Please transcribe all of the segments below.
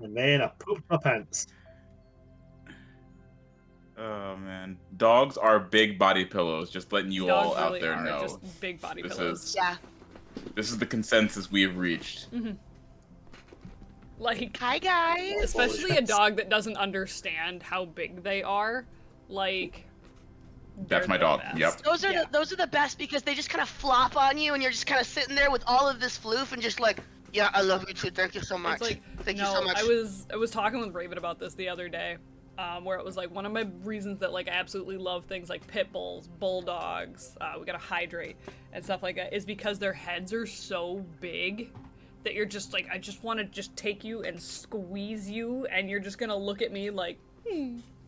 And then I pooped my pants. Oh man, dogs are big body pillows. Just letting you Dogs all out really there are know. just big body This pillows. is Yeah. this is the consensus we have reached. Like, Hi, guys. especially a dog that doesn't understand how big they are. Like, That's my they're the dog. best. Yep. Those are the best because they just kind of flop on you and you're just kind of sitting there with all of this floof and just like, yeah, I love you too. Thank you so much. It's like, Thank no, you so much. I was talking with Raven about this the other day, where it was like one of my reasons that like I absolutely love things like pit bulls, bulldogs, we gotta hydrate and stuff like that is because their heads are so big that you're just like, I just want to just take you and squeeze you, and you're just gonna look at me like,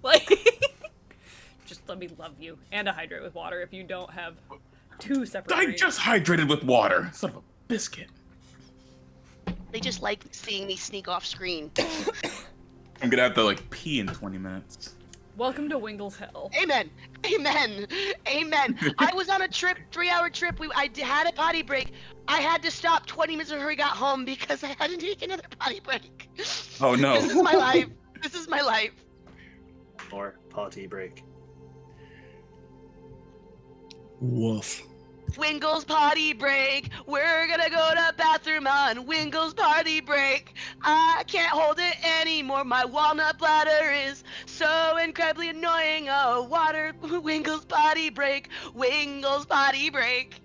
like, just let me love you and to hydrate with water if you don't have two separate. I just hydrated with water. Son of a biscuit. They just like seeing me sneak off screen. I'm gonna have to like pee in 20 minutes. Welcome to Wingle's Hell. Amen. Amen. Amen. I was on a trip, 3-hour trip. I had a potty break. I had to stop 20 minutes before we got home because I had to take another potty break. Oh no. This is my life. This is my life. Or party break. Woof. Wingle's potty break. We're gonna go to bathroom on Wingle's potty break. I can't hold it anymore. My walnut bladder is so incredibly annoying. Oh, water. Wingle's potty break. Wingle's potty break.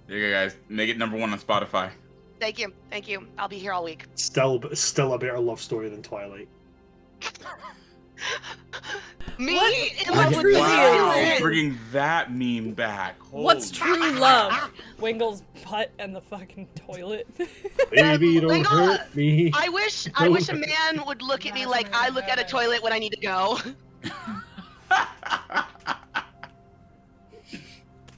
There you go, guys. Make it #1 on Spotify. Thank you. Thank you. I'll be here all week. Still a better love story than Twilight. Me What? in love with Really Wow, is. bringing that meme back. What's Holy true love? Wingle's butt and the fucking toilet. Baby, don't Wingle, hurt me. I wish a man would look at me like I look at a toilet when I need to go.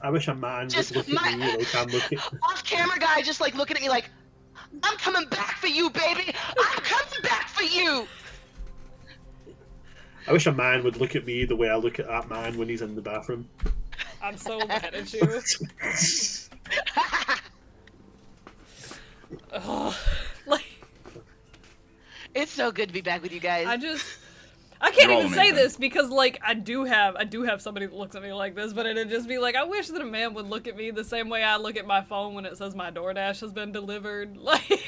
I wish a man Just would look at me like I'm looking. Off camera guy just like looking at me like, I'm coming back for you, baby. I'm coming back for you. I wish a man would look at me the way I look at that man when he's in the bathroom. I'm so mad at you. Ugh. Like, It's so good to be back with you guys. I can't You're all even say amazing. this because like I do have somebody that looks at me like this, but it'd just be like, I wish that a man would look at me the same way I look at my phone when it says my DoorDash has been delivered. Like,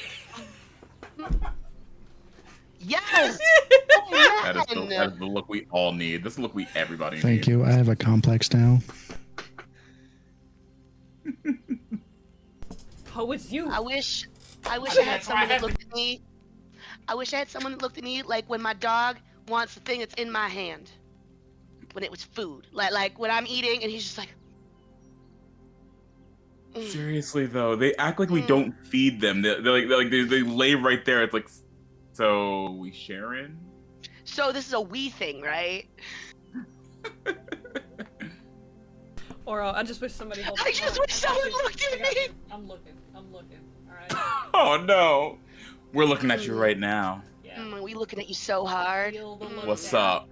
Yes. That is the look we all need. This is the look everybody Thank needs. you. I have a complex now. oh, it's you. I wish I had someone that looked at me. I wish I had someone that looked at me like when my dog wants the thing that's in my hand. When it was food. Like when I'm eating and he's just like, Seriously though, they act like we don't feed them. They lay right there. It's like, so we sharing? so this is a we thing, right? Or I just wish somebody held I just wish someone looked at me. I'm looking. Alright. Oh no, we're looking at you right now. Yeah. We looking at you so hard. Feel the look What's down. up?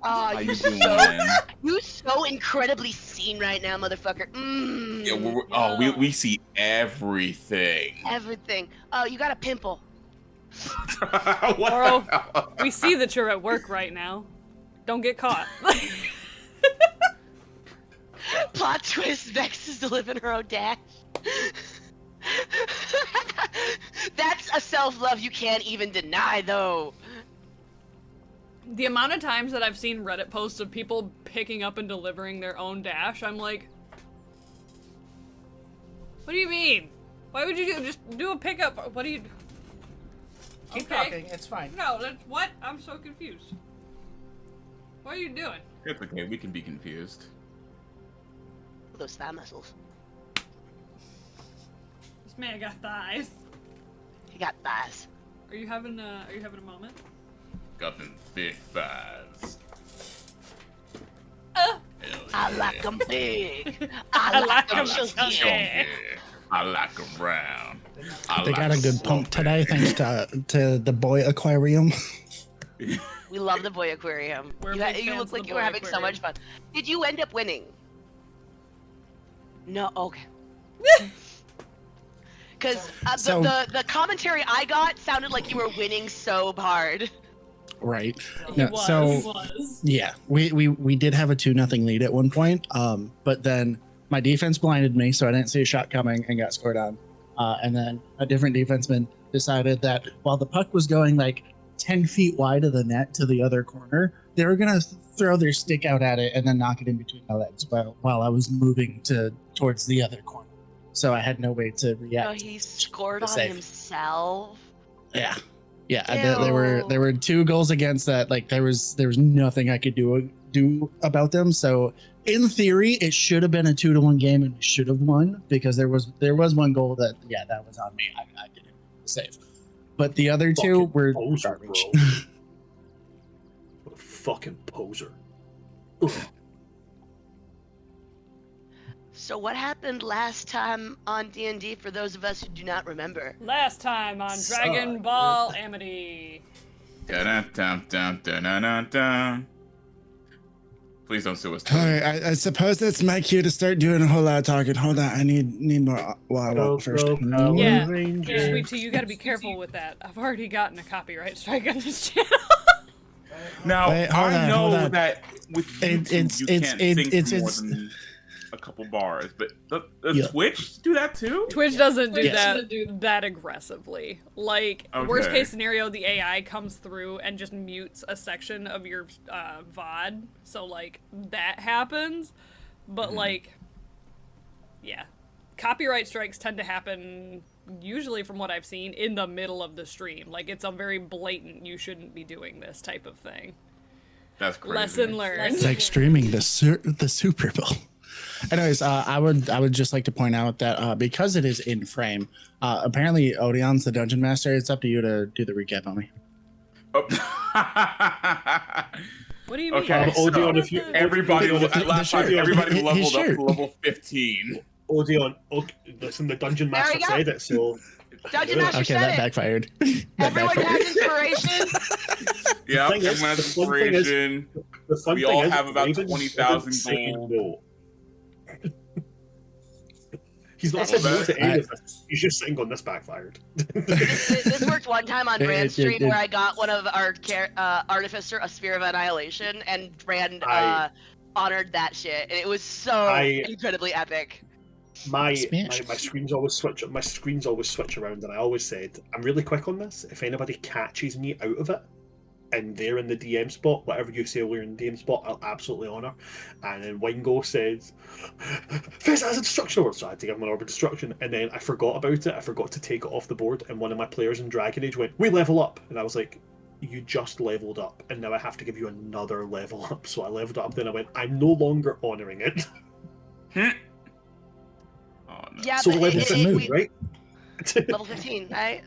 Oh, How you you doing? you so incredibly seen right now, motherfucker. Yeah, we see everything. Everything. Oh, you got a pimple. What Oro, the hell? we see that you're at work right now. Don't get caught. Plot twist, Vex is delivering her own dash. That's a self-love you can't even deny, though. The amount of times that I've seen Reddit posts of people picking up and delivering their own dash, I'm like, what do you mean? Why would you just do a pickup? What do you... Keep talking, it's fine. No, that's what? I'm so confused. What are you doing? It's okay, we can be confused. Those thigh muscles. This man got thighs. He got thighs. Are you having a moment? Got them thick thighs. Oh. Hell I yeah. like them big. I like them chunky. Chunky. I like them round. They got a good pump today, thanks to the boy aquarium. We love the boy aquarium. We're You, big you fans look of like the you were boy having so aquarium. much fun. Did you end up winning? No, okay. Because So- the commentary I got sounded like you were winning so hard. Right. He No, was. so yeah, we did have a 2-0 lead at one point. But then my defense blinded me, so I didn't see a shot coming and got scored on. And then a different defenseman decided that while the puck was going like 10 feet wide of the net to the other corner, they were gonna throw their stick out at it and then knock it in between my legs while I was moving towards the other corner. So I had no way to react. So he scored The on save. himself. Yeah. Yeah, Ew. there were 2 goals against that. Like there was nothing I could do about them. So in theory, it should have been a 2-1 game, and we should have won because there was one goal that that was on me. I didn't save, but the other 2 Fucking were poser, garbage. bro. What a fucking poser. Ugh. So what happened last time on D&D for those of us who do not remember? Last time on Dragon Ball Amity. Dun-dun-dun-dun-dun-dun-dun. Please don't sue us. All right, I suppose it's my cue to start doing a whole lot of talking. Hold on, I need more water first. Power Yeah. Rangers. Sweet Tea, you gotta be careful with that. I've already gotten a copyright strike on this channel. Now, Wait, hold I on, know hold on. that with YouTube, It's- you it's- can't it's- sing for more it's- than a couple bars, but does Yeah. Twitch do that too? Twitch doesn't do Yes. that aggressively. Like, worst Okay. case scenario, the AI comes through and just mutes a section of your VOD. So, like, that happens. But, like, yeah. Copyright strikes tend to happen, usually from what I've seen, in the middle of the stream. Like, it's a very blatant, you shouldn't be doing this type of thing. That's crazy. Lesson learned. It's like streaming the Super Bowl. Anyways, I would just like to point out that because it is in frame, apparently Odeon's the dungeon master. It's up to you to do the recap on me. Oh. What do you mean? Okay, so Odeon, if you- everybody, The last shirt. time, everybody His leveled up shirt. to level 15. Odeon, okay, listen, the dungeon There master we go. said it, so Dungeon Yeah. Master Okay, said that it. backfired. That Everyone backfired. has inspiration. Yeah, thing is- everyone has the fun thing is- inspiration. the fun We thing all is, have about Raven 20,000 isn't saying gold. no. He's not Well, saying no to any I- of this. He's just saying on this backfired. This worked one time on It- Brand's it- stream it- where I got one of our Artificer a Sphere of Annihilation, and Brand I- honored that shit, and it was so I- incredibly epic. My Smash. screens always switch. My screens always switch around, and I always said, "I'm really quick on this. If anybody catches me out of it, and they're in the DM spot, whatever you say we're in the DM spot, I'll absolutely honour." And then Wingo says, "Face as a destruction orb," so I had to give him an orb of destruction, and then I forgot about it. I forgot to take it off the board, and one of my players in Dragon Age went, "We level up," and I was like, "You just leveled up, and now I have to give you another level up." So I leveled up. Then I went, "I'm no longer honouring it." Oh, no. Yeah, So but level it, 15, we, right? level 15, right?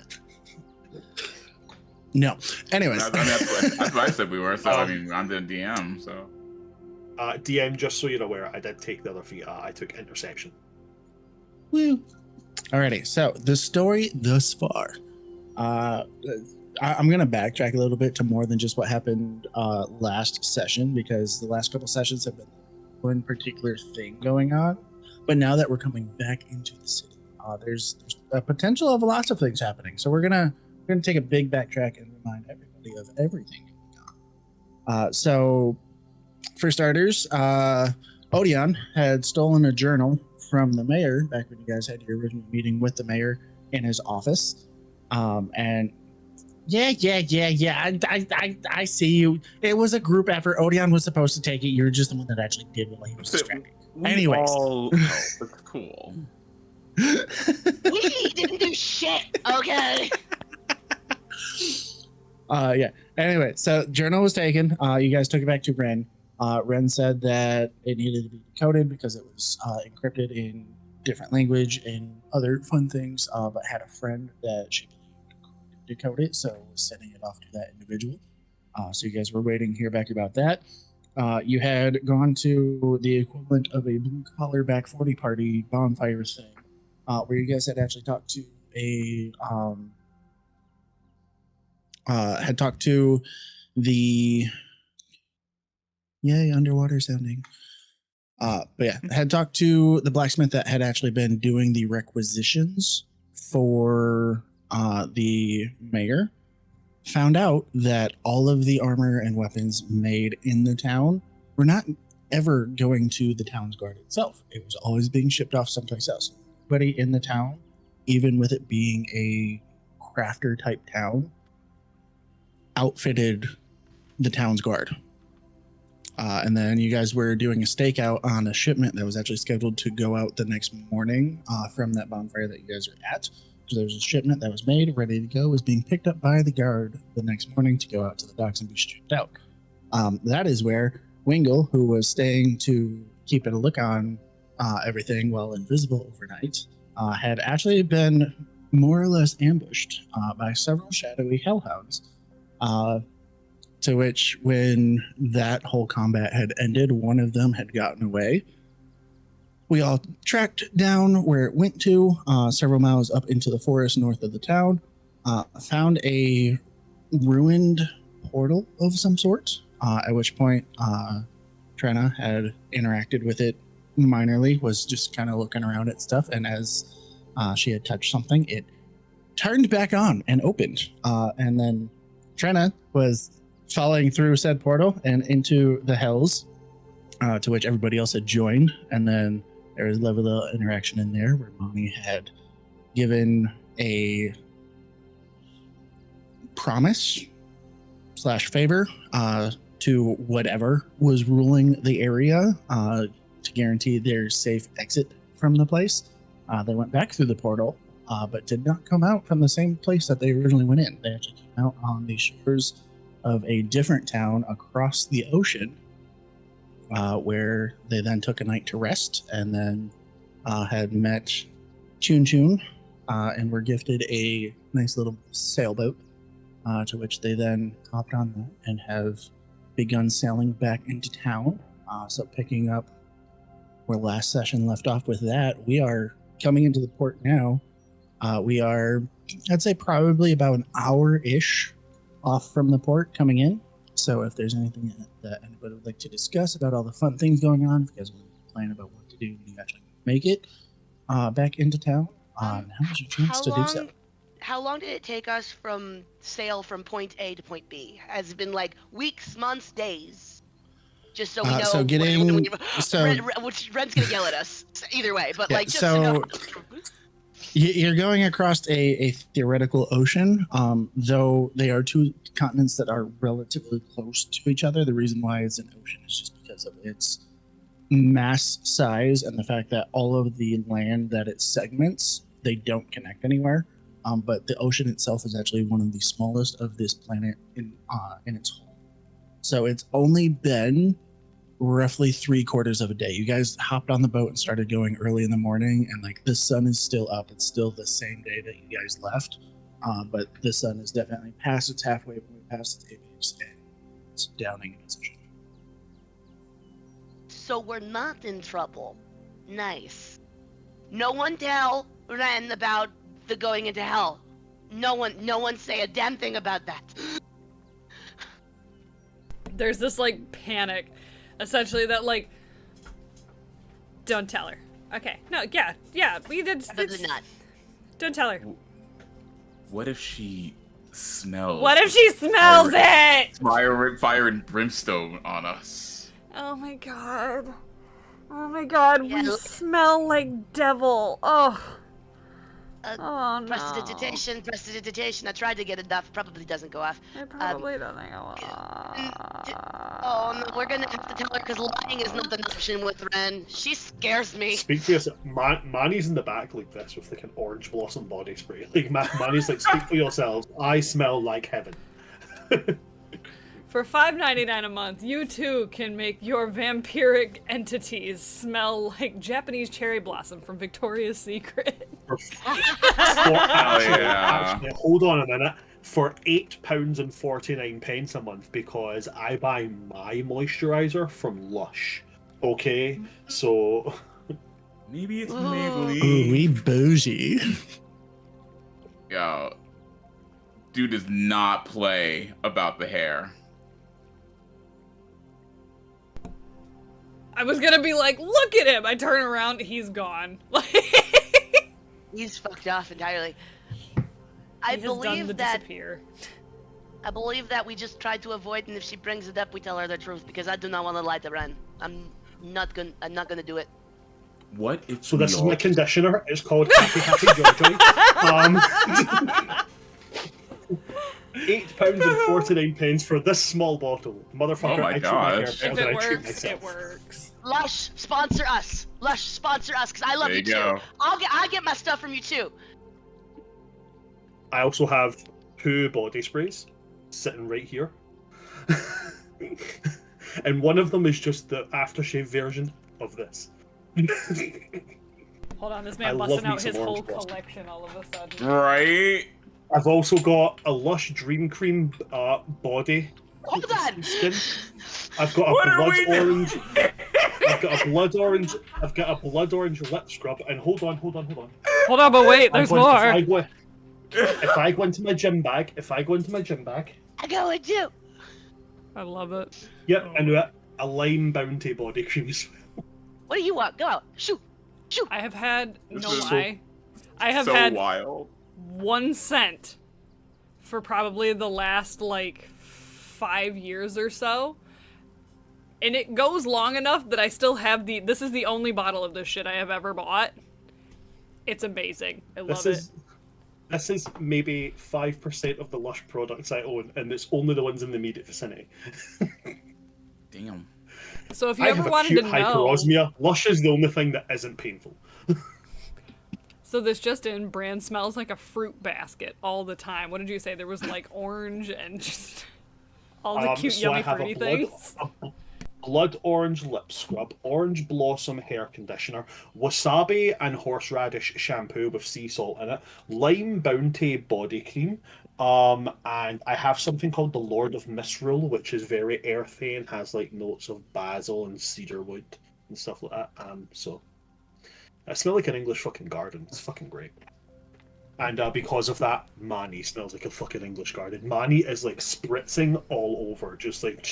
No. Anyways, I mean, that's what I said we were. So I Um, mean, I'm the DM. So DM, just so you're aware, I did take the other feat. I took interception. woo. Alrighty. So the story thus far. I'm gonna backtrack a little bit to more than just what happened last session, because the last couple sessions have been one particular thing going on. But now that we're coming back into the city, there's a potential of lots of things happening. So we're gonna take a big backtrack and remind everybody of everything going on. So for starters, Odeon had stolen a journal from the mayor back when you guys had your original meeting with the mayor in his office. And yeah. I see you. It was a group effort. Odeon was supposed to take it. You're just the one that actually did while he was distracted. we Anyways. all know it's cool. We didn't do shit, okay? Yeah. Anyway, so journal was taken. You guys took it back to Ren. Ren said that it needed to be decoded because it was encrypted in different language and other fun things. But had a friend that she believed could decode it, so was sending it off to that individual. So you guys were waiting to hear back about that. You had gone to the equivalent of a blue collar back 40 party bonfire thing, where you guys had actually talked to the underwater sounding. But yeah, had talked to the blacksmith that had actually been doing the requisitions for the mayor found out that all of the armor and weapons made in the town were not ever going to the town's guard itself. It was always being shipped off someplace else. Everybody in the town, even with it being a crafter type town, outfitted the town's guard. And then you guys were doing a stakeout on a shipment that was actually scheduled to go out the next morning from that bonfire that you guys are at. So there was a shipment that was made, ready to go, was being picked up by the guard the next morning to go out to the docks and be shipped out. That is where Wingle, who was staying to keep a look on everything while invisible overnight, had actually been more or less ambushed by several shadowy hellhounds. To which, when that whole combat had ended, one of them had gotten away. We all tracked down where it went to, several miles up into the forest north of the town, found a ruined portal of some sort, at which point Trena had interacted with it minorly, was just kind of looking around at stuff, and as she had touched something, it turned back on and opened. And then Trena was falling through said portal and into the hells, to which everybody else had joined, and then there was a level of interaction in there where Mommy had given a promise / favor to whatever was ruling the area to guarantee their safe exit from the place. They went back through the portal, but did not come out from the same place that they originally went in. They actually came out on the shores of a different town across the ocean, where they then took a night to rest, and then had met Chun Chun, and were gifted a nice little sailboat, to which they then hopped on that and have begun sailing back into town. So picking up where last session left off with that, we are coming into the port now. We are, I'd say, probably about an hour-ish off from the port coming in. So if there's anything that anybody would like to discuss about all the fun things going on, if you guys want to plan about what to do when you actually make it back into town, now is your chance to do so. How long did it take us from sail from point A to point B? Has it been like weeks, months, days? Just so we know. So getting which Ren's gonna yell at us either way, but yeah, like just so to know. You're going across a theoretical ocean, though they are two continents that are relatively close to each other. The reason why it's an ocean is just because of its mass size and the fact that all of the land that it segments, they don't connect anywhere. But the ocean itself is actually one of the smallest of this planet in its whole. So it's only been roughly 3/4 of a day. You guys hopped on the boat and started going early in the morning, and like the sun is still up. It's still the same day that you guys left, but the sun is definitely past its halfway point, past its apex, and it's downing in position. So we're not in trouble. Nice. No one tell Ren about the going into hell. No one say a damn thing about that. There's this like panic, essentially, that like, don't tell her. Okay, no, yeah, we did. Probably not. Don't tell her. What if she smells? What if she smells it? Fire and brimstone on us. Oh my god. Oh my god, Yeah, we smell like devil. Oh. Oh no. Prestidigitation. I tried to get it off. Probably doesn't go off. It probably doesn't go off. Oh no, we're gonna have to tell her because lying is not an option with Ren. She scares me. Speak for yourself. Manny's in the back like this with like an orange blossom body spray. Like Manny's like, speak for yourselves. I smell like heaven. For $5.99 a month, you too can make your vampiric entities smell like Japanese cherry blossom from Victoria's Secret. Yeah. Hold on a minute. For £8.49 a month, because I buy my moisturizer from Lush. Okay, so Maybe it's Ooh, Maybelline. we bougie. Yo, dude does not play about the hair. I was gonna be like, look at him! I turn around, he's gone. He's fucked off entirely. I He has done the believe that disappear. I believe that we just try to avoid, and if she brings it up, we tell her the truth because I do not want to lie to Ren. I'm not gonna do it. What if So we this is all my just- conditioner. It's called Happy Happy Joy Joy. £8.49 for this small bottle. Motherfucker, Oh my I treat my hair gosh. better If than it I treat works, myself. it works. Lush, sponsor us. Lush, sponsor us, because I love There you you too. go. I get my stuff from you too. I also have 2 body sprays sitting right here. And one of them is just the aftershave version of this. Hold on, this I man love busting me out some his whole orange blossom. collection all of a sudden. Right? I've also got a Lush Dream Cream body Hold on. skin. I've got What a are blood we doing? orange. I've got a blood orange. I've got a blood orange lip scrub. And hold on. Hold on, but wait, there's more. If I go into my gym bag, I go with you. I love it. yep, and a Lime Bounty body cream as well. What do you want? Go out. Shoot. I have had, This no is lie, I have so had wild. 1 cent for probably the last, like, 5 years or so. And it goes long enough that I still have this is the only bottle of this shit I have ever bought. It's amazing. I love it. This is maybe 5% of the Lush products I own, and it's only the ones in the immediate vicinity. Damn. So if you I ever have wanted acute to know, hyperosmia. Lush is the only thing that isn't painful. so this just in brand smells like a fruit basket all the time. What did you say? There was like orange and just all the cute So I yummy have fruity a things. blood orange lip scrub, orange blossom hair conditioner, wasabi and horseradish shampoo with sea salt in it, lime bounty body cream, and I have something called the Lord of Misrule, which is very earthy and has like notes of basil and cedarwood and stuff like that. So I smell like an English fucking garden. It's fucking great. And because of that, Manny smells like a fucking English garden. Manny is like spritzing all over, just like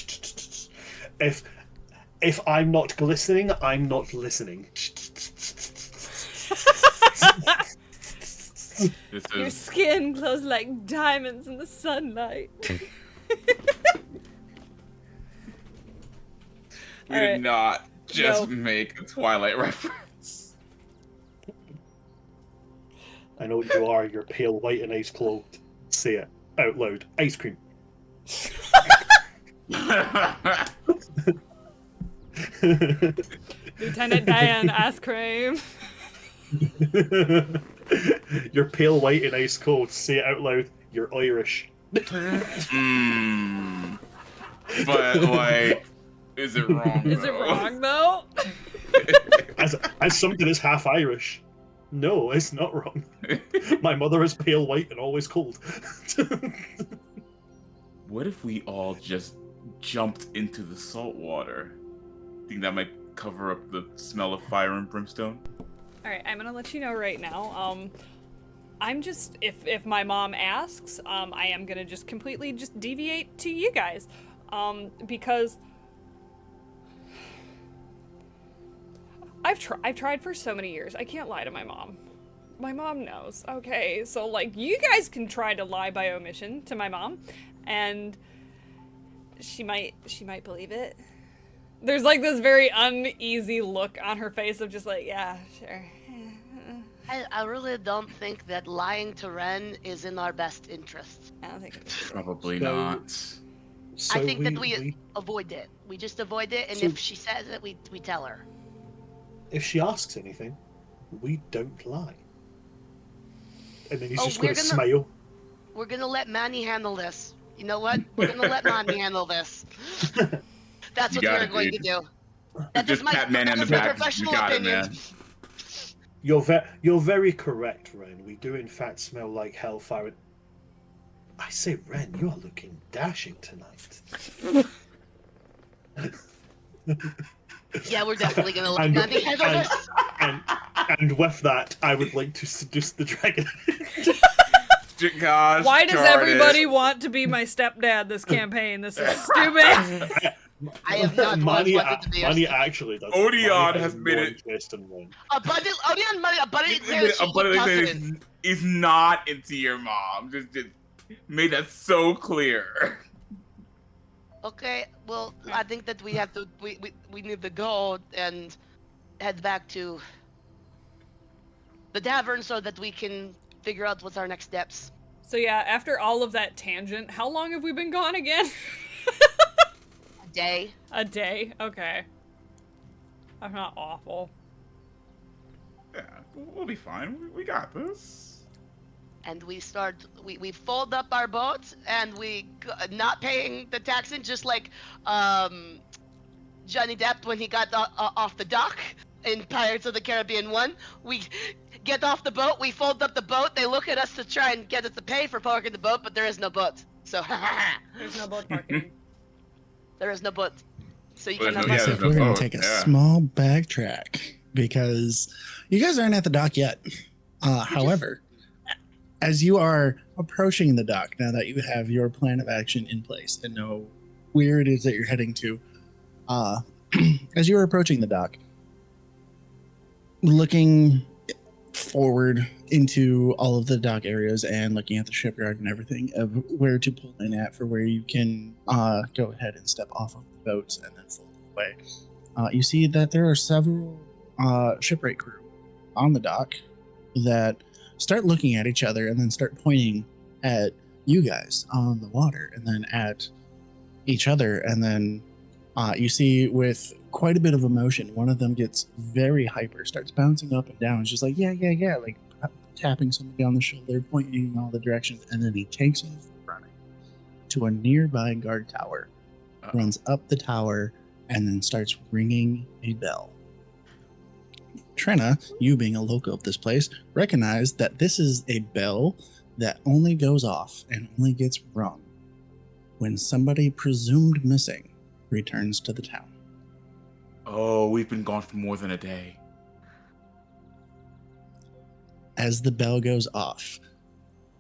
if I'm not glistening, I'm not listening. This Your is skin glows like diamonds in the sunlight. we Alright. did not just No. make a Twilight reference. I know what you are. You're pale white and ice clothed. Say it out loud. Ice cream. Lieutenant Dan, ice cream. You're pale white and ice cold. Say it out loud. You're Irish. Mm. But like, is it wrong? Is it though? wrong though? As something is half Irish. No, it's not wrong. My mother is pale white and always cold. What if we all just jumped into the salt water? Think that might cover up the smell of fire and brimstone? Alright, I'm gonna let you know right now. I'm just if my mom asks, I am gonna just completely just deviate to you guys. Because I've tried for so many years. I can't lie to my mom. My mom knows. Okay, so like you guys can try to lie by omission to my mom, and she might believe it. There's like this very uneasy look on her face of just like, yeah, sure. I really don't think that lying to Ren is in our best interest. I don't think it is. Probably So- not. So I think that we avoid it. We just avoid it, and So- if she says it, we tell her. if she asks anything, we don't lie. And then he's Oh, just we're going to gonna- smile. We're gonna let Manny handle this. You know what? We're gonna let Manny handle this. That's You what got we're it, going dude. to do. That's Just just my, pat man in the that's my back. You professional got it, opinion. man. You're very correct, Ren. We do in fact smell like hellfire. And... I say, Ren, you are looking dashing tonight. Yeah, we're definitely gonna let And- Manny handle and- this. And with that, I would like to seduce the dragon. Gosh, Why does darn it. everybody want to be my stepdad this campaign? This is stupid. I have not once Manny, wanted to be Manny your actually does. Odeon Manny has no made it- interest in one. abundantly clear that she's your cousin. He's not into your mom. Just made that so clear. Okay, well, I think that we have to. We need to go and head back to the tavern so that we can figure out what's our next steps. So yeah, after all of that tangent, how long have we been gone again? A day. A day? Okay. I'm not awful. Yeah, we'll be fine. We got this. And we fold up our boat and not paying the taxing, just like Johnny Depp when he got off the dock in Pirates of the Caribbean 1. We get off the boat, we fold up the boat, they look at us to try and get us to pay for parking the boat, but there is no boat. So There's no boat parking. there is no boat. So you Well, can have there's no- my yeah, So we're going boat, to take a yeah. small backtrack because you guys aren't at the dock yet. However, as you are approaching the dock, now that you have your plan of action in place and know where it is that you're heading to, as you are approaching the dock, looking forward into all of the dock areas and looking at the shipyard and everything of where to pull in at for where you can go ahead and step off of the boats and then fold away. You see that there are several shipwright crew on the dock that start looking at each other and then start pointing at you guys on the water and then at each other. And then you see with quite a bit of emotion, one of them gets very hyper, starts bouncing up and down. It's just like, yeah, like tapping somebody on the shoulder, pointing in all the directions. And then he takes off running to a nearby guard tower, runs up the tower, and then starts ringing a bell. Trenna, you being a local of this place, recognize that this is a bell that only goes off and only gets rung when somebody presumed missing returns to the town. Oh, we've been gone for more than a day. As the bell goes off,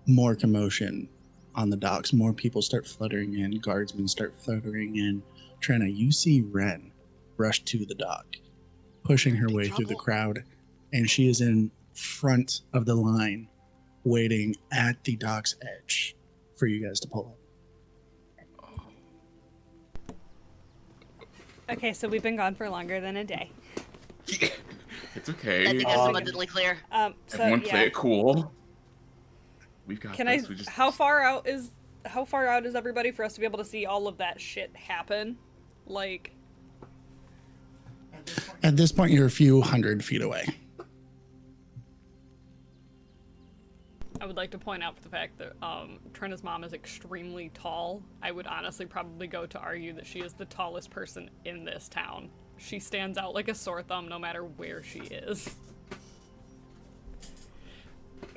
more commotion on the docks, more people start fluttering in, guardsmen start fluttering in. Trenna, you see Ren rush to the dock, pushing her way through the crowd, and she is in front of the line, waiting at the dock's edge for you guys to pull up. Okay, so we've been gone for longer than a day. It's okay. I think that's abundantly clear. So Everyone yeah. play it cool. We've got Can I? this. We just... How far out is everybody for us to be able to see all of that shit happen? Like, At this point, you're a few hundred feet away. I would like to point out the fact that Trenna's mom is extremely tall. I would honestly probably go to argue that she is the tallest person in this town. She stands out like a sore thumb no matter where she is.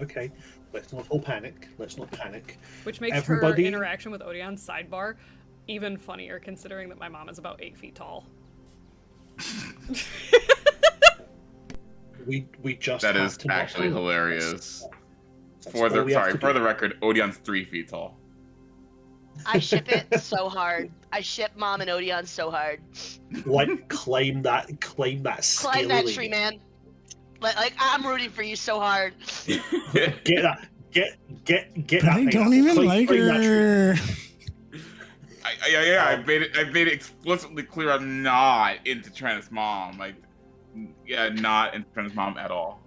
Okay, let's not all panic. Which makes Everybody- her interaction with Odeon's sidebar even funnier, considering that my mom is about 8 feet tall. We just That have is to not actually panic. hilarious. That's For all the we have to for do. the record, Odeon's 3 feet tall. I ship it so hard. I ship Mom and Odeon so hard. Like climb that Climb that scaly tree, lane. man. Like I'm rooting for you so hard. Get that. Get But that I thing don't up. even Climb like that tree. her. I made it explicitly clear I'm not into Trenna's mom. Not into Trenna's mom at all.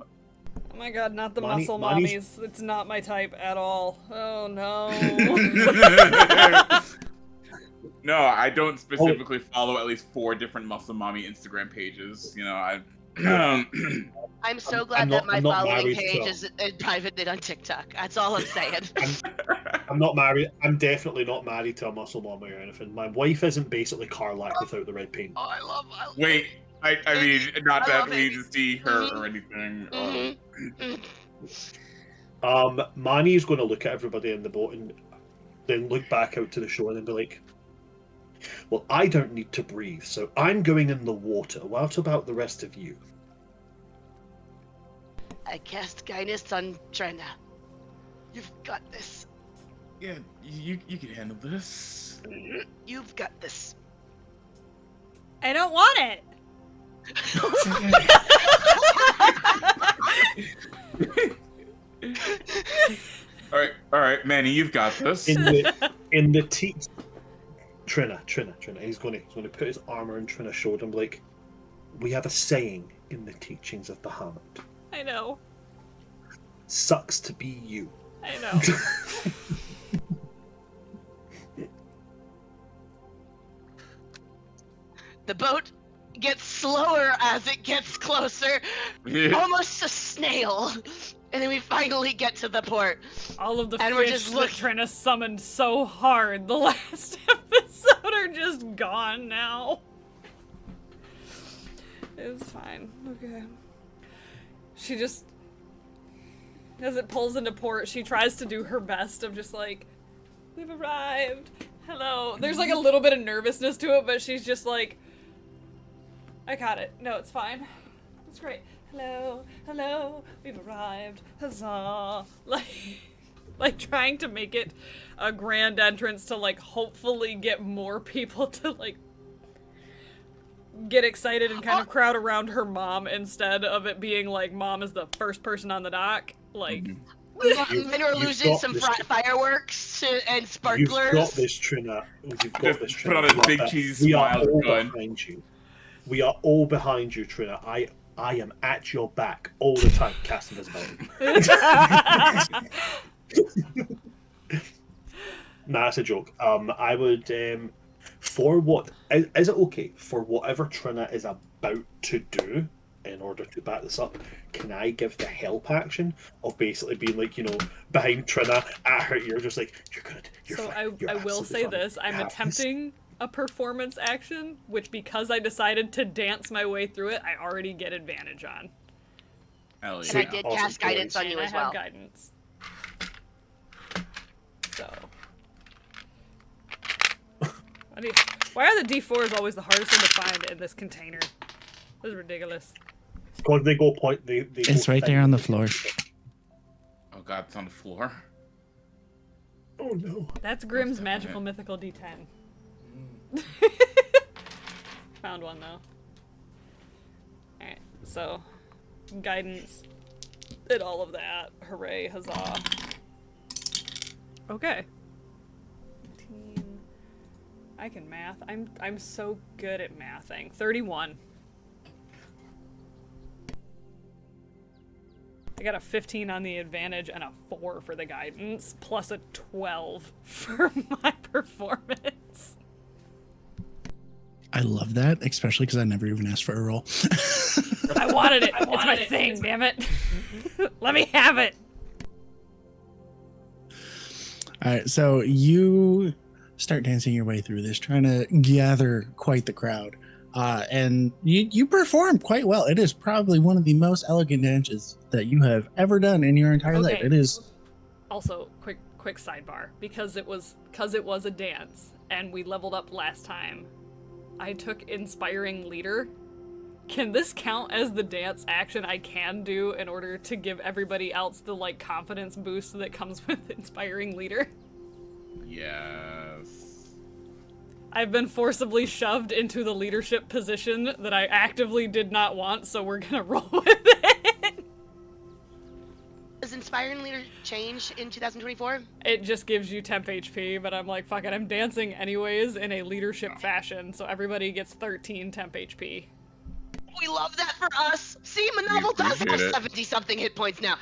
Oh my god, not the Money- muscle money's- mommies. It's not my type at all. Oh no. No, I don't specifically follow at least 4 different muscle mommy Instagram pages. You know, I'm so I'm glad not- that my I'm not following married, page so- is private on TikTok. That's all I'm saying. I'm not married. I'm definitely not married to a muscle mommy or anything. My wife isn't basically Carlac without the red paint. Oh, I love. wait. I mean, not I that love we it. need to see her or anything. Manny is going to look at everybody in the boat and then look back out to the shore and be like, "Well, I don't need to breathe, so I'm going in the water. What about the rest of you?" I cast kindness on Trenna. You've got this. Yeah, you can handle this. You've got this. I don't want it. All right, Manny, you've got this. In the teeth, Trina. He's going to put his arm around Trina's shoulder and be like, "We have a saying in the teachings of Bahamut. I know. Sucks to be you." I know. The boat gets slower as it gets closer, almost a snail. And then we finally get to the port. All of the And we're fish just that looking- Trina summoned so hard the last episode are just gone now. It's fine. Okay. She just, as it pulls into port, she tries to do her best of just like, we've arrived. Hello. There's like a little bit of nervousness to it, but she's just like, I got it. No, it's fine. It's great. Hello, we've arrived. Huzzah. Like trying to make it a grand entrance to like hopefully get more people to like get excited and kind of crowd around her mom instead of it being like mom is the first person on the dock. Like And we're losing got some this. fireworks and sparklers. You've got this, Trina. You've got this, Put Trina. on a big cheese We are smile. all Gun. behind you. We are all behind you, Trina. I am at your back all the time, cast invisibility. Nah, that's a joke. I would, for what is it okay for whatever Trina is about to do in order to back this up? Can I give the help action of basically being like, behind Trina at her ear, just like you're good, you're so fine. I will say fine. this, I'm You have this." attempting a performance action, which because I decided to dance my way through it, I already get advantage on. Hell And I yeah. did Awesome cast guidance choice. on you And as I have well. guidance. So. Why are the D4s always the hardest one to find in this container? This is ridiculous. Because they go point. They It's go right there thing. on the floor. Oh god, it's on the floor. Oh no. That's Grimm's That's magical definite. mythical D10. Found one though. Alright, so guidance did all of that. Hooray, huzzah. Okay. 15. I can math. I'm so good at mathing. 31. I got a 15 on the advantage and a 4 for the guidance, plus a 12 for my performance. I love that, especially because I never even asked for a roll. I wanted it. It's my thing, damn it. Let me have it. All right, so you start dancing your way through this, trying to gather quite the crowd. And you perform quite well. It is probably one of the most elegant dances that you have ever done in your entire life. Okay. It is. Also, quick sidebar. Because it was a dance and we leveled up last time, I took Inspiring Leader. Can this count as the dance action I can do in order to give everybody else the like confidence boost that comes with Inspiring Leader? Yes. I've been forcibly shoved into the leadership position that I actively did not want, so we're gonna roll with it. Does Inspiring Leader change in 2024? It just gives you temp HP, but I'm like, fuck it, I'm dancing anyways in a leadership fashion, so everybody gets 13 temp HP. We love that for us. See, Manovel does have appreciate it. 70-something hit points now.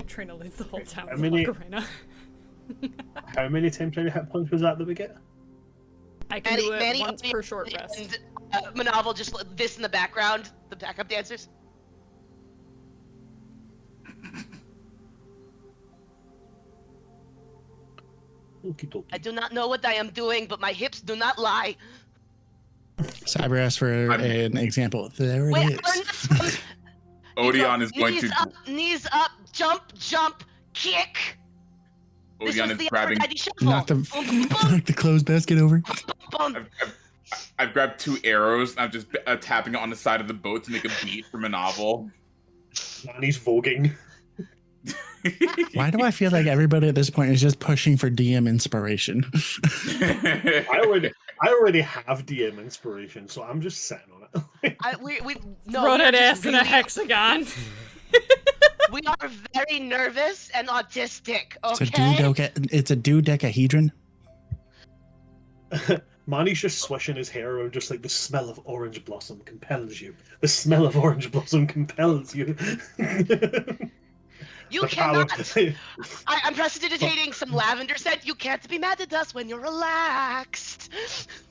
Trina leads the whole town How with many- Macarena. How many temporary hit points was that we get? I can do it once per short rest. And Manovel just this in the background, the backup dancers. Okie dokie. I do not know what I am doing, but my hips do not lie. Cyber asked for an example. There it Wait, is. Odeon is going to. Knees up, jump, kick. This Odeon is is the grabbing. Aphrodite shuffle. Knock the Boom, boom, knock the clothes basket over. boom, boom. I've grabbed 2 arrows. And I'm just tapping it on the side of the boat to make a beat from a novel. Nanny's voguing. Why do I feel like everybody at this point is just pushing for DM inspiration? I already have DM inspiration, so I'm just sitting on it. Throw that ass in a hexagon. We are very nervous and autistic, okay? It's a dodecahedron. Manny's just swishing his hair around, just like the smell of orange blossom compels you. The smell of orange blossom compels you. You cannot. I'm precipitating some lavender scent. You can't be mad at us when you're relaxed.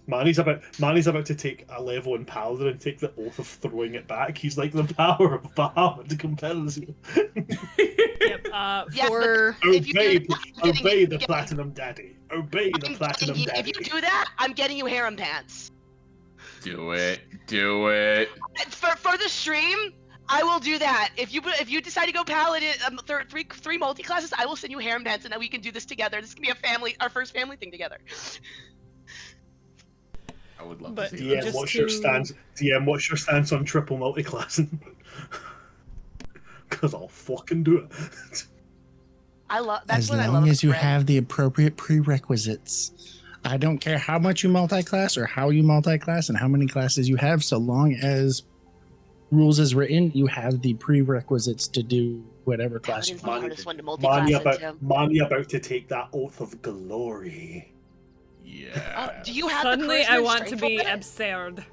Manny's about to take a level in Paladin and take the oath of throwing it back. He's like, the power of Bahamut compels you. Yep. For Obey the Platinum Daddy. Obey the Platinum Daddy. If you do that, I'm getting you harem pants. Do it. For the stream, I will do that. If you decide to go Paladin, three multi-classes, I will send you harem pants, and then we can do this together. This can be our first family thing together. I would love But to see DM, that. what's your stance on triple multi-classing? Because I'll fucking do it. As long as you have the appropriate prerequisites. I don't care how much you multi-class or how you multi-class and how many classes you have, so long as rules is written, you have the prerequisites to do whatever class you want. Mani about to take that oath of glory. Yeah. Do you have suddenly the I want to for be it? absurd.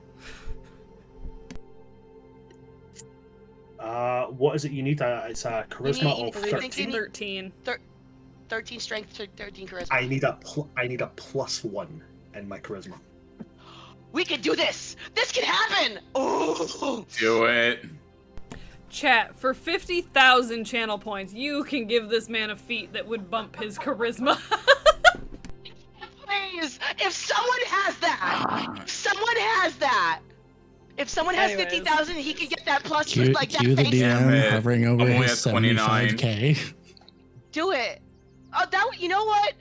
What is it you need? It's a charisma of 13. 13 strength to 13 charisma. I need a +1 in my charisma. We can do this! This can happen! Ooh. Do it. Chat, for 50,000 channel points, you can give this man a feat that would bump his charisma. Please! If someone has that! If someone has 50,000, he can get that plus with like that Cue the face. DM hovering over I'm only his at 29. 75k. Do it. Oh, you know what?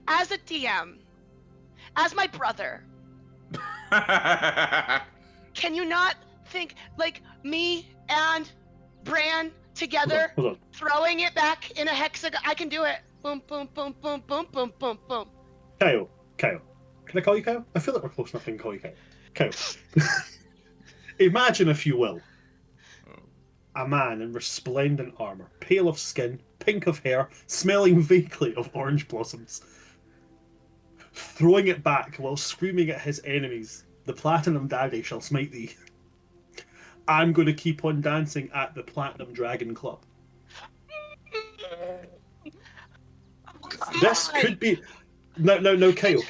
As a DM, as my brother, can you not think like me and Bran together, Hold on. throwing it back in a hexagon? I can do it. Boom, boom, boom, boom, boom, boom, boom, boom. Kyle. Can I call you Kyle? I feel like we're close enough to call you Kyle. Kyle. Imagine, if you will, a man in resplendent armor, pale of skin, pink of hair, smelling vaguely of orange blossoms, throwing it back while screaming at his enemies, "The Platinum Daddy shall smite thee. I'm going to keep on dancing at the Platinum Dragon Club." This could be... No, Kale.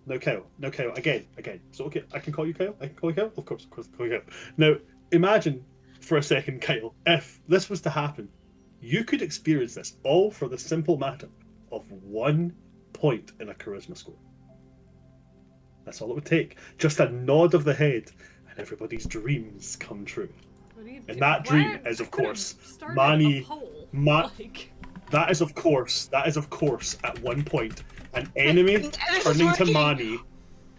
Again. So, okay, I can call you Kale? Of course, call you Kale. Now, imagine for a second, Kyle, if this was to happen, you could experience this all for the simple matter of 1 point in a charisma score. That's all it would take. Just a nod of the head, and everybody's dreams come true. And that dream is, of course, Mani. That is, of course, at 1 point, an enemy turning to Mani.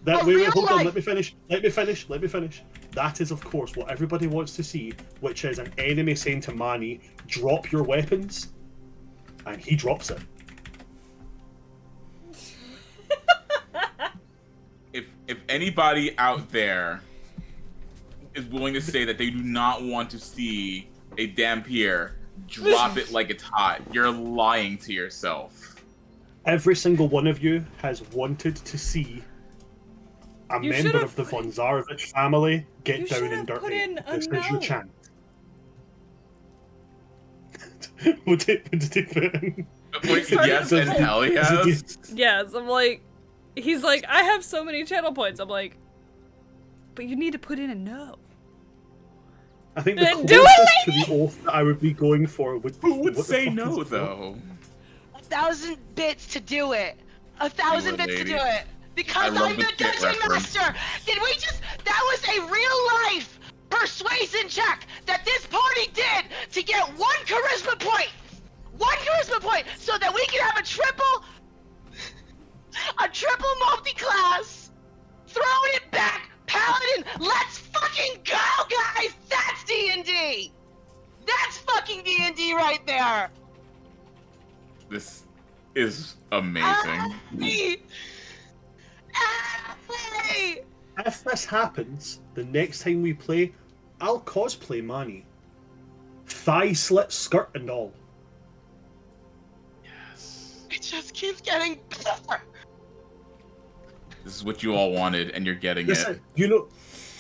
Wait, hold on, let me finish. That is, of course, what everybody wants to see, which is an enemy saying to Mani, "Drop your weapons," and he drops it. If anybody out there is willing to say that they do not want to see a Dampier drop it like it's hot, you're lying to yourself. Every single one of you has wanted to see a member of the von Zarovich family get down and dirty. This is your chance. What did he put in? Wait, yes, and hell yes. Yes, I'm like, he's like, I have so many channel points. I'm like, but you need to put in a no. I think the closest to the oath that I would be going for would... Who would say no, though? 1,000 bits to do it. 1,000 bits to do it. Because I'm the dungeon master. Did we just... That was a real life persuasion check that this party did to get 1 charisma point. 1 charisma point so that we can have a triple multi-class. Throwing it back. Paladin, let's fucking go, guys. That's D&D. That's fucking D&D right there. This is amazing. Hey! Hey! If this happens, the next time we play, I'll cosplay Manny. Thigh slit skirt and all. Yes. It just keeps getting better. This is what you all wanted, and you're getting Listen, it. you know,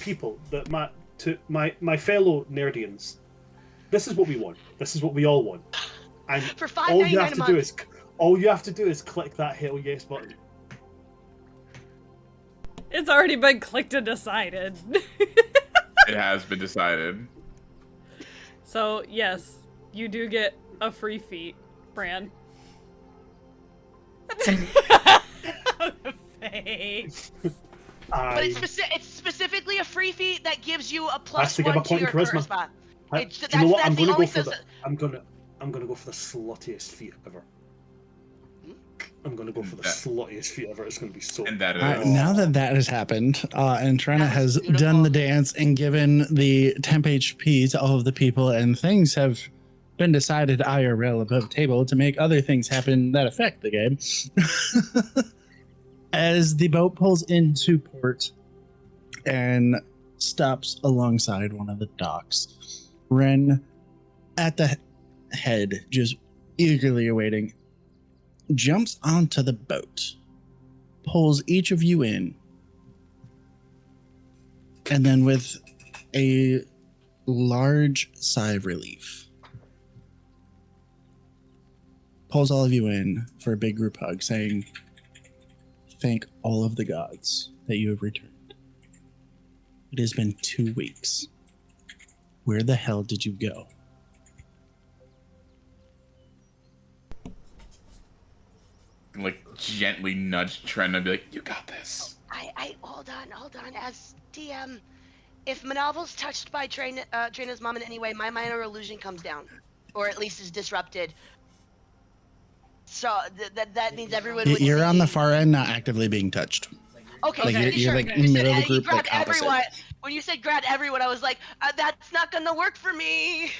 people, that my fellow nerdians, this is what we want. This is what we all want. And For all you $5.99 have a to month. do is click that hell yes button. It's already been clicked and decided. It has been decided. So, yes, you do get a free feat, Bran. Face. But it's specifically a free feat that gives you a Has plus to give 1 a point to in your charisma. charisma. Do It's, you know what? that's I'm the gonna go only for says- I'm gonna go for the sluttiest feat ever. I'm gonna go for the That- sluttiest feat ever. It's gonna be so. And that Alright, is now that has happened, and Trina That was has beautiful. done the dance and given the temp HP to all of the people, and things have been decided IRL above table to make other things happen that affect the game. As the boat pulls into port and stops alongside one of the docks, Ren, at the head, just eagerly awaiting, jumps onto the boat, pulls each of you in, and then with a large sigh of relief, pulls all of you in for a big group hug, saying, "Thank all of the gods that you have returned. It has been 2 weeks. Where the hell did you go?" like gently nudge Trent and be like, "You got this." I hold on. As DM, if Manovel's touched by Trina's mom in any way, my minor illusion comes down, or at least is disrupted. So that means everyone would You're on the see- far end, not actively being touched. Okay, Like, okay, you're sure. like You in the said, middle of the you group, grabbed like opposite. everyone. When you said grab everyone, I was like, that's not gonna work for me.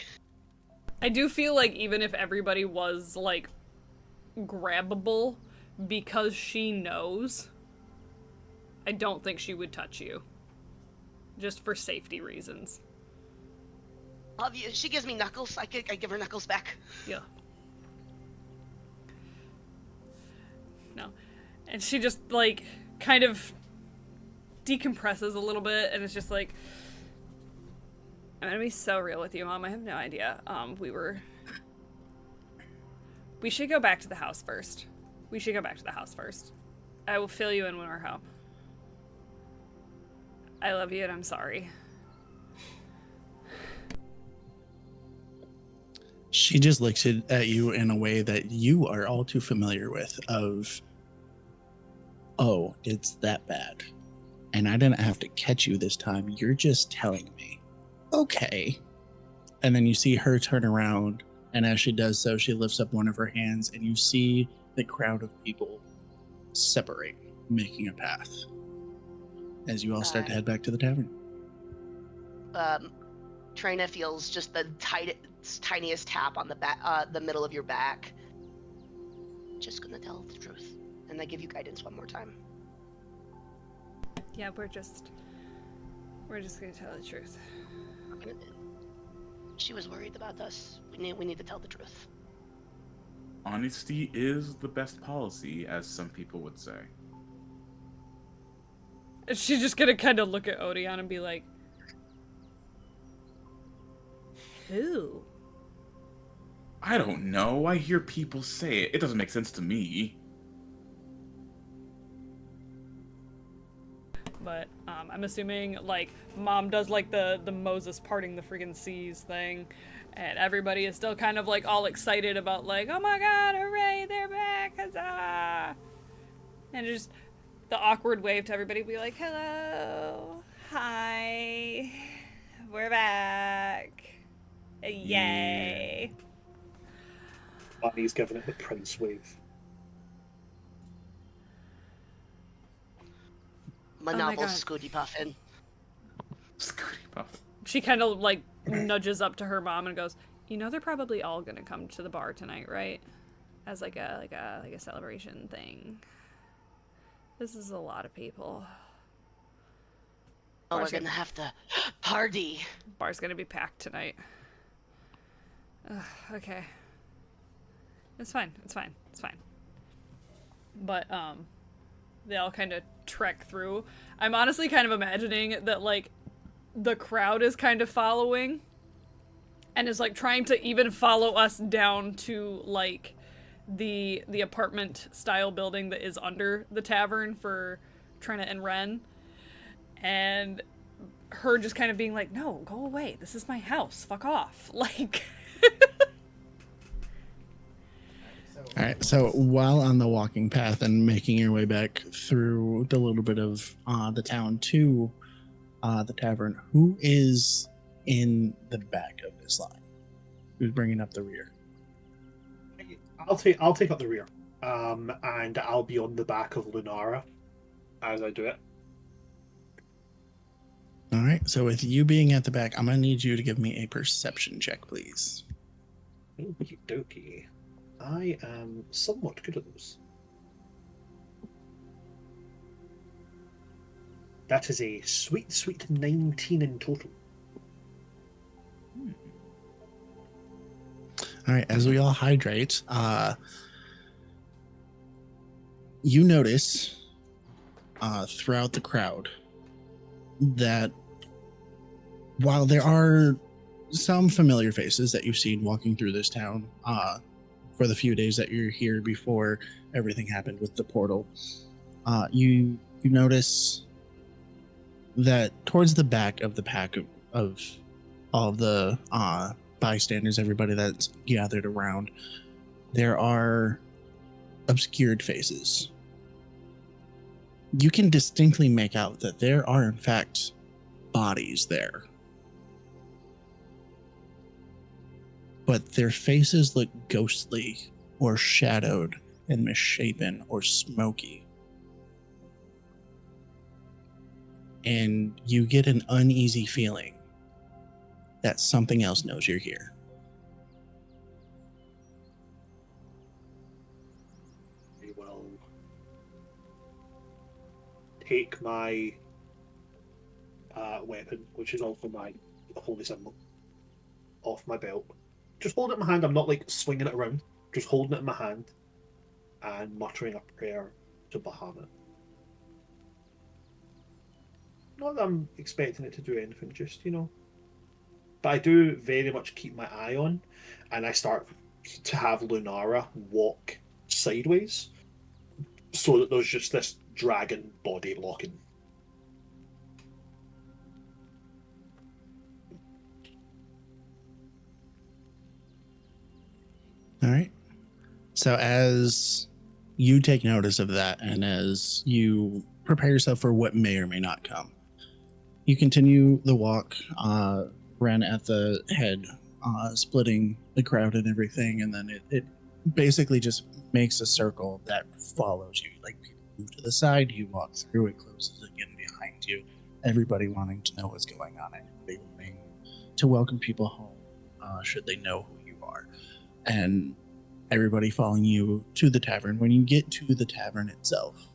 I do feel like even if everybody was, like, grabbable, because she knows, I don't think she would touch you. Just for safety reasons. She gives me knuckles. I give her knuckles back. Yeah. No. And she just, like, kind of decompresses a little bit, and it's just like, I'm gonna be so real with you, Mom. I have no idea. We should go back to the house first. I will fill you in when we're home. I love you and I'm sorry. She just looks at you in a way that you are all too familiar with of, oh, it's that bad. And I didn't have to catch you this time. You're just telling me. Okay. And then you see her turn around, and as she does so, she lifts up one of her hands, and you see the crowd of people separate, making a path as you all start to head back to the tavern. Trina feels just the tiniest tap on the back, the middle of your back. Just gonna tell the truth, and I give you guidance one more time. Yeah, we're just gonna tell the truth. She was worried about us. We need to tell the truth. Honesty is the best policy, as some people would say. And she's just gonna kind of look at Odeon and be like, who? I don't know. I hear people say it. It doesn't make sense to me. But I'm assuming, like, Mom does, like, the Moses parting the friggin' seas thing, and everybody is still kind of, like, all excited about, like, oh my god, hooray, they're back, huzzah! And just the awkward wave to everybody, be like, hello, hi, we're back, yay. Bunny's giving it the Prince wave. Manovel God. Scooty Puffin. Scooty Puffin. She kind of, like, nudges up to her mom and goes, you know they're probably all gonna come to the bar tonight, right? as like a celebration thing. This is a lot of people. Oh, we're gonna have to party. Bar's gonna be packed tonight. Ugh, okay. It's fine. It's fine. It's fine. But they all kind of trek through. I'm honestly kind of imagining that like the crowd is kind of following and is like trying to even follow us down to like the apartment style building that is under the tavern for Trina and Ren, and her just kind of being like, no, go away, this is my house, fuck off. Like All right, so while on the walking path and making your way back through the little bit of the town to the tavern, who is in the back of this line? Who's bringing up the rear? I'll take up the rear, and I'll be on the back of Lunara as I do it. All right, so with you being at the back, I'm gonna need you to give me a perception check, please. Okie dokie. I am somewhat good at those. That is a sweet 19 in total. All right, as we all hydrate, you notice throughout the crowd that while there are some familiar faces that you've seen walking through this town for the few days that you're here before everything happened with the portal, you notice that towards the back of the pack of all of the bystanders, everybody that's gathered around, there are obscured faces. You can distinctly make out that there are in fact bodies there, but their faces look ghostly or shadowed and misshapen or smoky, and you get an uneasy feeling that something else knows you're here. I will take my weapon, which is also my holy symbol, off my belt. Just hold it in my hand. I'm not like swinging it around. Just holding it in my hand and muttering a prayer to Bahamut. Not that I'm expecting it to do anything, just, But I do very much keep my eye on, and I start to have Lunara walk sideways so that there's just this dragon body locking. All right. So as you take notice of that, and as you prepare yourself for what may or may not come, you continue the walk, Ren at the head, splitting the crowd and everything, and then it basically just makes a circle that follows you. Like, people move to the side, you walk through, it closes again behind you. Everybody wanting to know what's going on, everybody wanting to welcome people home, should they know who you are. And everybody following you to the tavern. When you get to the tavern itself,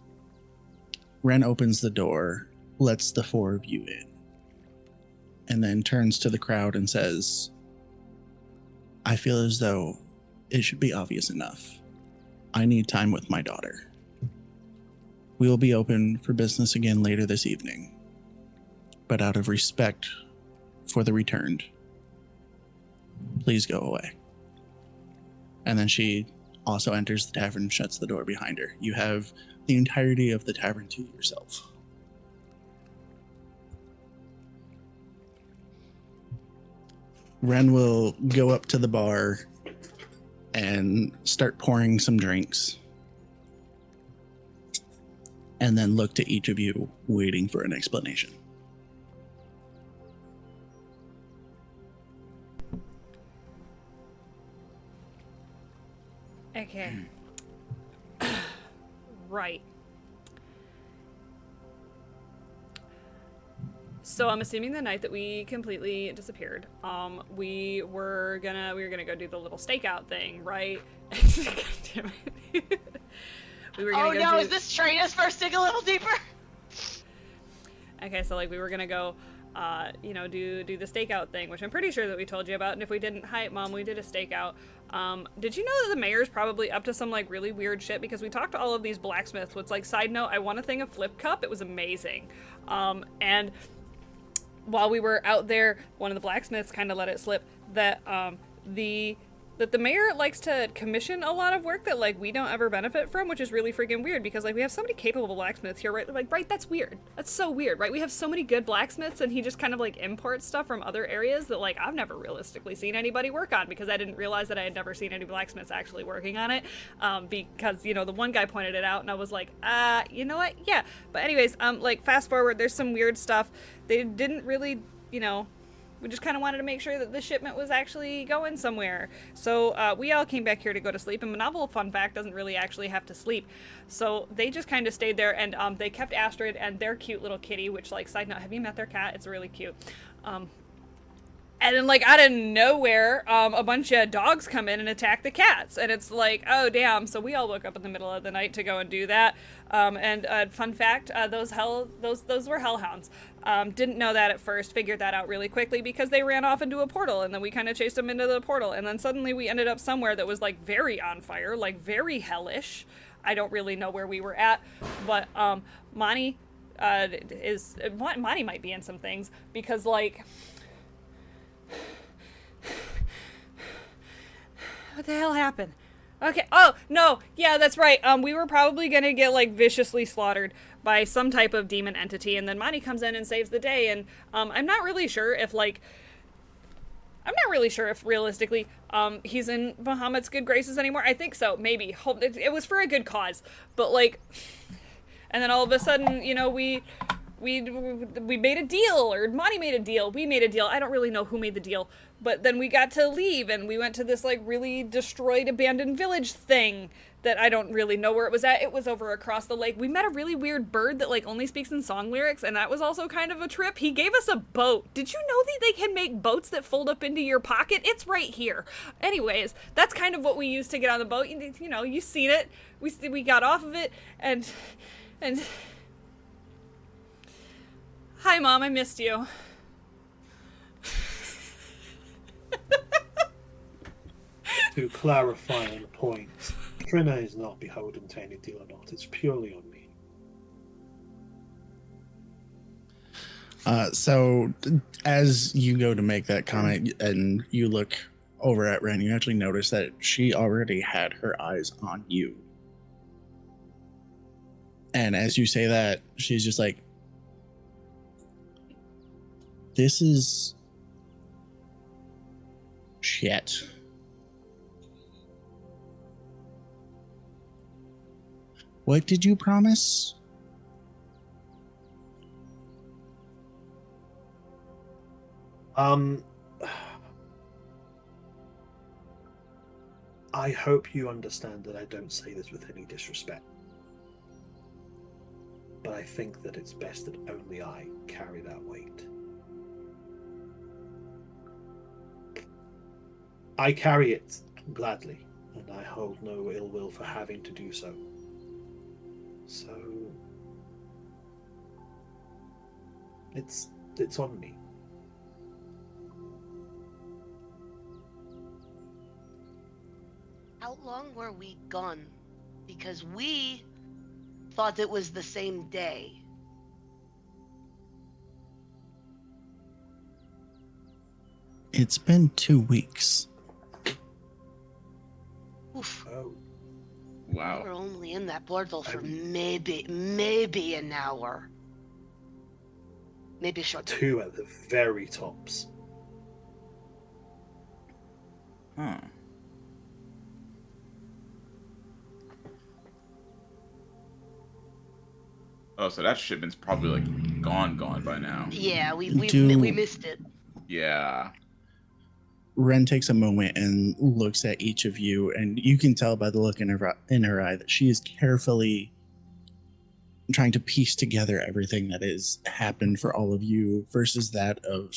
Ren opens the door, lets the four of you in, and then turns to the crowd and says, I feel as though it should be obvious enough. I need time with my daughter. We will be open for business again later this evening, but out of respect for the returned, please go away. And then she also enters the tavern and shuts the door behind her. You have the entirety of the tavern to yourself. Ren will go up to the bar and start pouring some drinks, and then look to each of you, waiting for an explanation. Okay. Right. So I'm assuming the night that we completely disappeared, we were gonna go do the little stakeout thing, right? God damn it. We were gonna is this train us first dig a little deeper? Okay, so like we were gonna go, do the stakeout thing, which I'm pretty sure that we told you about. And if we didn't, hi Mom, we did a stakeout. Did you know that the mayor's probably up to some like really weird shit? Because we talked to all of these blacksmiths. What's like, side note, I won a thing of Flip Cup. It was amazing. And while we were out there, one of the blacksmiths kind of let it slip that the mayor likes to commission a lot of work that like we don't ever benefit from, which is really freaking weird because like we have so many capable blacksmiths here, right? Like, right, that's weird. That's so weird, right? We have so many good blacksmiths and he just kind of like imports stuff from other areas that like I've never realistically seen anybody work on because I didn't realize that I had never seen any blacksmiths actually working on it. Because, the one guy pointed it out and I was like, you know what? Yeah. But anyways, like fast forward, there's some weird stuff. They didn't really, we just kind of wanted to make sure that the shipment was actually going somewhere. So we all came back here to go to sleep, and Manovel, fun fact, doesn't really actually have to sleep. So they just kind of stayed there, and they kept Astrid and their cute little kitty, which, like, side note, have you met their cat? It's really cute. And then, like, out of nowhere, a bunch of dogs come in and attack the cats. And it's like, oh, damn. So we all woke up in the middle of the night to go and do that. Fun fact, those were hellhounds. Didn't know that at first. Figured that out really quickly because they ran off into a portal. And then we kind of chased them into the portal. And then suddenly we ended up somewhere that was, like, very on fire. Like, very hellish. I don't really know where we were at. But Monty Monty might be in some things. Because, like... What the hell happened? Okay. Oh, no. Yeah, that's right. We were probably gonna get, like, viciously slaughtered by some type of demon entity, and then Monty comes in and saves the day, and, I'm not really sure if realistically, he's in Bahamut's good graces anymore. I think so. Maybe. It was for a good cause. But, like... And then all of a sudden, we made a deal, or Monty made a deal, we made a deal, I don't really know who made the deal, but then we got to leave, and we went to this, like, really destroyed abandoned village thing that I don't really know where it was at. It was over across the lake. We met a really weird bird that, like, only speaks in song lyrics, and that was also kind of a trip. He gave us a boat. Did you know that they can make boats that fold up into your pocket? It's right here. Anyways, that's kind of what we used to get on the boat. You've seen it. We got off of it, and... Hi, Mom, I missed you. To clarify on the point, Trina is not beholden to any deal or not. It's purely on me. So as you go to make that comment and you look over at Ren, you actually notice that she already had her eyes on you. And as you say that, she's just like, this is shit. What did you promise? I hope you understand that I don't say this with any disrespect. But I think that it's best that only I carry that weight. I carry it gladly, and I hold no ill will for having to do so. So it's on me. How long were we gone? Because we thought it was the same day. It's been 2 weeks. Oof. Oh, Wow. We were only in that portal for maybe an hour. Maybe short. 2 at the very tops. Huh. Oh, so that shipment's probably like gone by now. Yeah, we missed it. Yeah. Ren takes a moment and looks at each of you, and you can tell by the look in her eye that she is carefully trying to piece together everything that has happened for all of you versus that of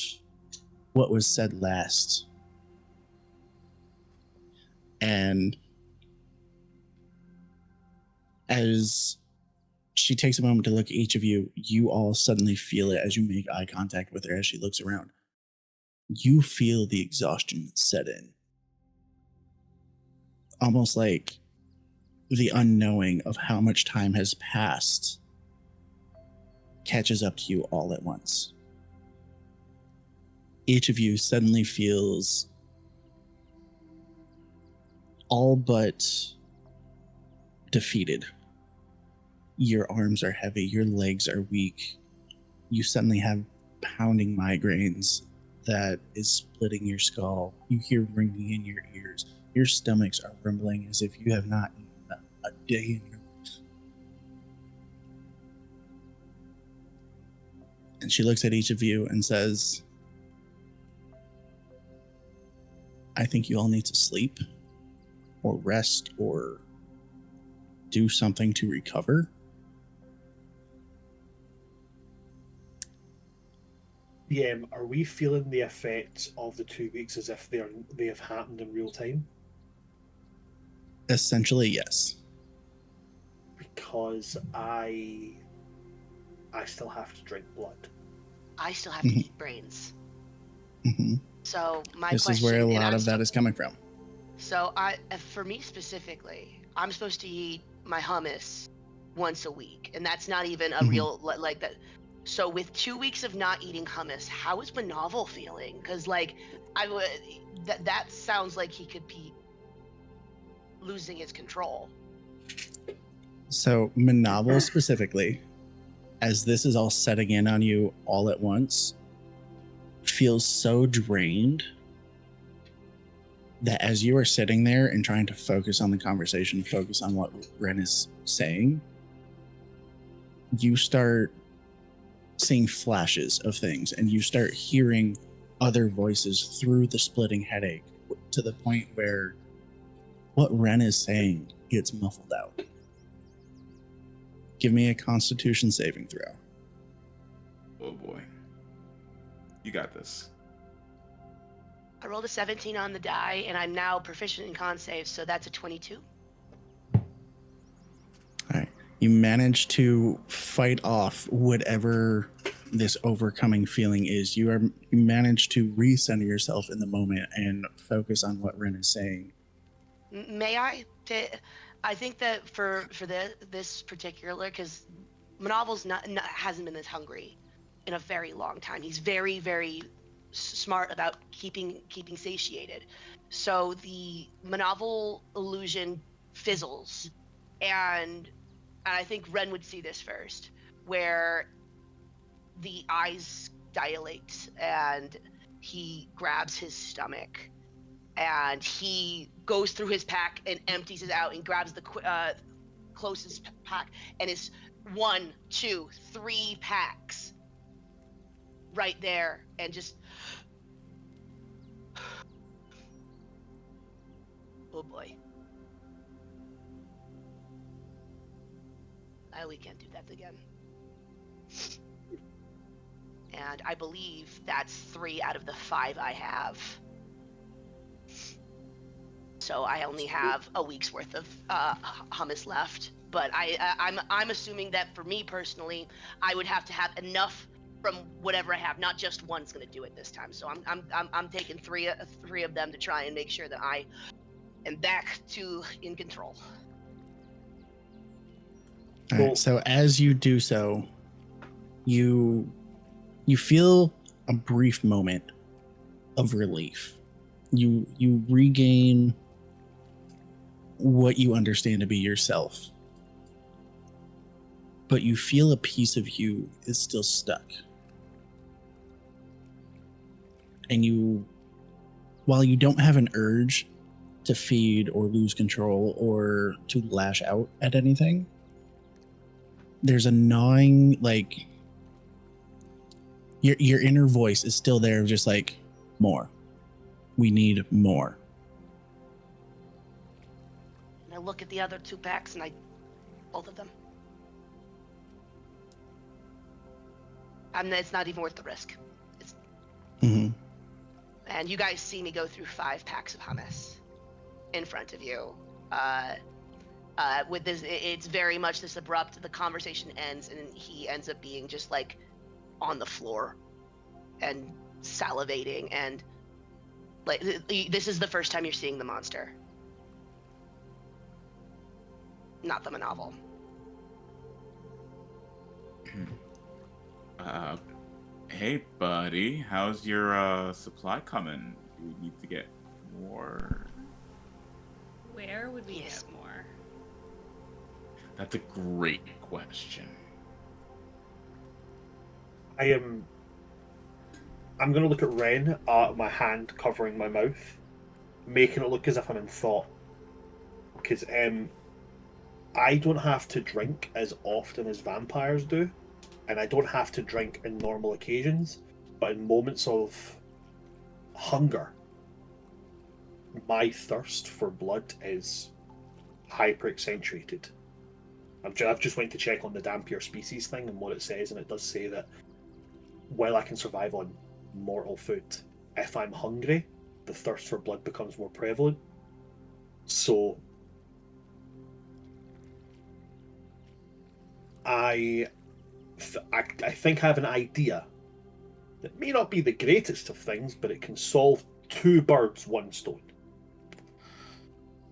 what was said last. And as she takes a moment to look at each of you, you all suddenly feel it as you make eye contact with her as she looks around. You feel the exhaustion set in. Almost like the unknowing of how much time has passed catches up to you all at once. Each of you suddenly feels all but defeated. Your arms are heavy, your legs are weak. You suddenly have pounding migraines that is splitting your skull. You hear ringing in your ears. Your stomachs are rumbling as if you have not eaten a day in your life. And she looks at each of you and says, I think you all need to sleep or rest or do something to recover. Are we feeling the effects of the 2 weeks as if they have happened in real time? Essentially, yes. Because I still have to drink blood. I still have to eat brains. Mm-hmm. So my This question, is where a and lot I'm of that is coming from. So for me specifically, I'm supposed to eat my hummus once a week, and that's not even a real like that. So with 2 weeks of not eating hummus, how is Manovel feeling? Because like I would that sounds like he could be losing his control. So Manovel specifically, as this is all setting in on you all at once, feels so drained that as you are sitting there and trying to focus on the conversation, focus on what Ren is saying, you start seeing flashes of things and you start hearing other voices through the splitting headache to the point where what Ren is saying gets muffled out. Give me a Constitution saving throw. Oh boy. You got this. I rolled a 17 on the die, and I'm now proficient in con saves, so that's a 22. All right. You manage to fight off whatever this overcoming feeling is. You manage to recenter yourself in the moment and focus on what Ren is saying. May I? I think that for this particular, because Manovel's hasn't been this hungry in a very long time. He's very, very smart about keeping satiated. So the Manovel illusion fizzles, and I think Ren would see this first, where the eyes dilate and he grabs his stomach and he goes through his pack and empties it out and grabs the closest pack, and it's 1, 2, 3 packs right there, and just oh boy, we can't do that again. And I believe that's 3 out of the 5 I have. So I only have a week's worth of hummus left. But I'm assuming that for me personally, I would have to have enough from whatever I have. Not just one's going to do it this time. So I'm taking three of them to try and make sure that I am back to in control. All right, so as you do so, you feel a brief moment of relief. You regain what you understand to be yourself, but you feel a piece of you is still stuck. And while you don't have an urge to feed or lose control or to lash out at anything, there's a gnawing, like, your inner voice is still there, just like, more. We need more. And I look at the other 2 packs, and both of them. It's not even worth the risk. Mm-hmm. And you guys see me go through 5 packs of hummus in front of you. With this, it's very much this abrupt. The conversation ends, and he ends up being just like on the floor and salivating, and like this is the first time you're seeing the monster, not the novel. Hey, buddy, how's your supply coming? Do we need to get more? Where would we Yes. get more? That's a great question. I'm gonna look at Ren, my hand covering my mouth, making it look as if I'm in thought. Because I don't have to drink as often as vampires do, and I don't have to drink in normal occasions, but in moments of hunger, my thirst for blood is hyper accentuated. I've just went to check on the Dampier species thing and what it says, and it does say that while I can survive on mortal food, if I'm hungry, the thirst for blood becomes more prevalent. So I think I have an idea that may not be the greatest of things, but it can solve 2 birds, 1 stone.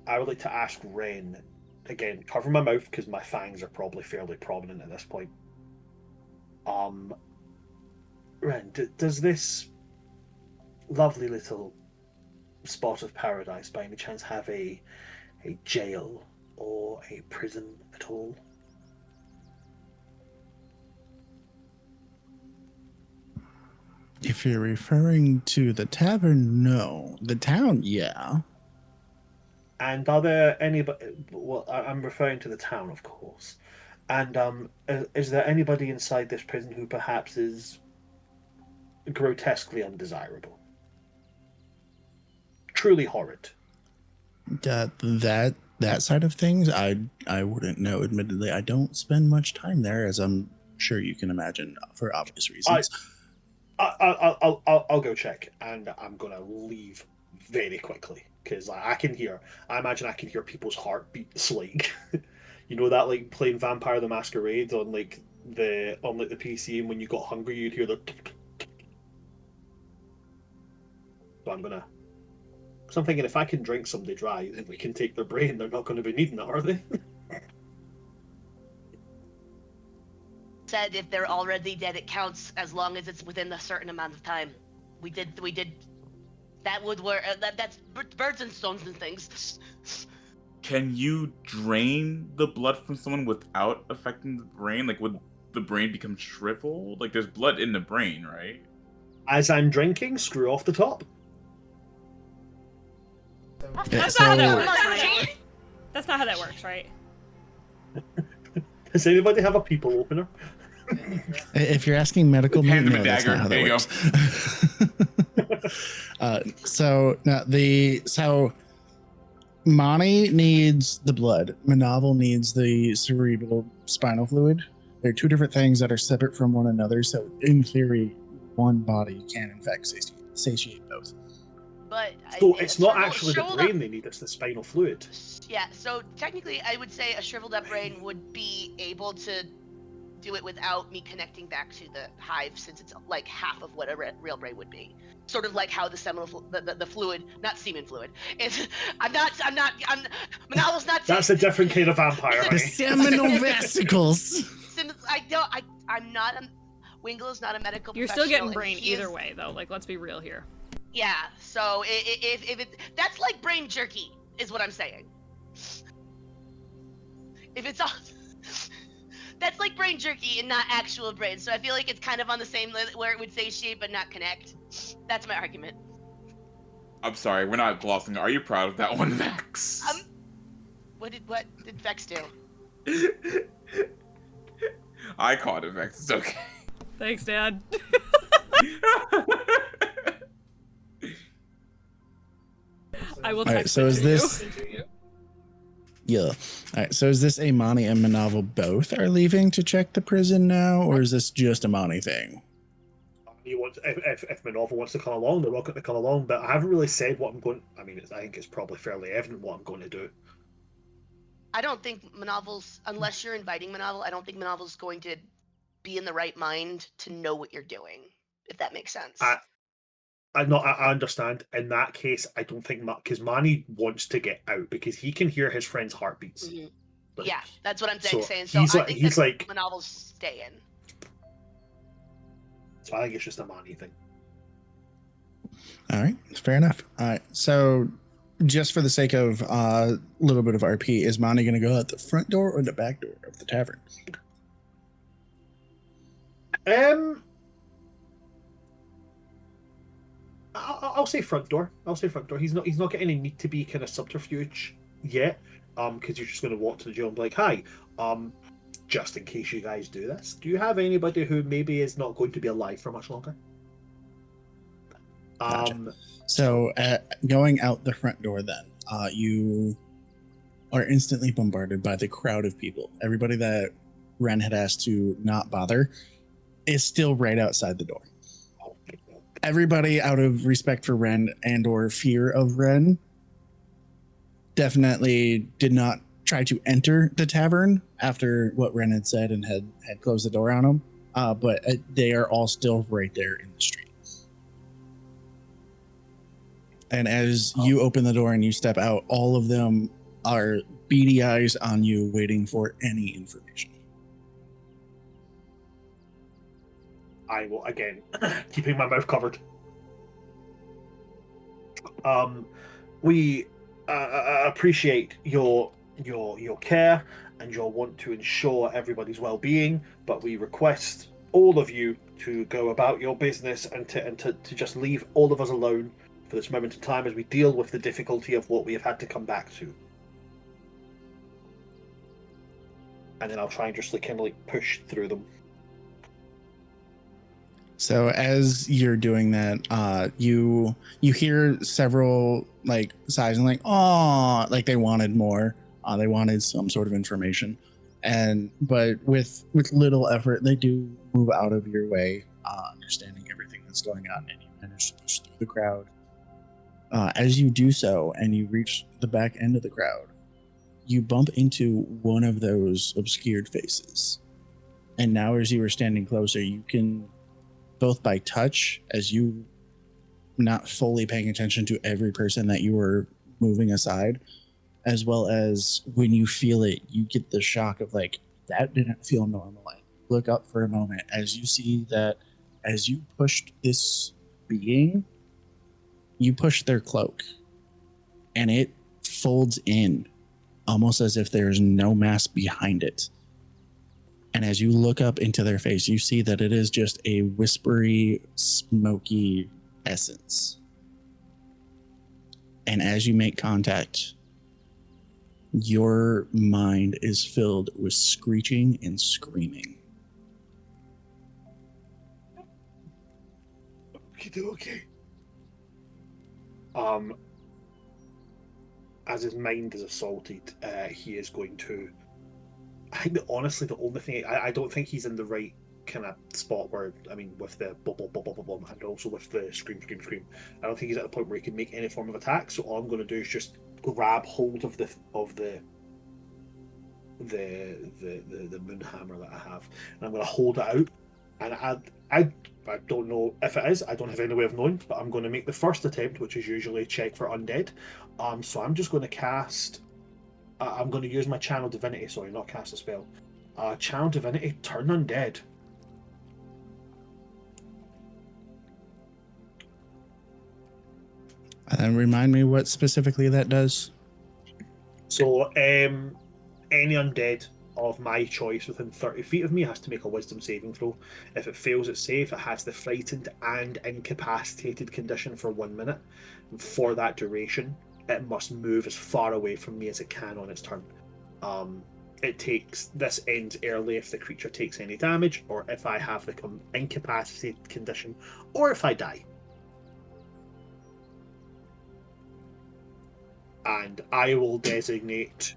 I would like to ask Ren, again, cover my mouth because my fangs are probably fairly prominent at this point. Ren, does this lovely little spot of paradise by any chance have a jail or a prison at all? If you're referring to the tavern, no. The town, yeah. And are there anybody? Well, I'm referring to the town, of course. And is there anybody inside this prison who perhaps is grotesquely undesirable? Truly horrid. That side of things, I wouldn't know. Admittedly, I don't spend much time there, as I'm sure you can imagine, for obvious reasons. I'll go check, and I'm gonna leave very quickly because I imagine I can hear people's heartbeats, like you know that like playing Vampire the Masquerade on the PC, and when you got hungry you'd hear the. So I'm thinking if I can drink somebody dry, then we can take their brain. They're not going to be needing it, are they? Said if they're already dead, it counts as long as it's within a certain amount of time. We did. That would work. That's birds and stones and things. Can you drain the blood from someone without affecting the brain? Like, would the brain become shriveled? Like, there's blood in the brain, right? As I'm drinking, screw off the top. That's not how that works, right? That's not how that works, right? Does anybody have a people opener? If you're asking medical, Hand no, him a that's dagger. not how There you that works. So Monty needs the blood. Manaval needs the cerebral spinal fluid. They're 2 different things that are separate from one another. So in theory, one body can in fact satiate both. But So it's not actually the brain they need; it's the spinal fluid. Yeah. So technically, I would say a shriveled up brain would be able to do it without me connecting back to the hive, since it's like half of what a real brain would be. Sort of like how the seminal the fluid, not semen fluid, is. Manaval's not. That's a different kind of vampire. The seminal vesicles. I'm not. Wingle is not a medical. You're still getting professional, brain and he either is- way, though. Like, let's be real here. Yeah. So if it that's like brain jerky, is what I'm saying. If it's all. That's like brain jerky and not actual brain. So I feel like it's kind of on the same where it would satiate but not connect. That's my argument. I'm sorry, we're not glossing. Are you proud of that one, Vex? What did Vex do? I caught it, Vex. It's okay. Thanks, Dad. I will text All right, so it is to this? you. Yeah. All right. So is this Amani and Manaval both are leaving to check the prison now, or is this just a Amani thing? You want if my novel wants to come along, they're welcome to come along. But I haven't really said what I'm going. I mean, I think it's probably fairly evident what I'm going to do. I don't think Manovel's, unless you're inviting Manovel, I don't think Manovel's going to be in the right mind to know what you're doing, if that makes sense. I understand. In that case, I don't think because Manny wants to get out because he can hear his friend's heartbeats. Mhm. Like, Yeah, that's what I'm saying. So he's I like, think he's that like, Manovel's staying. so I think it's just a Manny thing. All right, fair enough. All right, so just for the sake of a little bit of RP, is Monty going to go out the front door or the back door of the tavern? I'll say front door. I'll say front door. He's not getting any need to be kind of subterfuge yet. Because you're just going to walk to the jail and be like, "Hi, just in case you guys do this, do you have anybody who maybe is not going to be alive for much longer?" Gotcha. So going out the front door, then you are instantly bombarded by the crowd of people. Everybody that Ren had asked to not bother is still right outside the door. Everybody, out of respect for Ren and or fear of Ren, definitely did not try to enter the tavern after what Ren had said and had closed the door on them. But they are all still right there in the street. And as you open the door and you step out, all of them are beady eyes on you, waiting for any information. I will, again, keeping my mouth covered. We appreciate your care and your want to ensure everybody's well-being, but we request all of you to go about your business and to just leave all of us alone for this moment in time as we deal with the difficulty of what we have had to come back to. And then I'll try and just kind of push through them. So as you're doing that, you hear several sighs and like they wanted more. They wanted some sort of information, but with little effort, they do move out of your way, understanding everything that's going on, and you manage to push through the crowd. As you do so, and you reach the back end of the crowd, you bump into one of those obscured faces, and now as you are standing closer, you can, both by touch, as you not fully paying attention to every person that you were moving aside, as well as when you feel it, you get the shock of that didn't feel normal. And look up for a moment as you see that as you pushed this being, you push their cloak and it folds in almost as if there's no mask behind it. And as you look up into their face, you see that it is just a whispery, smoky essence. And as you make contact, your mind is filled with screeching and screaming. Okay. As his mind is assaulted, he is going to. I think that honestly, the only thing I don't think he's in the right kind of spot where, I mean, with the bubble and also with the scream. I don't think he's at the point where he can make any form of attack. So all I'm going to do is just grab hold of the moon hammer that I have, and I'm going to hold it out. And I don't know if it is. I don't have any way of knowing, but I'm going to make the first attempt, which is usually a check for undead. So I'm just going to cast. I'm going to use my Channel Divinity. Sorry, not cast a spell. Channel Divinity, turn undead. And remind me what specifically that does. So, any undead of my choice within 30 feet of me has to make a wisdom saving throw. If it fails its save, it has the frightened and incapacitated condition for 1 minute. And for that duration, it must move as far away from me as it can on its turn. This ends early if the creature takes any damage, or if I have the incapacitated condition, or if I die. And I will designate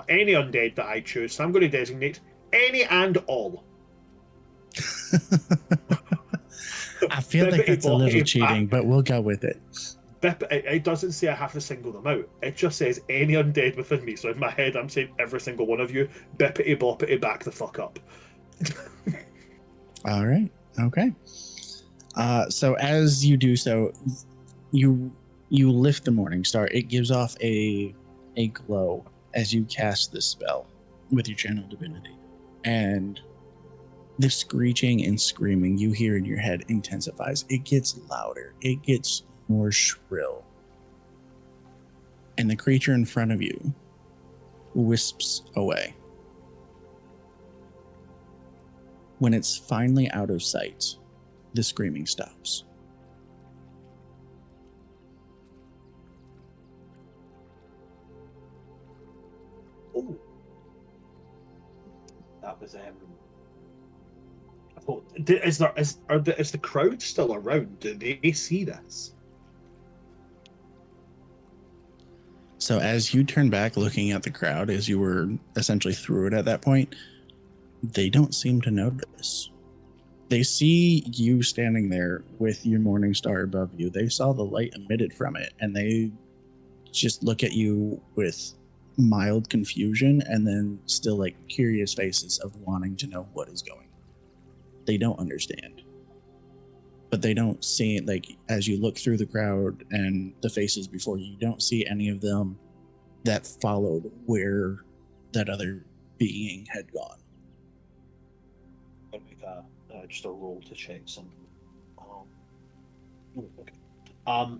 any undead that I choose. So I'm going to designate any and all. I feel like that's a little cheating, but we'll go with it. It doesn't say I have to single them out. It just says any undead within me. So in my head, I'm saying every single one of you, bippity boppity, back the fuck up. All right. Okay. So as you do so, you lift the Morning Star. It gives off a glow as you cast this spell with your channel divinity, and the screeching and screaming you hear in your head intensifies. It gets louder. It gets more shrill, and the creature in front of you wisps away. When it's finally out of sight, the screaming stops. Oh, that was is the crowd still around? Do they see this? So as you turn back looking at the crowd, as you were essentially through it at that point, they don't seem to notice. They see you standing there with your Morning Star above you. They saw the light emitted from it, and they just look at you with mild confusion and then still like curious faces of wanting to know what is going on. They don't understand. But they don't see it, like, as you look through the crowd and the faces before you, you don't see any of them that followed where that other being had gone. I'll make just a roll to check something. Okay.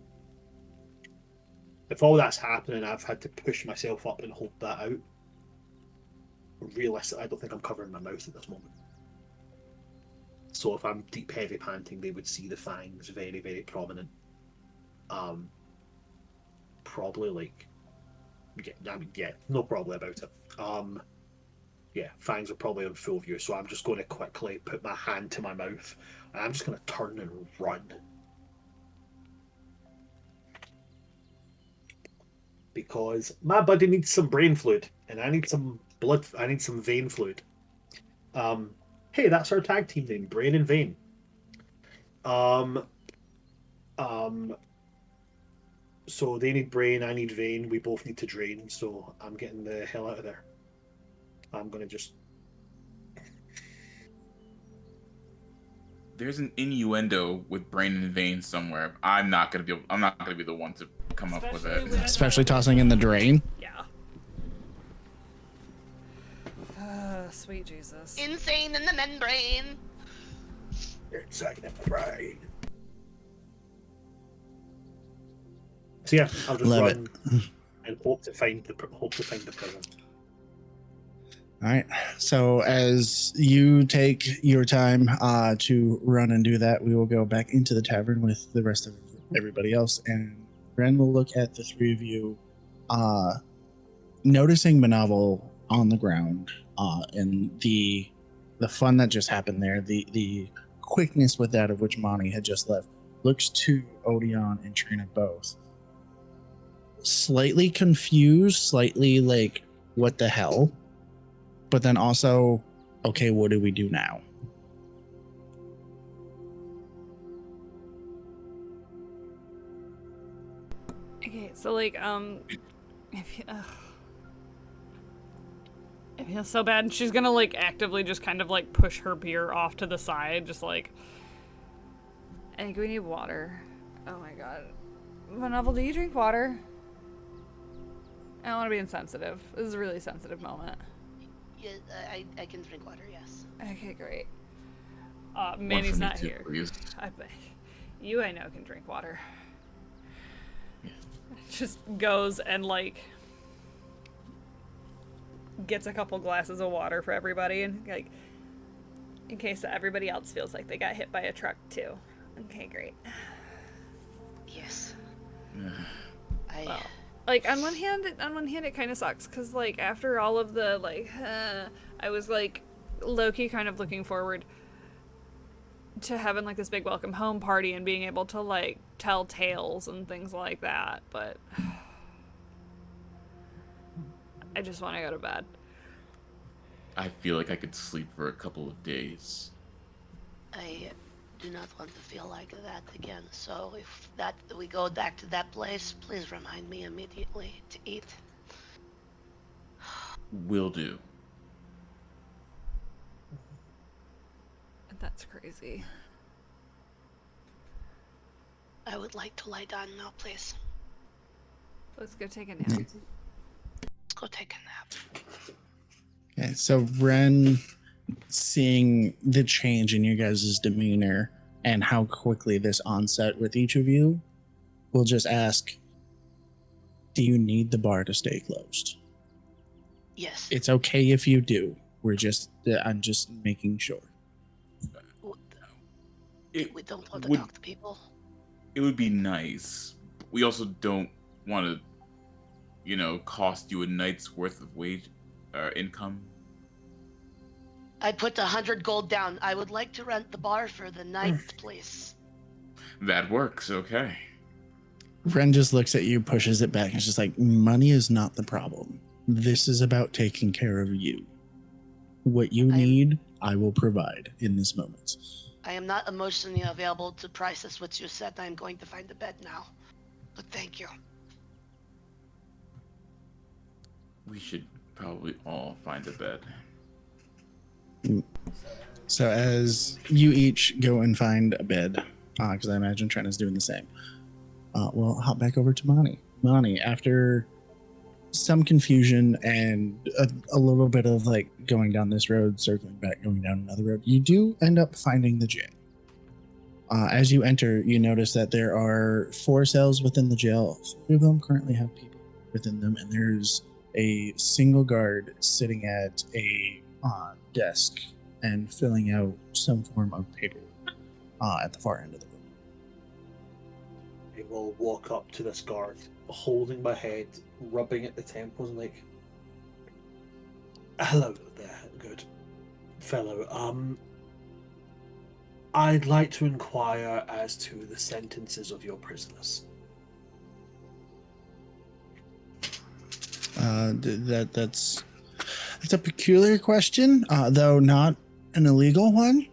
If all that's happening, I've had to push myself up and hold that out. Realistically, I don't think I'm covering my mouth at this moment. So if I'm deep, heavy panting, they would see the fangs very, very prominent. Probably like, no problem about it. Yeah, fangs are probably on full view, so I'm just going to quickly put my hand to my mouth, and I'm just going to turn and run. Because my buddy needs some brain fluid, and I need some blood, I need some vein fluid. Hey, that's our tag team name, Brain and Vein. So they need brain, I need vein, we both need to drain, so I'm getting the hell out of there. I'm gonna just... There's an innuendo with brain and vein somewhere. I'm not gonna be the one to come up with it. Especially tossing in the drain. Yeah. Sweet Jesus. Insane in the membrane. Insane in the brain. So yeah, I'll just Love run and hope to find the prison. All right. So as you take your time to run and do that, we will go back into the tavern with the rest of everybody else, and Ren will look at the three of you, noticing Manavel on the ground, and the fun that just happened there, the quickness with that of which Monty had just left, looks to Odeon and Trina both slightly confused, slightly like, what the hell? But then also, okay, what do we do now? Okay, so like, it feels so bad, and she's gonna like actively just kind of like push her beer off to the side, just like, I think we need water. Oh my god. Manavel, do you drink water? I don't want to be insensitive. This is a really sensitive moment. Yeah, I can drink water, yes. Okay, great. Manny's not too, here. please. I know can drink water. Yeah. Just goes and like gets a couple glasses of water for everybody, and like in case everybody else feels like they got hit by a truck too. Okay, great. Yes. Well, like on one hand it kind of sucks because like after all of the like I was like low-key kind of looking forward to having like this big welcome home party and being able to like tell tales and things like that, but I just want to go to bed. I feel like I could sleep for a couple of days. I do not want to feel like that again. So if that we go back to that place, please remind me immediately to eat. Will do. That's crazy. I would like to lie down now, please. Let's go take a nap. Let's go take a nap. Okay, so Ren, seeing the change in your guys' demeanor and how quickly this onset with each of you, will just ask, do you need the bar to stay closed? Yes. It's okay if you do. I'm just making sure. It We don't want to would- talk to people. It would be nice. We also don't want to, cost you a night's worth of wage or income. I put 100 gold down. I would like to rent the bar for the night, please. That works, okay. Ren just looks at you, pushes it back, and is just like, money is not the problem. This is about taking care of you. What you need, I will provide in this moment. I am not emotionally available to process what you said. I'm going to find a bed now. But thank you. We should probably all find a bed. So as you each go and find a bed, because I imagine Trent doing the same, we'll hop back over to Monty. Monty, after some confusion and a little bit of like going down this road, circling back, going down another road, you do end up finding the jail. As you enter, you notice that there are 4 cells within the jail. 3 of them currently have people within them, and there's a single guard sitting at a desk and filling out some form of paperwork at the far end of the room. I will walk up to this guard, holding my head, rubbing at the temples, and like, hello there, good fellow. I'd like to inquire as to the sentences of your prisoners. That's a peculiar question, though not an illegal one.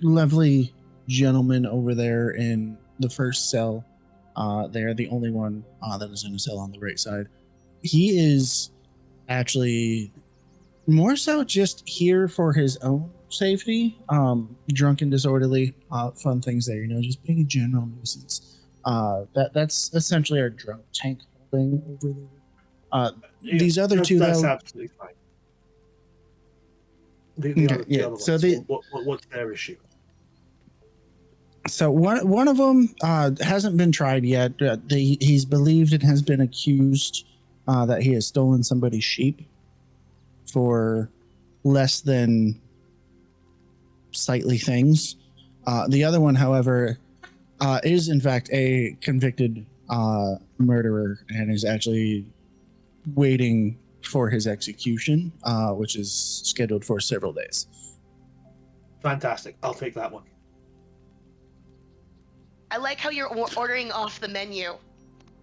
Lovely gentleman over there in the first cell. They're the only one that is in a cell on the right side. He is actually more so just here for his own safety. Drunk and disorderly, fun things there, just being a general nuisance. That's essentially our drunk tank holding over there. These other two, that's though, absolutely fine. The okay, other so ones, what's their issue? So one of them hasn't been tried yet. He's believed and has been accused that he has stolen somebody's sheep for less than sightly things. The other one, however, is in fact a convicted murderer and is actually waiting for his execution, which is scheduled for several days. Fantastic. I'll take that one. I like how you're ordering off the menu.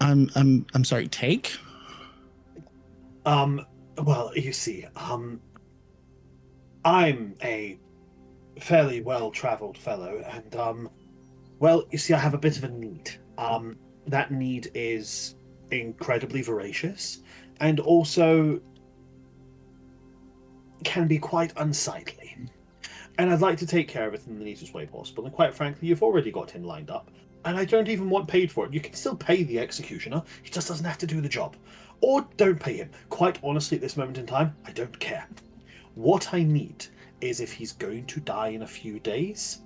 I'm sorry. Take. Well, you see, I'm a fairly well-traveled fellow, and well, you see, I have a bit of a need. That need is incredibly voracious, and also can be quite unsightly. And I'd like to take care of it in the neatest way possible. And quite frankly, you've already got him lined up. And I don't even want paid for it. You can still pay the executioner. He just doesn't have to do the job. Or don't pay him. Quite honestly, at this moment in time, I don't care. What I need is if he's going to die in a few days,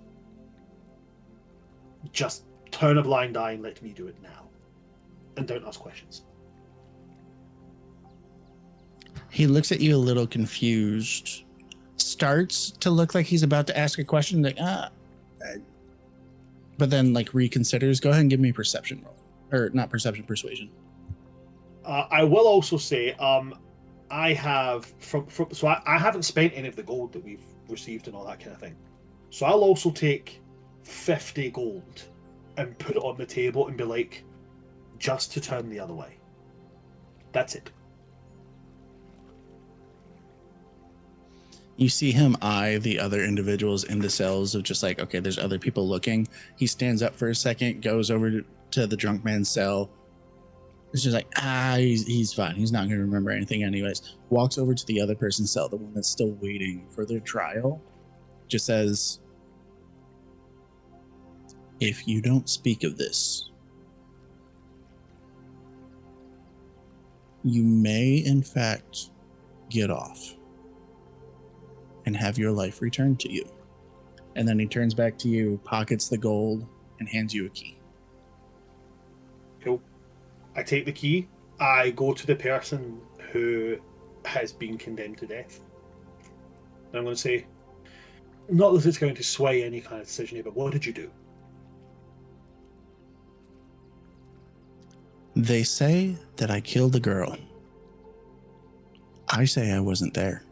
just turn a blind eye and let me do it now. And don't ask questions. He looks at you a little confused. Starts to look like he's about to ask a question, like but then like reconsiders. Go ahead and give me a perception roll, or not perception, persuasion. I will also say, I have I haven't spent any of the gold that we've received and all that kind of thing. So I'll also take 50 gold and put it on the table and be like, just to turn the other way. That's it. You see him eye the other individuals in the cells of just like, okay, there's other people looking. He stands up for a second, goes over to the drunk man's cell. It's just like, he's fine. He's not going to remember anything anyways. Walks over to the other person's cell, the one that's still waiting for their trial. Just says, if you don't speak of this, you may in fact get off and have your life returned to you. And then he turns back to you, pockets the gold, and hands you a key. Cool. I take the key. I go to the person who has been condemned to death. And I'm going to say, not that it's going to sway any kind of decision here, but what did you do? They say that I killed a girl. I say I wasn't there.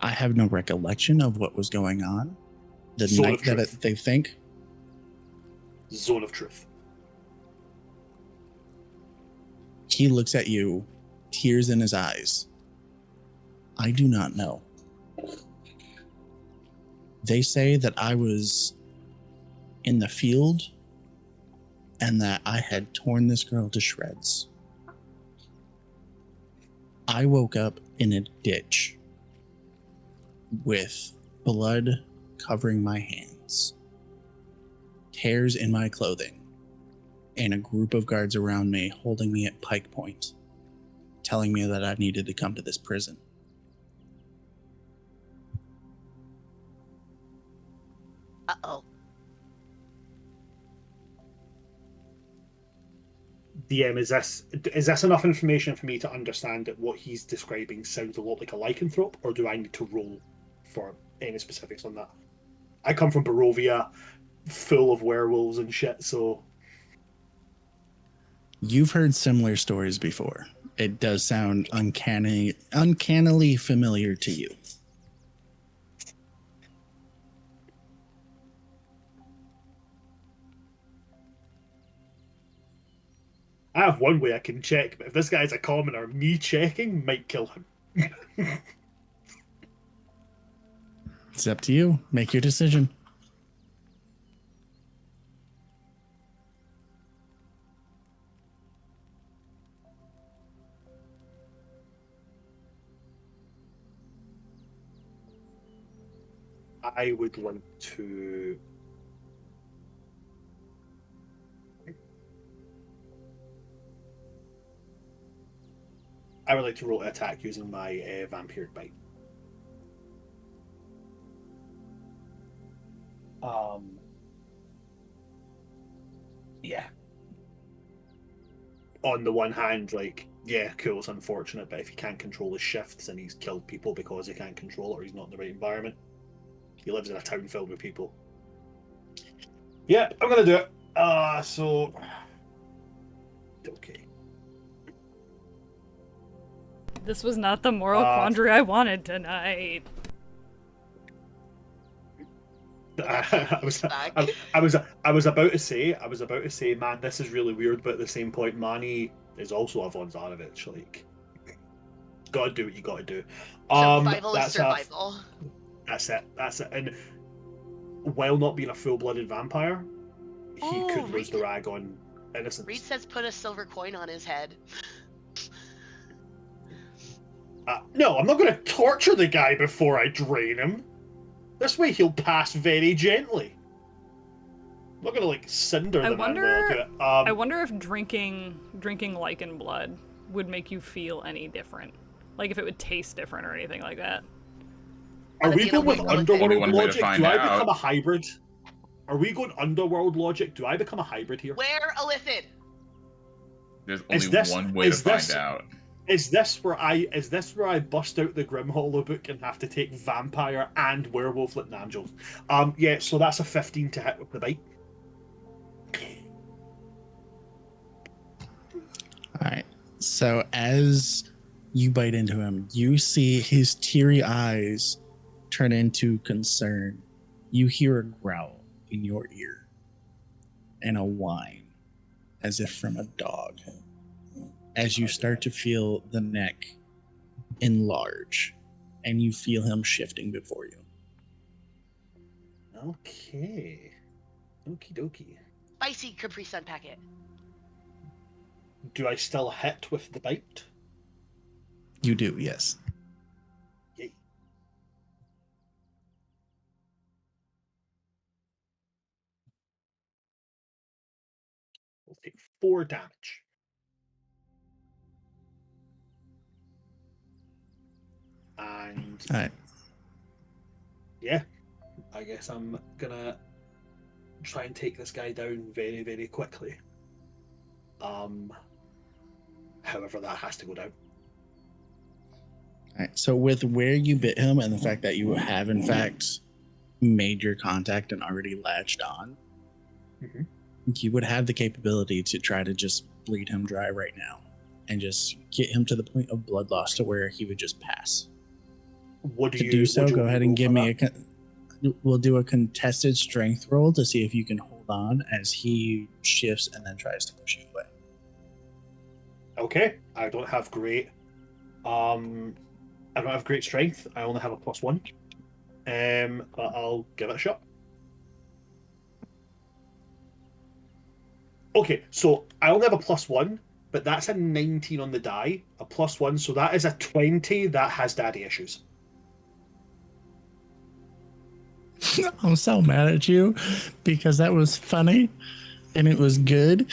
I have no recollection of what was going on. The Zone night of that truth. they think. Zone of truth. He looks at you, tears in his eyes. I do not know. They say that I was in the field and that I had torn this girl to shreds. I woke up in a ditch with blood covering my hands, tears in my clothing, and a group of guards around me holding me at pike point, telling me that I needed to come to this prison. Uh-oh. DM, is this enough information for me to understand that what he's describing sounds a lot like a lycanthrope, or do I need to roll for any specifics on that? I come from Barovia, full of werewolves and shit, so... You've heard similar stories before. It does sound uncannily familiar to you. I have one way I can check, but if this guy's a commoner, me checking might kill him. It's up to you. Make your decision. I would like to... I would like to roll an attack using my vampiric bite. Yeah. On the one hand, like, yeah, cool, it's unfortunate, but if he can't control his shifts and he's killed people because he can't control it or he's not in the right environment, he lives in a town filled with people. Yeah, I'm gonna do it. So... Okay. This was not the moral quandary I wanted tonight. I was about to say, man, this is really weird, but at the same point, Manny is also a Von Zarovich. Like, gotta do what you gotta do. Survival is survival. That's it. And while not being a full-blooded vampire, he could lose the rag on innocence. Reed says put a silver coin on his head. No, I'm not going to torture the guy before I drain him. This way he'll pass very gently. I'm not going to, like, cinder the man while I do it. I wonder if drinking lichen blood would make you feel any different. Like, if it would taste different or anything like that. Are we going with underworld logic? Do I out. become a hybrid? Are we going underworld logic? Do I become a hybrid here? Where Illithid? There's only one way to find out. Is this where I bust out the Grim Hollow book and have to take vampire and werewolf like Namjos? Yeah, so that's a 15 to hit with the bite. Alright. So as you bite into him, you see his teary eyes turn into concern. You hear a growl in your ear and a whine as if from a dog. As you start to feel the neck enlarge and you feel him shifting before you. Okay. Okie dokie. Spicy Capri Sun packet. Do I still hit with the bite? You do, yes. Yay. We'll take 4 damage. And All right. yeah, I guess I'm gonna try and take this guy down very, very quickly. However, that has to go down. All right. So with where you bit him and the fact that you have in fact made your contact and already latched on, Mhm. you would have the capability to try to just bleed him dry right now and just get him to the point of blood loss to where he would just pass. What do To you do so, would you go want ahead me to and give roll me we'll do a contested strength roll to see if you can hold on as he shifts and then tries to push you away. Okay, I don't have great. I don't have great strength. I only have a +1. But I'll give it a shot. Okay, so I only have a +1, but that's a 19 on the die, a +1, so that is a 20 that has daddy issues. I'm so mad at you because that was funny and it was good.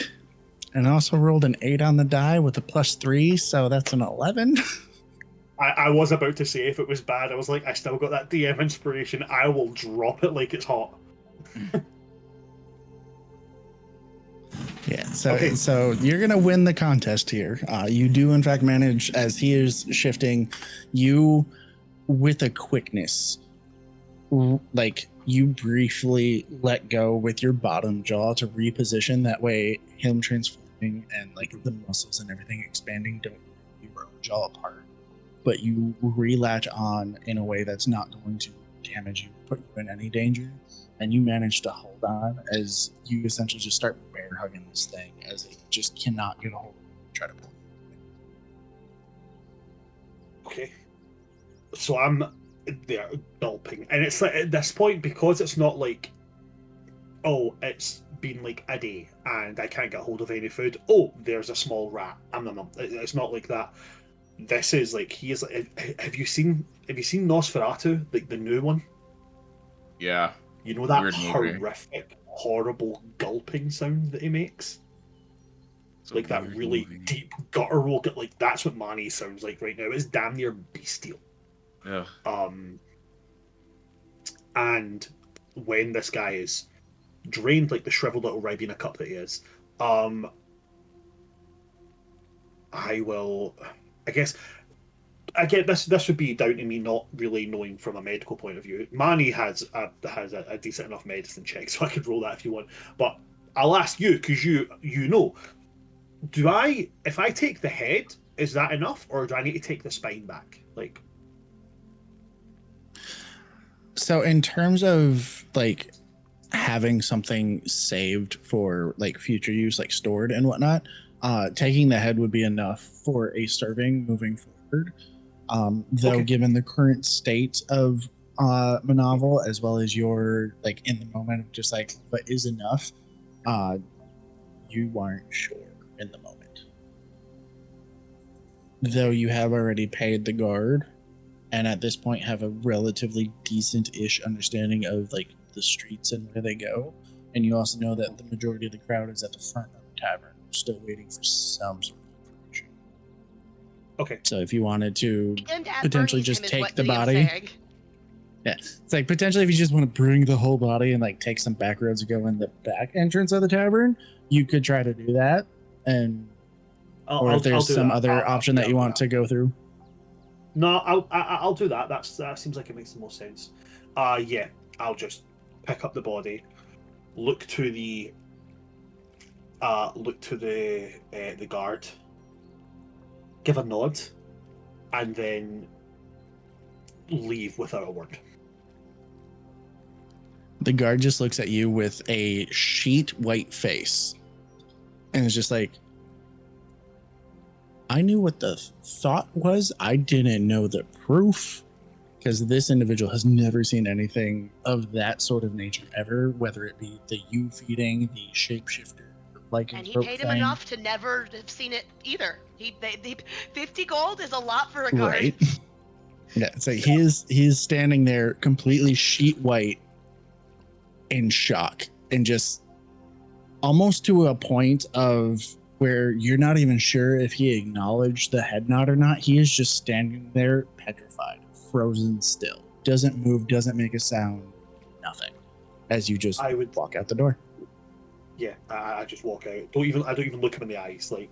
And I also rolled an 8 on the die with a +3, so that's an 11. I was about to say if it was bad, I was like, I still got that DM inspiration. I will drop it like it's hot. Yeah, so Okay. so you're gonna win the contest here. You do in fact manage, as he is shifting, you with a quickness, like you briefly let go with your bottom jaw to reposition. That way, him transforming and like the muscles and everything expanding don't rip your own jaw apart. But you relatch on in a way that's not going to damage you, put you in any danger, and you manage to hold on as you essentially just start bear hugging this thing as it just cannot get a hold of you and try to pull you. Okay. So I'm there gulping. And it's like at this point, because it's not like, oh, it's been like a day and I can't get hold of any food. Oh, there's a small rat. It's not like that. This is like he is like, have you seen Nosferatu, like the new one? Yeah. You know that Weird movie. horrific, horrible gulping sound that he makes? It's a Like that weird really movie. deep guttural, like that's what Manny sounds like right now. It's damn near bestial. Ugh. And when this guy is drained like the shriveled little Ribena cup that he is, I will, I guess, again, this would be down to me not really knowing from a medical point of view. Manny has a decent enough medicine check, so I could roll that if you want. But I'll ask you because you know. Do I, if I take the head, is that enough, or do I need to take the spine back? Like, So in terms of like having something saved for like future use, like stored and whatnot, taking the head would be enough for a serving moving forward. Though Okay. given the current state of Manaval, as well as your like in the moment of just like what is enough, you aren't sure in the moment. Though you have already paid the guard, and at this point have a relatively decent-ish understanding of like the streets and where they go, and you also know that the majority of the crowd is at the front of the tavern, still waiting for some sort of information. okay, So if you wanted to And at potentially Birmingham's just is take what the Liam's body, saying. yeah, it's like potentially if you just want to bring the whole body and like take some back roads and go in the back entrance of the tavern, you could try to do that, and or if there's do some that. other option that you want to go through. No, I'll do that. That seems like it makes the most sense. Yeah, I'll just pick up the body, look to the guard, give a nod, and then leave without a word. The guard just looks at you with a sheet white face and is just like, I knew what the thought was. I didn't know the proof. because this individual has never seen anything of that sort of nature ever, whether it be the you feeding, the shapeshifter, like And he paid him enough to never have seen it either. They 50 gold is a lot for a guard. Right. Yeah, so he's standing there completely sheet white in shock and just almost to a point of where you're not even sure if he acknowledged the head nod or not. He is just standing there petrified, frozen still. Doesn't move, doesn't make a sound, nothing. As you just walk out the door. Yeah, I just walk out. I don't even look him in the eyes. Like,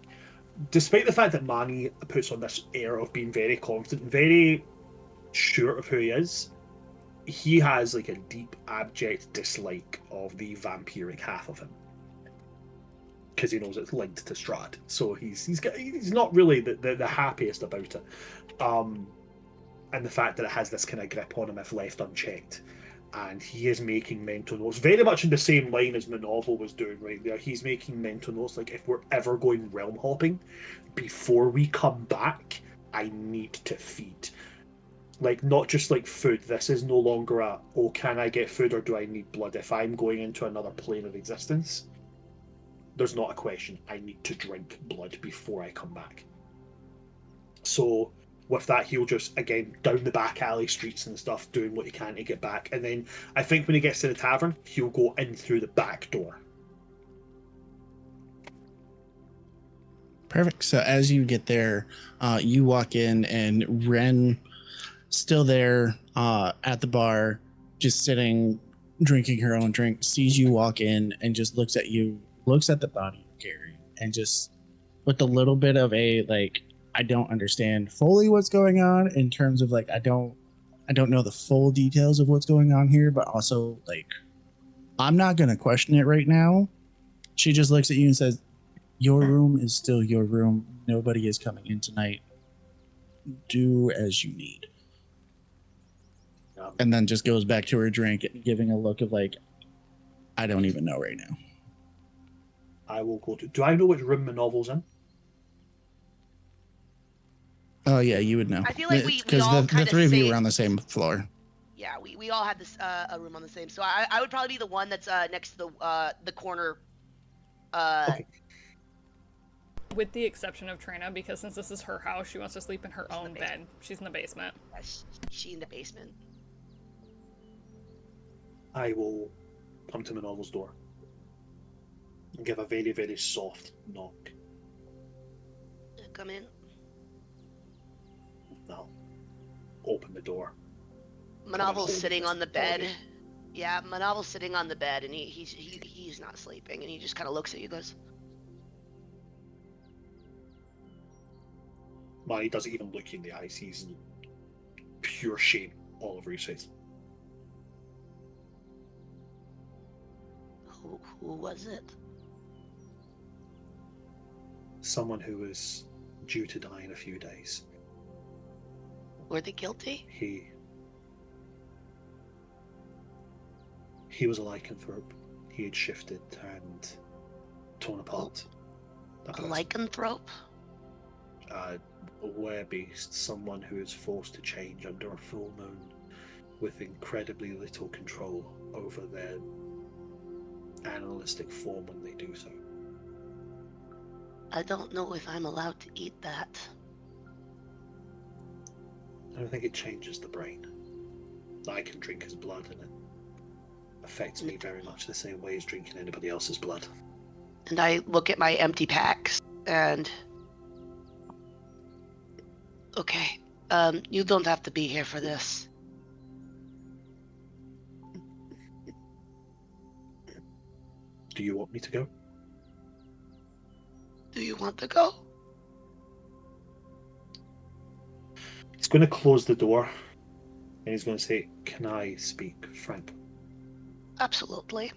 despite the fact that Manny puts on this air of being very confident, very sure of who he is, he has like a deep, abject dislike of the vampiric half of him, because he knows it's linked to Strahd. So he's not really the happiest about it, and the fact that it has this kind of grip on him if left unchecked. And he is making mental notes, very much in the same line as Manovel was doing right there. He's making mental notes like, if we're ever going realm hopping, before we come back, I need to feed. Like, not just like food. This is no longer a, oh, can I get food or do I need blood? If I'm going into another plane of existence, there's not a question. I need to drink blood before I come back. So with that, he'll just, again, down the back alley streets and stuff, doing what he can to get back. And then I think when he gets to the tavern, he'll go in through the back door. Perfect. So as you get there, you walk in and Ren, still there at the bar, just sitting, drinking her own drink, sees you walk in and just looks at you, looks at the body you carry, and just with a little bit of a, like, I don't understand fully what's going on in terms of like, I don't know the full details of what's going on here, but also like, I'm not going to question it right now. She just looks at you and says, your room is still your room. Nobody is coming in tonight. Do as you need. And then just goes back to her drink, giving a look of like, I don't even know right now. I will go to, do I know which room Manovel's in? Oh yeah, you would know. I feel like we because all the kinda three of you saved- were on the same floor. Yeah, we all had this a room on the same. So I would probably be the one that's next to the corner. Okay. With the exception of Trina, because since this is her house, she wants to sleep in her own bed. She's in the basement. She in the basement. I will come to Manovel's door and give a very, very soft knock. Come in. I'll open the door. Manovel's sitting on the bed. Yeah, Manovel's sitting on the bed, and he's not sleeping, and he just kind of looks at you, and goes, Man, he doesn't even look you in the eyes. He's in pure shame all over his face. Who was it? Someone who was due to die in a few days. Were they guilty? He was a lycanthrope. He had shifted and torn apart. A lycanthrope? A were-beast, someone who is forced to change under a full moon with incredibly little control over their animalistic form when they do so. I don't know if I'm allowed to eat that. I don't think it changes the brain. I can drink his blood and it affects me very much the same way as drinking anybody else's blood. And I look at my empty packs and... Okay, you don't have to be here for this. Do you want me to go? Do you want to go? He's going to close the door and he's going to say, "Can I speak, Frank?" Absolutely.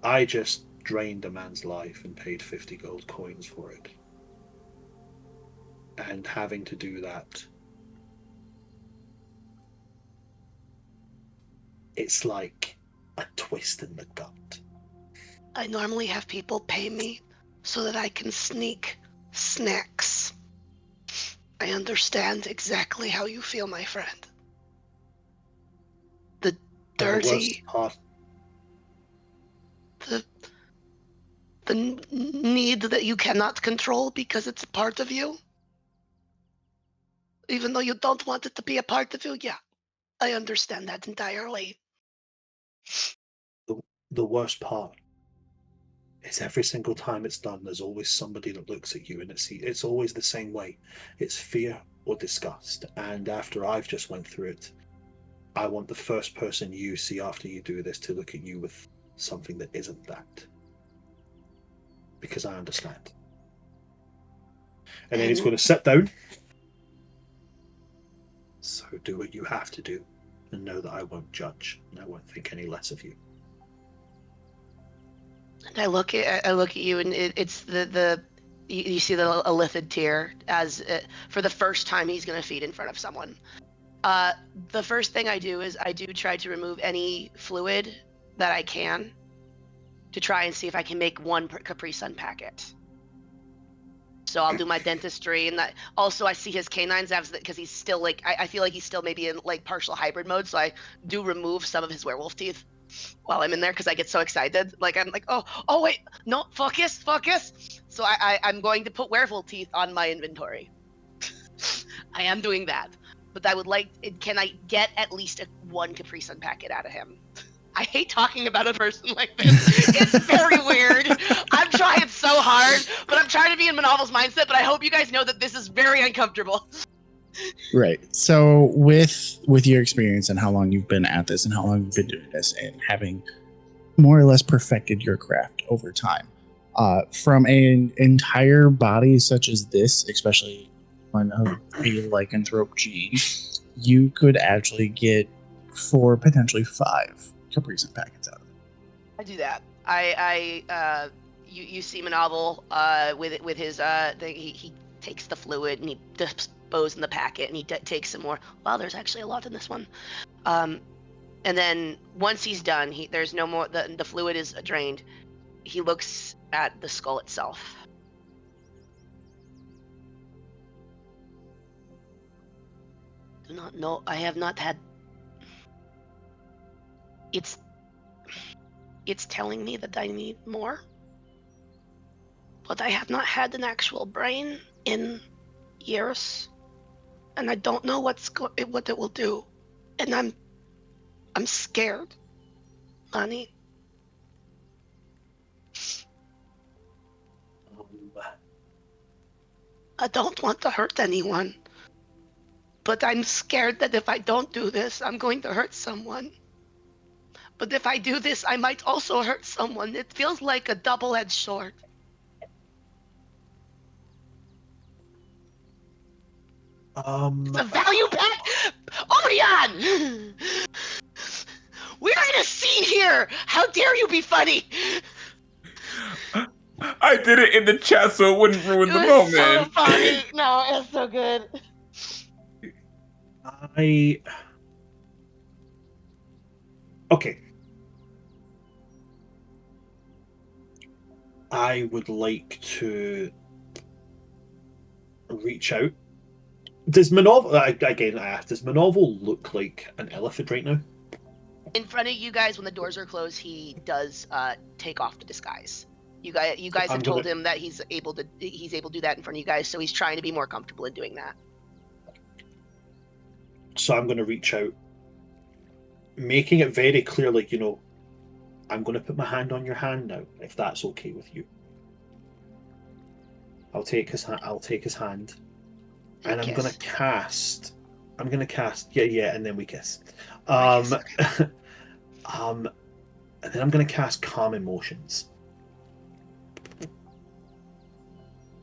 I just drained a man's life and paid 50 gold coins for it. And having to do that, it's like a twist in the gut. I normally have people pay me so that I can sneak Snacks. I understand exactly how you feel, my friend. The And the dirty, worst part, the need that you cannot control because it's a part of you. Even though you don't want it to be a part of you, yeah, I understand that entirely. the, the worst part is every single time it's done, there's always somebody that looks at you, and it's always the same way. It's fear or disgust. And after I've just went through it, I want the first person you see after you do this to look at you with something that isn't that. Because I understand. And then he's And going to sit down. So do what you have to do, and know that I won't judge, and I won't think any less of you. I look at you, and it's the you see the illithid tear as for the first time he's gonna feed in front of someone. The first thing I do is I do try to remove any fluid that I can to try and see if I can make one Capri Sun packet. So I'll do my dentistry, and that also I see his canines because he's still like I feel like he's still maybe in like partial hybrid mode, so I do remove some of his werewolf teeth while I'm in there because I get so excited. Like I'm like, oh wait, no, focus. So I'm going to put werewolf teeth on my inventory. I am doing that, but I would like. Can I get at least one Capri Sun packet out of him? I hate talking about a person like this. It's very weird. I'm trying so hard, but I'm trying to be in Manovel's mindset. But I hope you guys know that this is very uncomfortable. Right. So with your experience and how long you've been at this and how long you've been doing this and having more or less perfected your craft over time, from an entire body such as this, especially one of a lycanthrope gene, you could actually get 4, potentially 5 Capri Sun packets out of it. I do that. You see Manovel with his he takes the fluid and he disposes in the packet and he takes some more. Wow, there's actually a lot in this one. And then once he's done, there's no more. The fluid is drained. He looks at the skull itself. Do not know. I have not had. It's telling me that I need more, but I have not had an actual brain in years, and I don't know what it will do, and I'm scared, Lonnie. I don't want to hurt anyone, but I'm scared that if I don't do this, I'm going to hurt someone. But if I do this, I might also hurt someone. It feels like a double-edged sword. It's a value pack? Orion! We're in a scene here! How dare you be funny? I did it in the chat so it wouldn't ruin the moment. So funny. No, it's so good. Okay. I would like to reach out. Does Manovel, again I asked, does Manovel look like an elephant right now? In front of you guys, when the doors are closed, he does take off the disguise. You guys have told him that he's able to do that in front of you guys, so he's trying to be more comfortable in doing that. So I'm going to reach out, making it very clear, like, I'm going to put my hand on your hand now, if that's okay with you. I'll take his hand, and I'm going to cast. Yeah, and then we kiss. And then I'm going to cast Calm Emotions.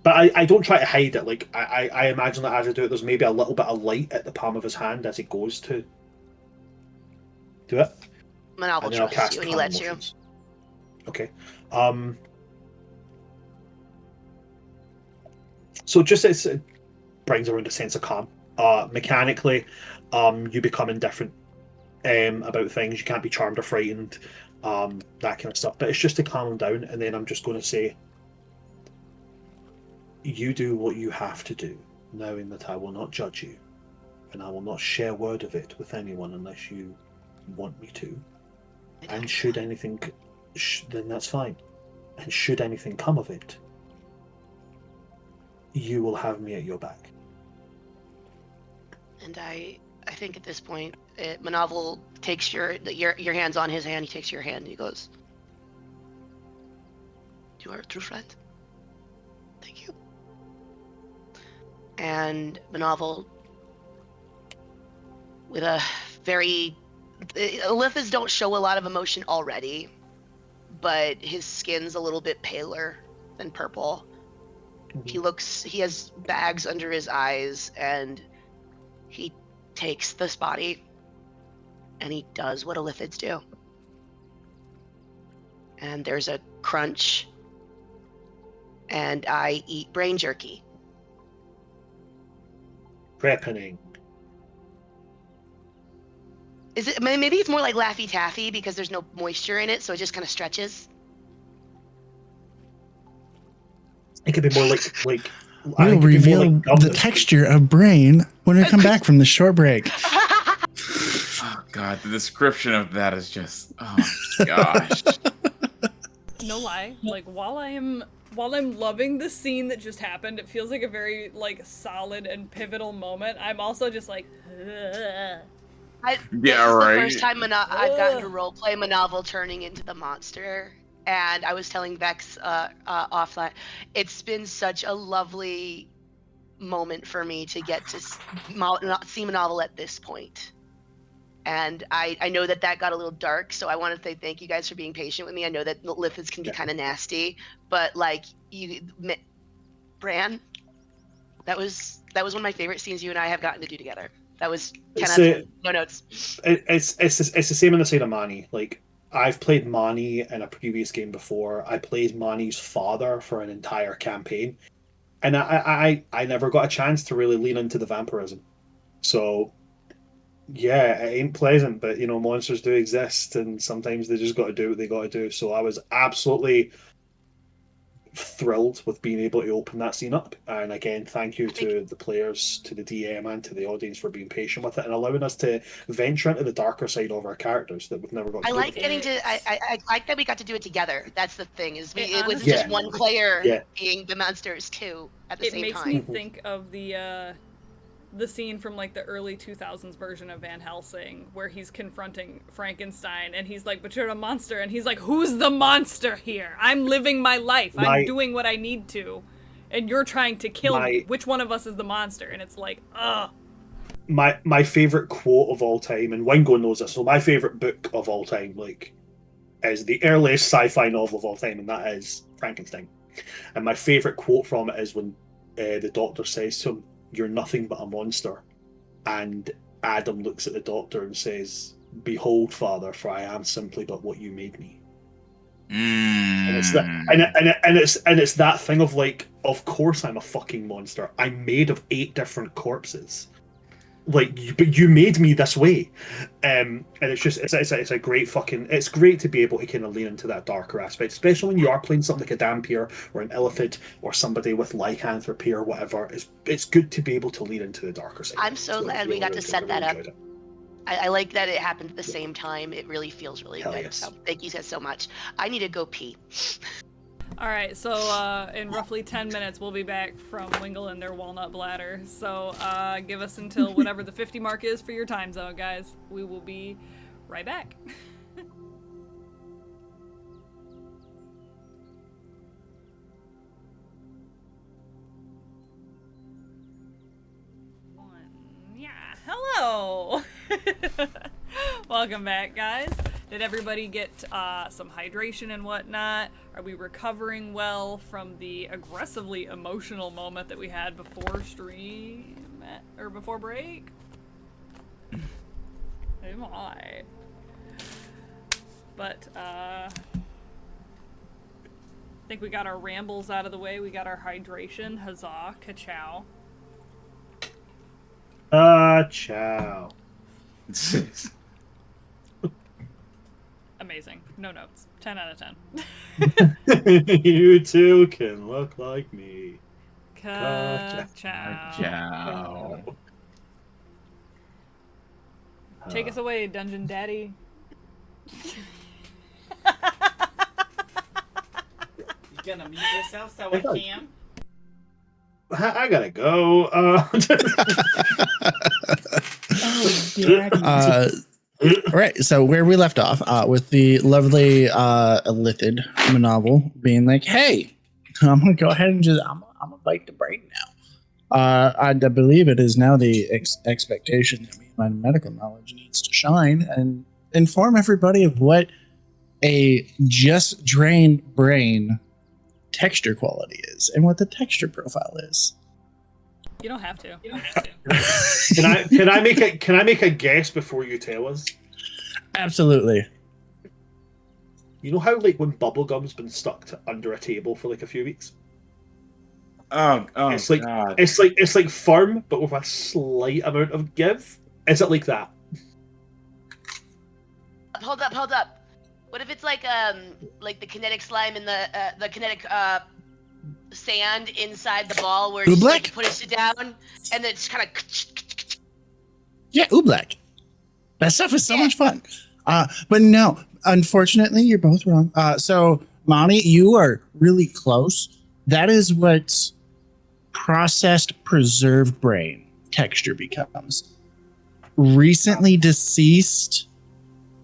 But I don't try to hide it. Like I imagine that as I do it, there's maybe a little bit of light at the palm of his hand as he goes to do it. Manovel trusts you and he lets you. Okay. So just it brings around a sense of calm. Mechanically, you become indifferent about things. You can't be charmed or frightened, that kind of stuff. But it's just to calm him down, and then I'm just going to say, You do what you have to do, knowing that I will not judge you, and I will not share word of it with anyone unless you want me to. And should anything, then that's fine. And should anything come of it, you will have me at your back. And I think at this point, Manavel takes your hands on his hand. He takes your hand and he goes, "You are a true friend. Thank you." And Manavel, with a very, Lithas don't show a lot of emotion already, but his skin's a little bit paler than purple. He has bags under his eyes, and he takes this body and he does what Illithids do. And there's a crunch, and I eat brain jerky. Prepping. Is it, maybe it's more like Laffy Taffy because there's no moisture in it, so it just kind of stretches? It could be more like I We'll think it'd be more reveal like gum the that's- texture of brain when we come back from the short break. Oh god, the description of that is just, oh my gosh. No lie, like while I'm loving the scene that just happened, it feels like a very like solid and pivotal moment. I'm also just like, ugh. This is right. the first time I've gotten to roleplay Manavel turning into the monster. And I was telling Vex offline, it's been such a lovely moment for me to get to see Manavel at this point. And I know that got a little dark, so I want to say thank you guys for being patient with me. I know that Lithids can be kind of nasty, but like Bran, that was one of my favorite scenes you and I have gotten to do together. That was 10 out of 10. No notes. It's the same on the side of Manny. Like, I've played Manny in a previous game before. I played Manny's father for an entire campaign, and I never got a chance to really lean into the vampirism. So, yeah, it ain't pleasant, but you know, monsters do exist, and sometimes they just got to do what they got to do. So I was absolutely thrilled with being able to open that scene up. And again, thank you to the players, to the DM, and to the audience for being patient with it and allowing us to venture into the darker side of our characters that we've never got to I do like before. getting to. I like that we got to do it together. That's the thing. Is it wasn't honestly- just one player Yeah. being the monsters too at the It same makes time. me think of the scene from like the early 2000s version of Van Helsing where he's confronting Frankenstein and he's like, "But you're a monster," and he's like, "Who's the monster here? I'm living my life. I'm doing what I need to, and you're trying to kill me. Which one of us is the monster?" And it's like, ugh. My favorite quote of all time, and Wingo knows this, so my favorite book of all time, like, is the earliest sci-fi novel of all time, and that is Frankenstein. And my favorite quote from it is when the doctor says to him, "You're nothing but a monster," and Adam looks at the doctor and says, "Behold, Father, for I am simply but what you made me." And it's that, and it's that thing of like, of course I'm a fucking monster. I'm made of 8 different corpses. Like, but you made me this way, and it's just it's a great fucking. It's great to be able to kind of lean into that darker aspect, especially when you are playing something like a Dampier or an Illithid or somebody with lycanthropy or whatever. It's good to be able to lean into the darker side. I'm so glad we got to set that up. I like that it happened at the same time. It really feels really Hell good. yes. So thank you guys so much. I need to go pee. All right, so in roughly 10 minutes, we'll be back from Wingle and their walnut bladder. So give us until whatever the 50 mark is for your time zone, guys. We will be right back. Yeah, hello! Welcome back, guys. Did everybody get some hydration and whatnot? Are we recovering well from the aggressively emotional moment that we had before stream or before break? Oh my. But I think we got our rambles out of the way. We got our hydration. Huzzah, ka-chow. Ciao. Amazing. No notes. 10 out of 10. You too can look like me. Ka-chow. Ciao. Take us away, Dungeon Daddy. You gonna mute yourself so I can? I gotta go. Right, so where we left off with the lovely Elithid novel being like, hey, I'm gonna go ahead and I'm gonna bite the brain now. I believe it is now the expectation that me and my medical knowledge needs to shine and inform everybody of what a just drained brain texture quality is and what the texture profile is. You don't have to. Can I make a guess before you tell us? Absolutely. You know how like when bubblegum's been stuck under a table for like a few weeks? Oh It's like God. it's like firm but with a slight amount of give. Is it like that? Hold up. What if it's like the kinetic slime and the kinetic sand inside the ball where it's like push it down and then it's kind of Yeah, oobleck. That stuff is so much fun. But no, unfortunately, you're both wrong. So, Monty, you are really close. That is what processed preserved brain texture becomes. Recently deceased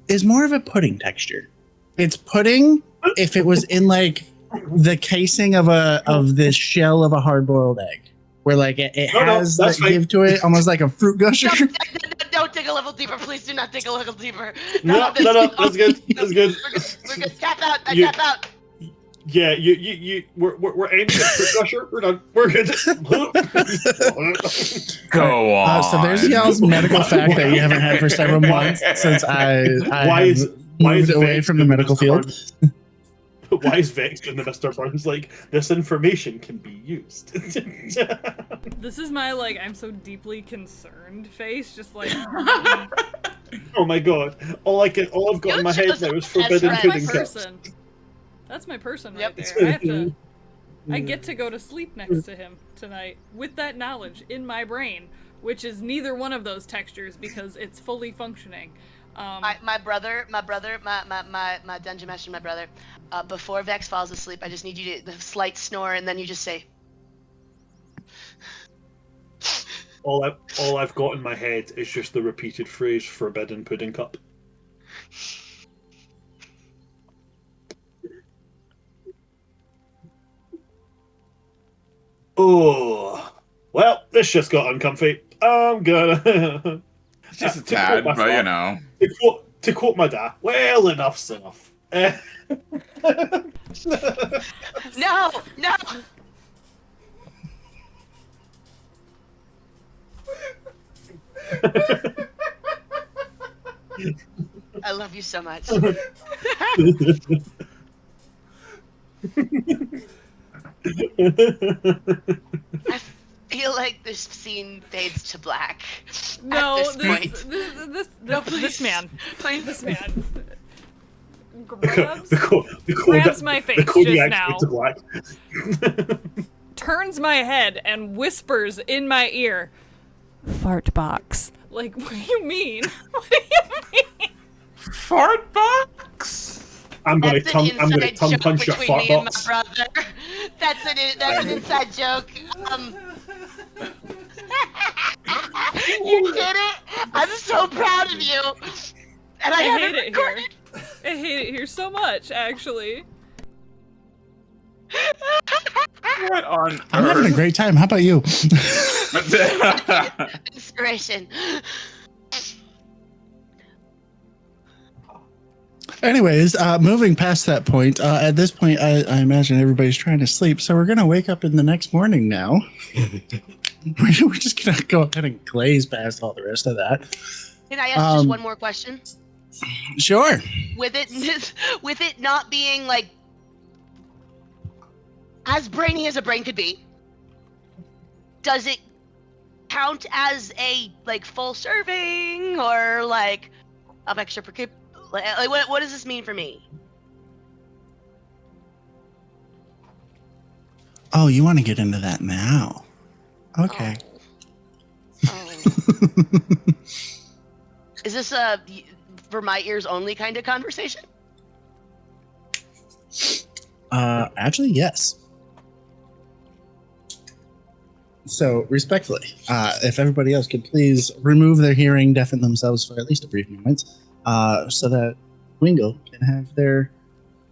is more of a pudding texture. It's pudding if it was in like the casing of the shell of a hard-boiled egg, where like it has the give to it almost like a fruit gusher. Don't dig a level deeper, please. Do not dig a level deeper. No, that's good. That's good. We're good. Tap out. Tap out. Yeah, we're aiming at fruit gusher. We're done. We're good. Go on. So there's y'all's medical fact that you haven't had for several months since I moved away from the medical field. Why is Vex doing the Mr. Burns like, this information can be used? This is my like I'm so deeply concerned face, just like Oh my god. All I've got in my head now is forbidden that's my pudding cups. person. That's my person right Yep. there. I get to go to sleep next to him tonight with that knowledge in my brain, which is neither one of those textures because it's fully functioning. My dungeon master, my brother. Before Vex falls asleep, I just need you to the slight snore, and then you just say, All I've got in my head is just the repeated phrase "forbidden pudding cup." Oh, well, this just got uncomfy. I'm gonna Just a tad, but you know. To quote my dad, well, enough's enough. No. I love you so much. I feel like this scene fades to black. No, at this point. this man. Please. This man grabs, the grabs my face just now, to black. turns my head and whispers in my ear, "Fart box." Like, what do you mean? What do you mean? Fart box? I'm gonna That's tongue an inside punch joke your between fart me and box. my brother. That's an inside joke. You did it! I'm so proud of you! And I hate haven't it recorded. here. I hate it here so much, actually. What on I'm having a earth? great time. How about you? Inspiration. Anyways, moving past that point, at this point, I imagine everybody's trying to sleep, so we're going to wake up in the next morning now. We're just going to go ahead and glaze past all the rest of that. Can I ask just one more question? Sure. With it not being like as brainy as a brain could be, does it count as a like full serving or like of extra like what does this mean for me? Oh, you want to get into that now? Okay. Oh. Is this a for my ears only kind of conversation? Actually, yes. So, respectfully, if everybody else could please remove their hearing, deafen themselves for at least a brief moment, so that Wingo can have their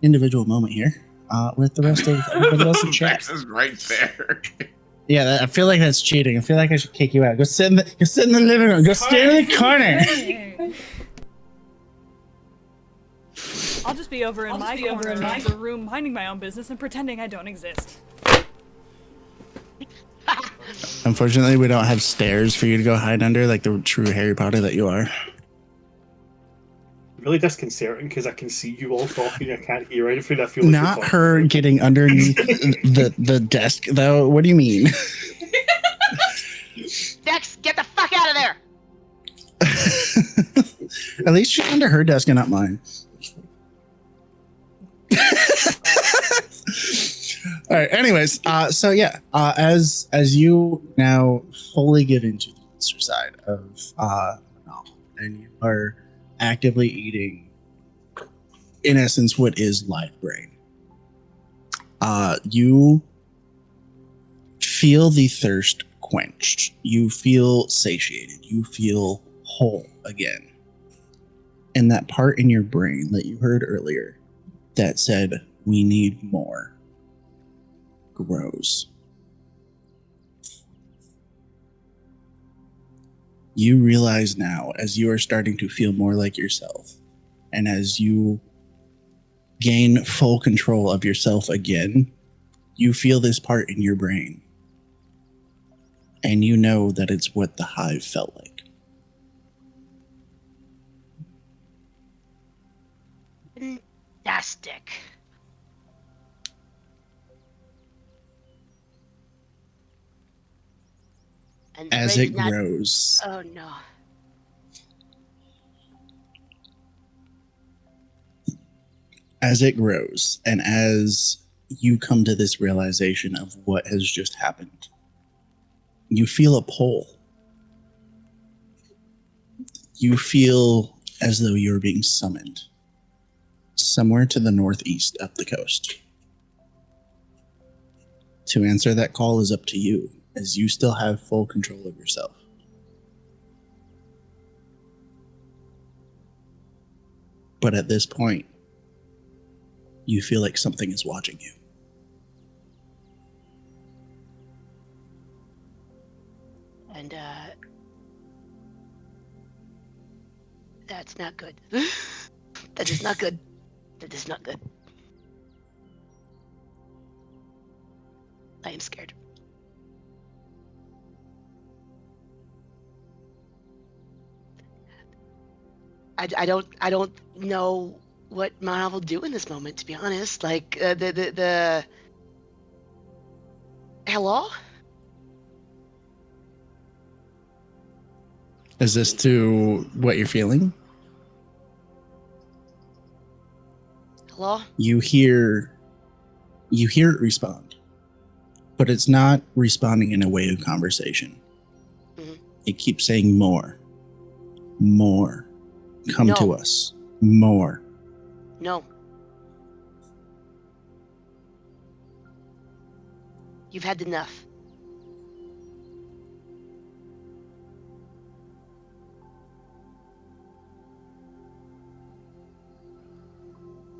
individual moment here with the rest of everybody else in chat. Max is right there. Yeah, I feel like that's cheating. I feel like I should kick you out. Go sit in the living room. Go stand in the corner. I'll just be over in my corner of the room, minding my own business and pretending I don't exist. Unfortunately, we don't have stairs for you to go hide under like the true Harry Potter that you are. Really disconcerting because I can see you all talking. I can't hear anything. I feel like Not her getting underneath the desk, though. What do you mean? Dex, get the fuck out of there! At least she's under her desk and not mine. All right. Anyways, so yeah, as you now fully get into the monster side of novel, and you are actively eating, in essence, what is live brain. You feel the thirst quenched. You feel satiated. You feel whole again. And that part in your brain that you heard earlier that said, "We need more," grows. You realize now, as you are starting to feel more like yourself, and as you gain full control of yourself again, you feel this part in your brain. And you know that it's what the hive felt like. Fantastic. And As Brave's it not- grows, Oh no. and as you come to this realization of what has just happened, you feel a pull. You feel as though you're being summoned somewhere to the northeast up the coast. To answer that call is up to you, as you still have full control of yourself. But at this point, you feel like something is watching you. And that's not good. That is not good. That is not good. I am scared. I don't know what Mana will do in this moment, to be honest. Like the hello? Is this to what you're feeling? Hello? You hear it respond, but it's not responding in a way of conversation. Mhm. It keeps saying more, come No. to us, more. No. You've had enough.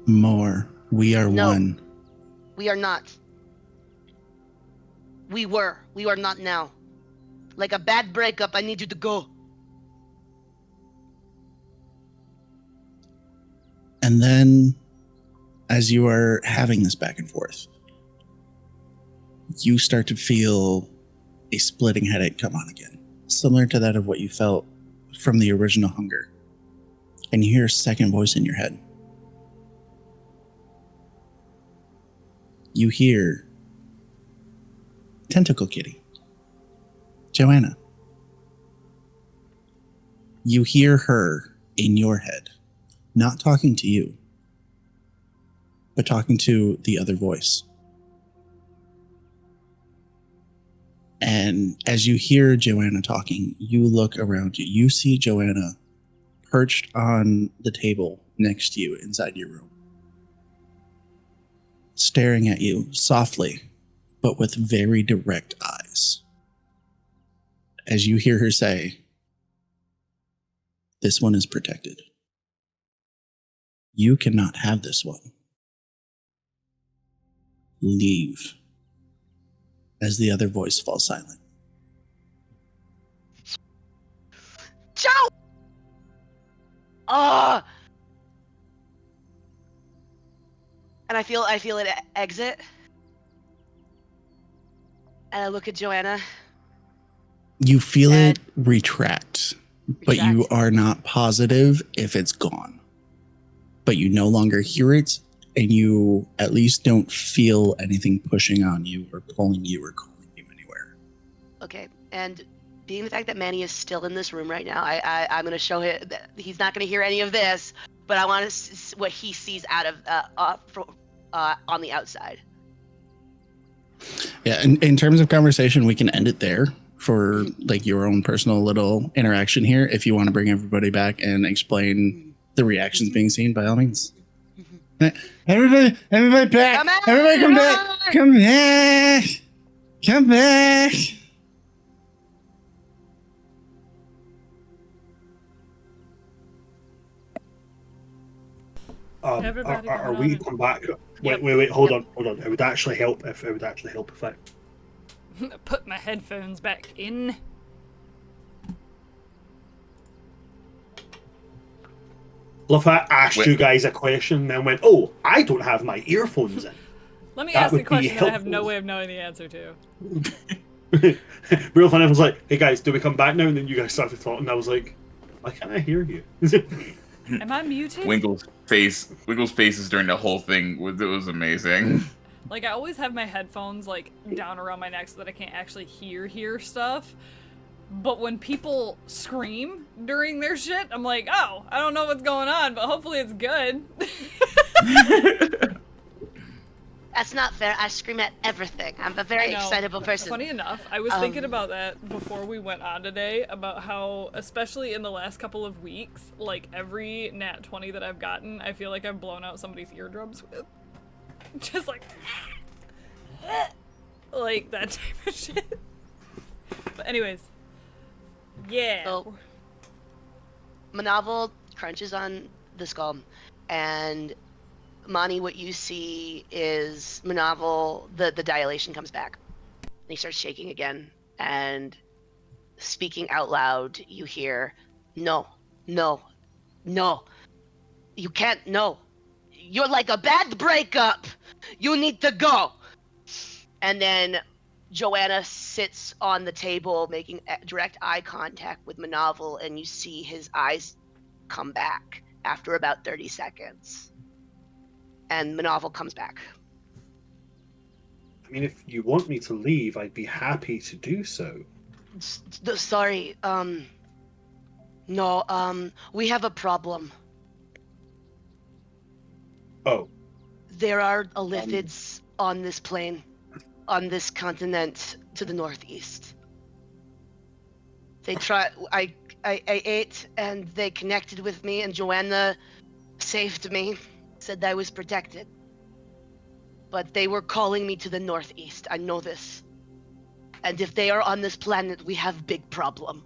More. We are No. one. We are not. We were. We are not now. Like a bad breakup, I need you to go. And then, as you are having this back and forth, you start to feel a splitting headache come on again, similar to that of what you felt from the original hunger. And you hear a second voice in your head. You hear Tentacle Kitty, Joanna. You hear her in your head, not talking to you, but talking to the other voice. And as you hear Joanna talking, you look around you. You see Joanna perched on the table next to you inside your room, staring at you softly, but with very direct eyes. As you hear her say, "This one is protected. You cannot have this one. Leave." As the other voice falls silent. Joe! Ah! And I feel it exit. And I look at Joanna. You feel it retract, but you Retract. are not positive if it's gone. But you no longer hear it, and you at least don't feel anything pushing on you or pulling you or calling you anywhere. Okay, and being the fact that Manny is still in this room right now, I'm going to show him that he's not going to hear any of this, but I want to what he sees out of on the outside. Yeah, in terms of conversation, we can end it there for like your own personal little interaction here. If you want to bring everybody back and explain the reactions being seen, by all means. Everybody back! Come back! Everybody come back! Come back! Come back! Everybody Are going we on come back? Yep. Wait, hold on. It would actually help if I Put my headphones back in. love how I asked Wait. you guys a question and then went, "Oh, I don't have my earphones in." Let me That ask the would be question that I have no helpful. way of knowing the answer to. Real fun. I was like, "Hey guys, do we come back now?" And then you guys started talking. And I was like, "Why can't I hear you?" Am I muted? Winkle's faces during the whole thing was amazing. Like, I always have my headphones, like, down around my neck so that I can't actually hear stuff. But when people scream during their shit, I'm like, oh, I don't know what's going on, but hopefully it's good. That's not fair. I scream at everything. I'm a very I know. excitable person. Funny enough, I was thinking about that before we went on today, about how, especially in the last couple of weeks, like, every nat 20 that I've gotten, I feel like I've blown out somebody's eardrums with. Just like that type of shit. But anyways, yeah. So, Manavel crunches on the skull, and Mani, what you see is Manavel, the dilation comes back. And he starts shaking again, and speaking out loud, you hear, no, no, no. You can't, no. You're like a bad breakup. You need to go. And then Joanna sits on the table making direct eye contact with Manavel, and you see his eyes come back after about 30 seconds. And Manavel comes back. I mean, if you want me to leave, I'd be happy to do so. Sorry, no, we have a problem. Oh. There are Alithids on this plane, on this continent to the northeast. They I ate, and they connected with me, and Joanna saved me, said I was protected. But they were calling me to the northeast. I know this. And if they are on this planet, we have big problem.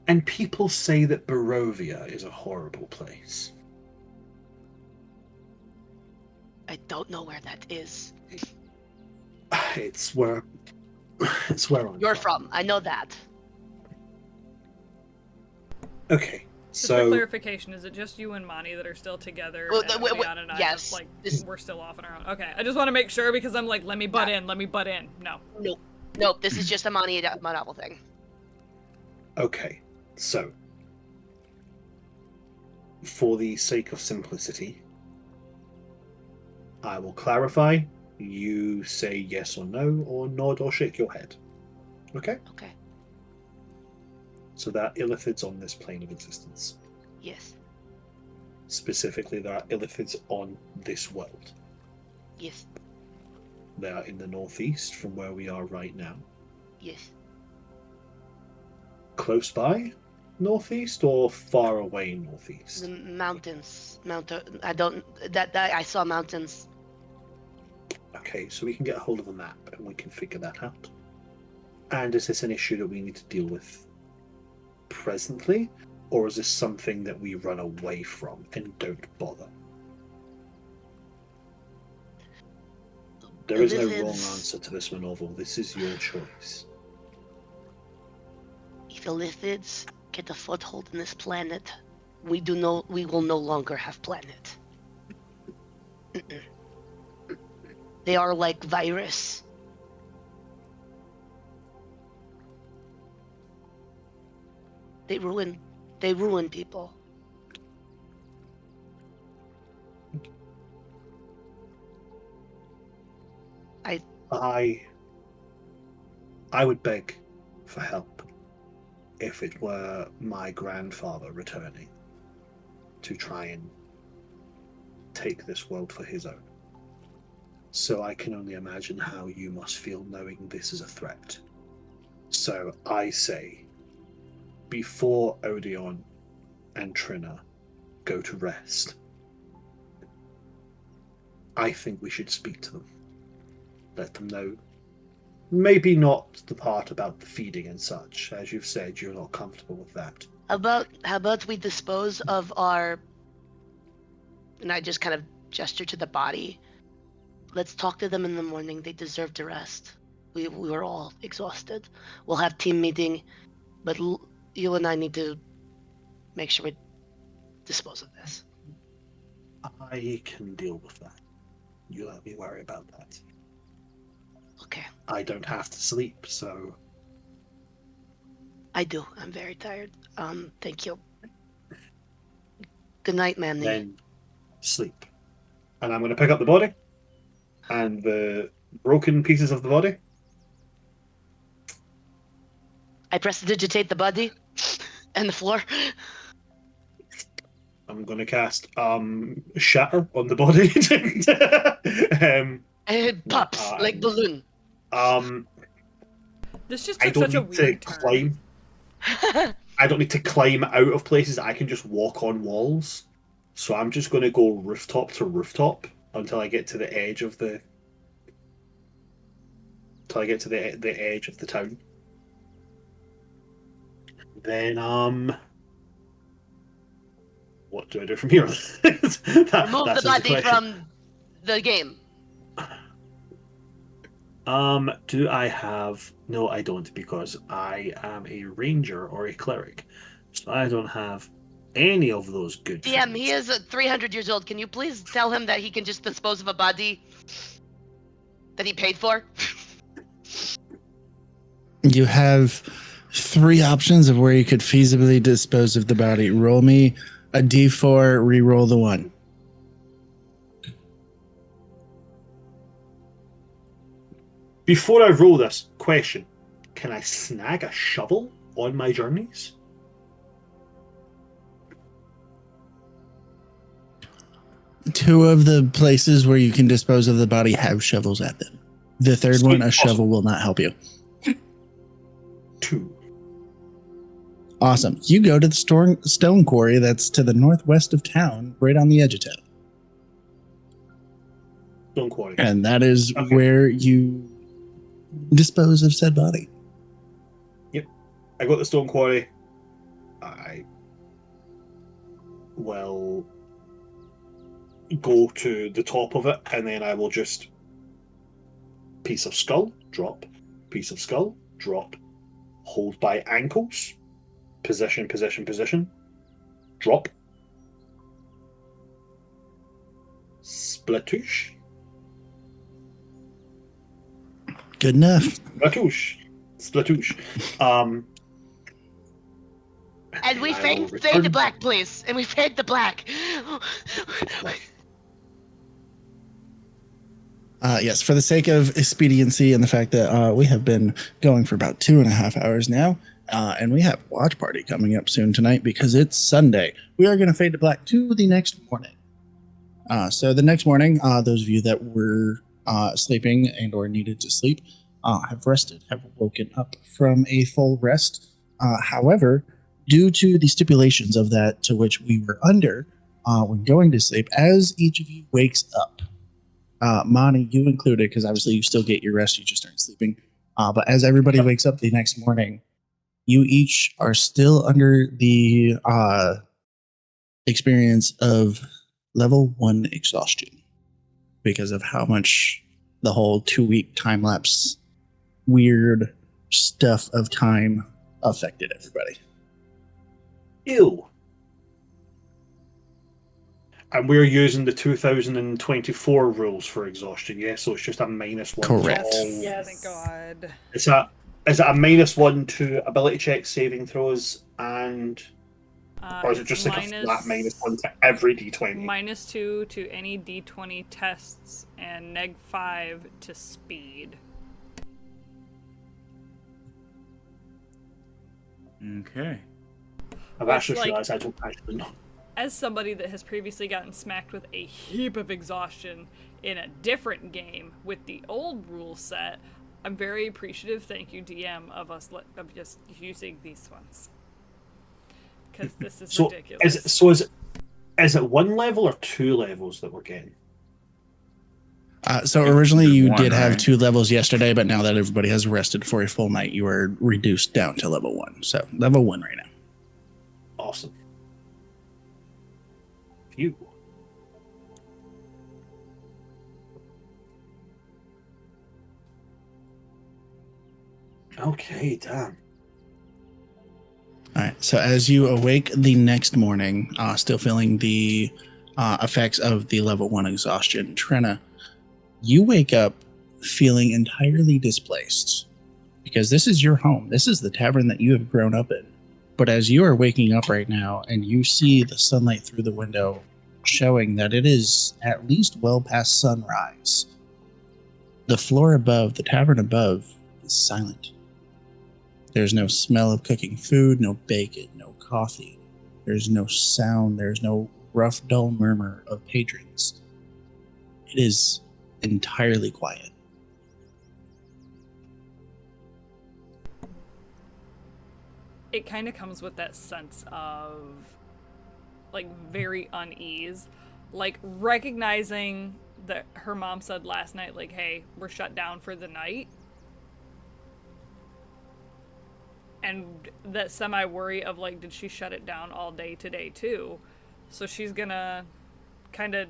And people say that Barovia is a horrible place. I don't know where that is. It's where I'm You're from. I know that. Okay, Just for so clarification, is it just you and Mani that are still together? Well, and Leon and I yes. just, like, we're still off on our own. Okay, I just want to make sure because I'm like, let me butt in. No. Nope, this is just a Manavel thing. okay, so for the sake of simplicity, I will clarify. You say yes or no, or nod or shake your head. Okay? Okay. So there are illithids on this plane of existence. Yes. Specifically, there are illithids on this world. Yes. They are in the northeast from where we are right now. Yes. Close by northeast or far away northeast? The mountains. I don't. That I saw mountains. Okay, so we can get a hold of a map and we can figure that out. And is this an issue that we need to deal with presently, or is this something that we run away from and don't bother? There is no wrong answer to this, Manovel. This is your choice. If the lithids get a foothold in this planet, we will no longer have planet. They are like virus. They ruin people. I would beg for help if it were my grandfather returning to try and take this world for his own. So I can only imagine how you must feel knowing this is a threat. So I say, before Odeon and Trina go to rest, I think we should speak to them. Let them know. Maybe not the part about the feeding and such. As you've said, you're not comfortable with that. How about we dispose of our... And I just kind of gesture to the body. Let's talk to them in the morning. They deserve to rest. We were all exhausted. We'll have team meeting, but you and I need to make sure we dispose of this. I can deal with that. You let me worry about that. Okay. I don't have to sleep, so... I do. I'm very tired. Thank you. Good night, Manny. Then sleep. And I'm going to pick up the body and the broken pieces of the body. I prestidigitate the body and the floor. I'm going to cast Shatter on the body. It pops like balloon. This just I took don't such a need to weird turn. climb. I don't need to climb out of places. I can just walk on walls. So I'm just going to go rooftop to rooftop until I get to the edge of the... Until I get to the edge of the town. Then, what do I do from here? Remove the body from the game. Do I have... No, I don't, because I am a ranger or a cleric. So I don't have any of those good DM, things. he is 300 years old. Can you please tell him that he can just dispose of a body that he paid for? You have 3 options of where you could feasibly dispose of the body. Roll me a d4, re-roll the 1. Before I roll this, question. Can I snag a shovel on my journeys? Two of the places where you can dispose of the body have shovels at them. The third one, a shovel will not help you. 2. Awesome. You go to the stone quarry that's to the northwest of town, right on the edge of town. Stone quarry. And that is Okay. where you dispose of said body. Yep. I got the stone quarry. I will go to the top of it, and then I will just piece of skull, drop, piece of skull, drop, hold by ankles, position, drop, splitoosh, Good enough. splitoosh. And we I will fade return- the black, please. And we fade the black. Yes, for the sake of expediency and the fact that we have been going for about 2.5 hours now, and we have watch party coming up soon tonight because it's Sunday. We are going to fade to black to the next morning. So the next morning, those of you that were sleeping and or needed to sleep have rested, have woken up from a full rest. However, due to the stipulations of that to which we were under when going to sleep, as each of you wakes up, Monty, you included, because obviously you still get your rest, you just aren't sleeping. But as everybody wakes up the next morning, you each are still under the experience of level 1 exhaustion because of how much the whole 2-week time lapse weird stuff of time affected everybody. Ew. And we're using the 2024 rules for exhaustion, yeah? So it's just a -1 to Correct. all. Yes. Thank God. Is it a -1 to ability checks, saving throws, and or is it just like a flat -1 to every D20? -2 to any D20 tests and -5 to speed. Okay. I've Which, actually like, realised I don't actually know. As somebody that has previously gotten smacked with a heap of exhaustion in a different game with the old rule set, I'm very appreciative, thank you DM, of us of just using these ones. Because this is ridiculous. Is it 1 level or 2 levels that we're getting? So originally you one, did have right? 2 levels yesterday, but now that everybody has rested for a full night, you are reduced down to level 1. So level 1 right now. Awesome. Phew. Okay, damn. All right. So as you awake the next morning, still feeling the effects of the level 1 exhaustion, Trina, you wake up feeling entirely displaced because this is your home. This is the tavern that you have grown up in. But as you are waking up right now and you see the sunlight through the window showing that it is at least well past sunrise, the floor above, the tavern above, is silent. There's no smell of cooking food, no bacon, no coffee. There's no sound. There's no rough, dull murmur of patrons. It is entirely quiet. It kind of comes with that sense of, like, very unease. Like, recognizing that her mom said last night, like, hey, we're shut down for the night. And that semi-worry of, like, did she shut it down all day today, too? So she's gonna kind of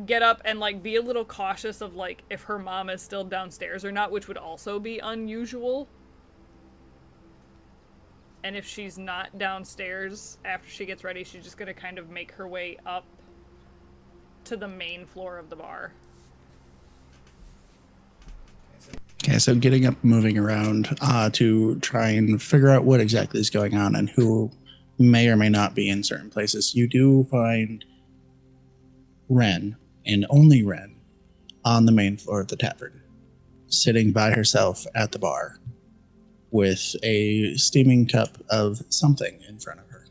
get up and, like, be a little cautious of, like, if her mom is still downstairs or not, which would also be unusual. And if she's not downstairs after she gets ready, she's just gonna kind of make her way up to the main floor of the bar. Okay, so getting up, moving around to try and figure out what exactly is going on and who may or may not be in certain places. You do find Ren, and only Ren, on the main floor of the tavern, sitting by herself at the bar with a steaming cup of something in front of her.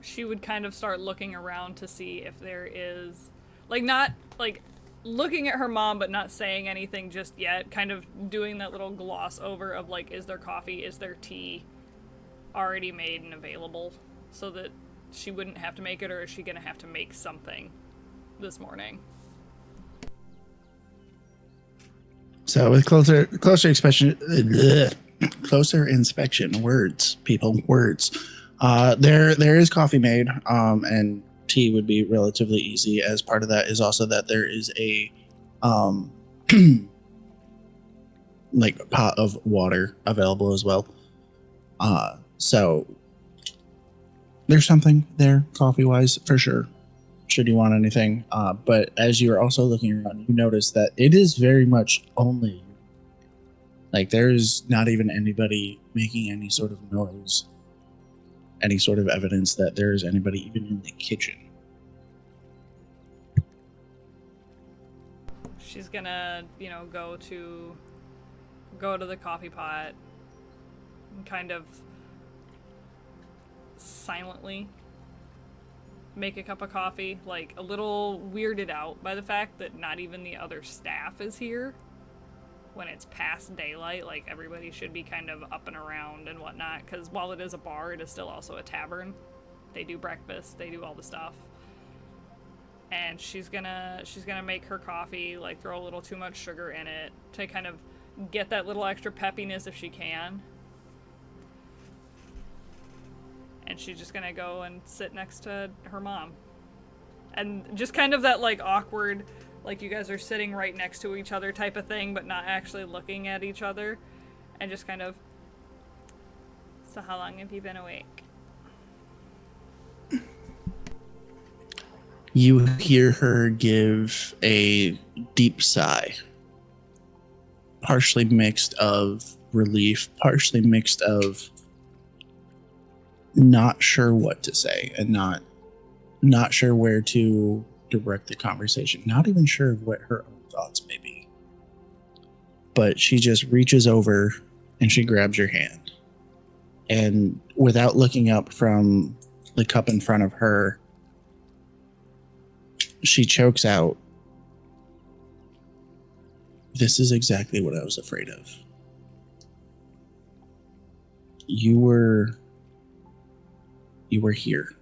She would kind of start looking around to see if there is, like, not, like, looking at her mom but not saying anything just yet, kind of doing that little gloss over of, like, is there coffee, is there tea already made and available, so that she wouldn't have to make it, or is she gonna have to make something this morning? So with closer inspection, words, people, words. There is coffee made, and tea would be relatively easy. As part of that is also that there is a like a pot of water available as well. So there's something there coffee wise for sure, should you want anything. But as you're also looking around, you notice that it is very much only, like, there's not even anybody making any sort of noise, any sort of evidence that there's anybody even in the kitchen. She's gonna, go to the coffee pot and kind of silently make a cup of coffee, like a little weirded out by the fact that not even the other staff is here when it's past daylight. Like, everybody should be kind of up and around and whatnot, because while it is a bar, it is still also a tavern. They do breakfast, they do all the stuff. And she's gonna make her coffee, like throw a little too much sugar in it to kind of get that little extra peppiness if she can. And she's just gonna go and sit next to her mom. And just kind of that, like, awkward, like, you guys are sitting right next to each other type of thing, but not actually looking at each other. And just kind of, so how long have you been awake? You hear her give a deep sigh, partially mixed of relief, partially mixed of not sure what to say, and not sure where to direct the conversation, not even sure what her own thoughts may be. But she just reaches over and she grabs your hand, and without looking up from the cup in front of her, she chokes out, "This is exactly what I was afraid of. You were here,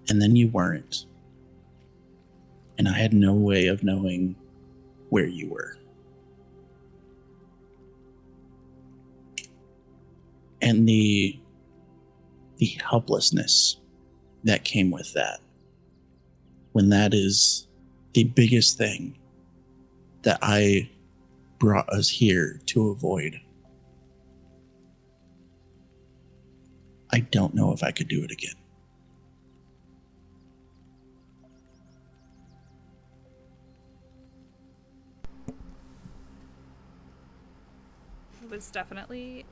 and then you weren't, and I had no way of knowing where you were. And the helplessness that came with that, when that is the biggest thing that I brought us here to avoid. I don't know if I could do it again." It was definitely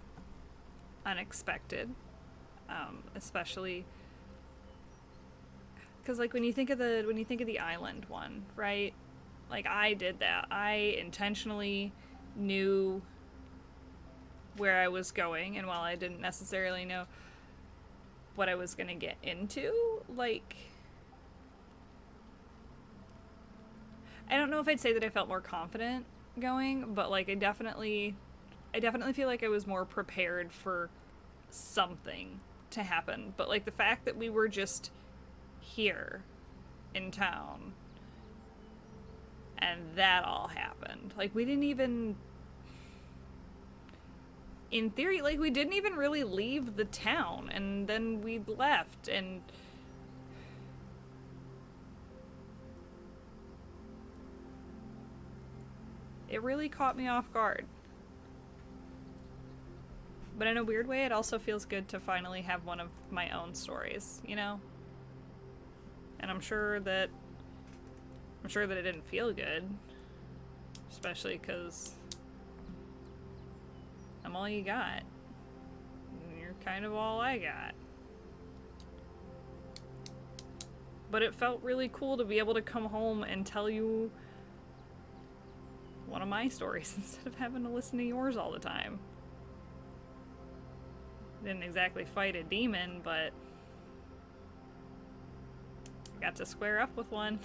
unexpected, especially because, like, when you think of the island one, right? Like, I did that. I intentionally knew where I was going, and while I didn't necessarily know what I was going to get into, like, I don't know if I'd say that I felt more confident going, but, like, I definitely feel like I was more prepared for something to happen. But, like, the fact that we were just here in town and that all happened, like, we didn't even, in theory, like, we didn't even really leave the town, and then we left, and it really caught me off guard. But in a weird way, it also feels good to finally have one of my own stories, you know? And I'm sure that it didn't feel good, especially because I'm all you got. And you're kind of all I got. But it felt really cool to be able to come home and tell you one of my stories instead of having to listen to yours all the time. Didn't exactly fight a demon, but I got to square up with one.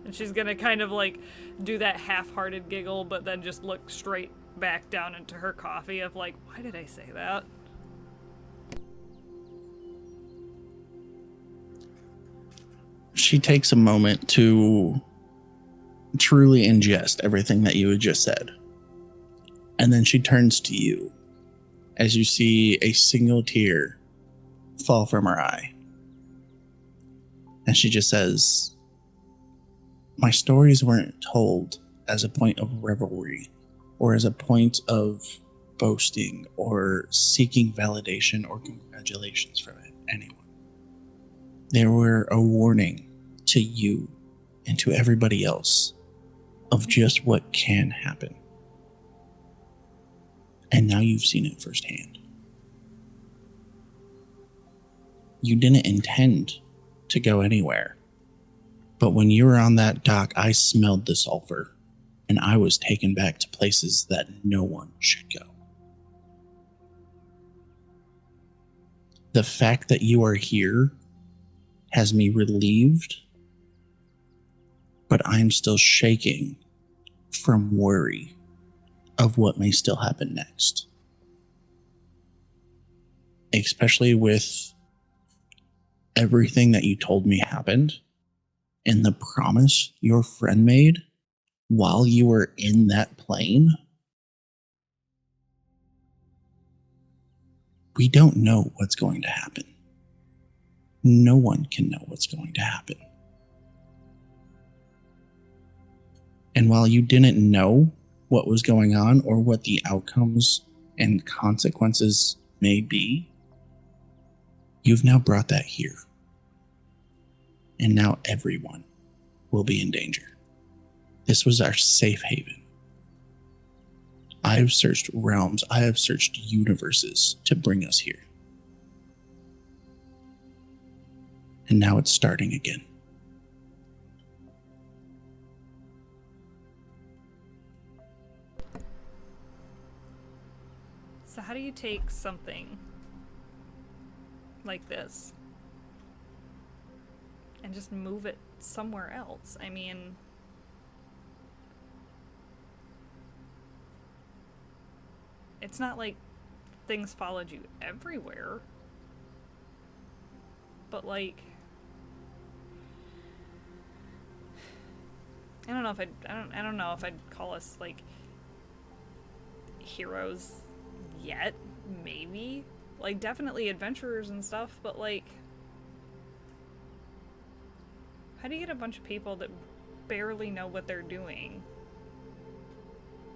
And she's gonna kind of, like, do that half-hearted giggle, but then just look straight back down into her coffee of, like, why did I say that? She takes a moment to truly ingest everything that you had just said. And then she turns to you as you see a single tear fall from her eye. And she just says, "My stories weren't told as a point of revelry or as a point of boasting or seeking validation or congratulations from anyone. They were a warning to you and to everybody else of just what can happen. And now you've seen it firsthand. You didn't intend to go anywhere. But when you were on that dock, I smelled the sulfur, and I was taken back to places that no one should go. The fact that you are here has me relieved, but I'm still shaking from worry of what may still happen next. Especially with everything that you told me happened and the promise your friend made while you were in that plane. We don't know what's going to happen. No one can know what's going to happen. And while you didn't know what was going on or what the outcomes and consequences may be, you've now brought that here. And now everyone will be in danger. This was our safe haven. I have searched realms, I have searched universes to bring us here. And now it's starting again. So how do you take something like this and just move it somewhere else? I mean, it's not like things followed you everywhere, but like, I don't know if I'd call us like heroes yet. Maybe, like, definitely adventurers and stuff, but like, how do you get a bunch of people that barely know what they're doing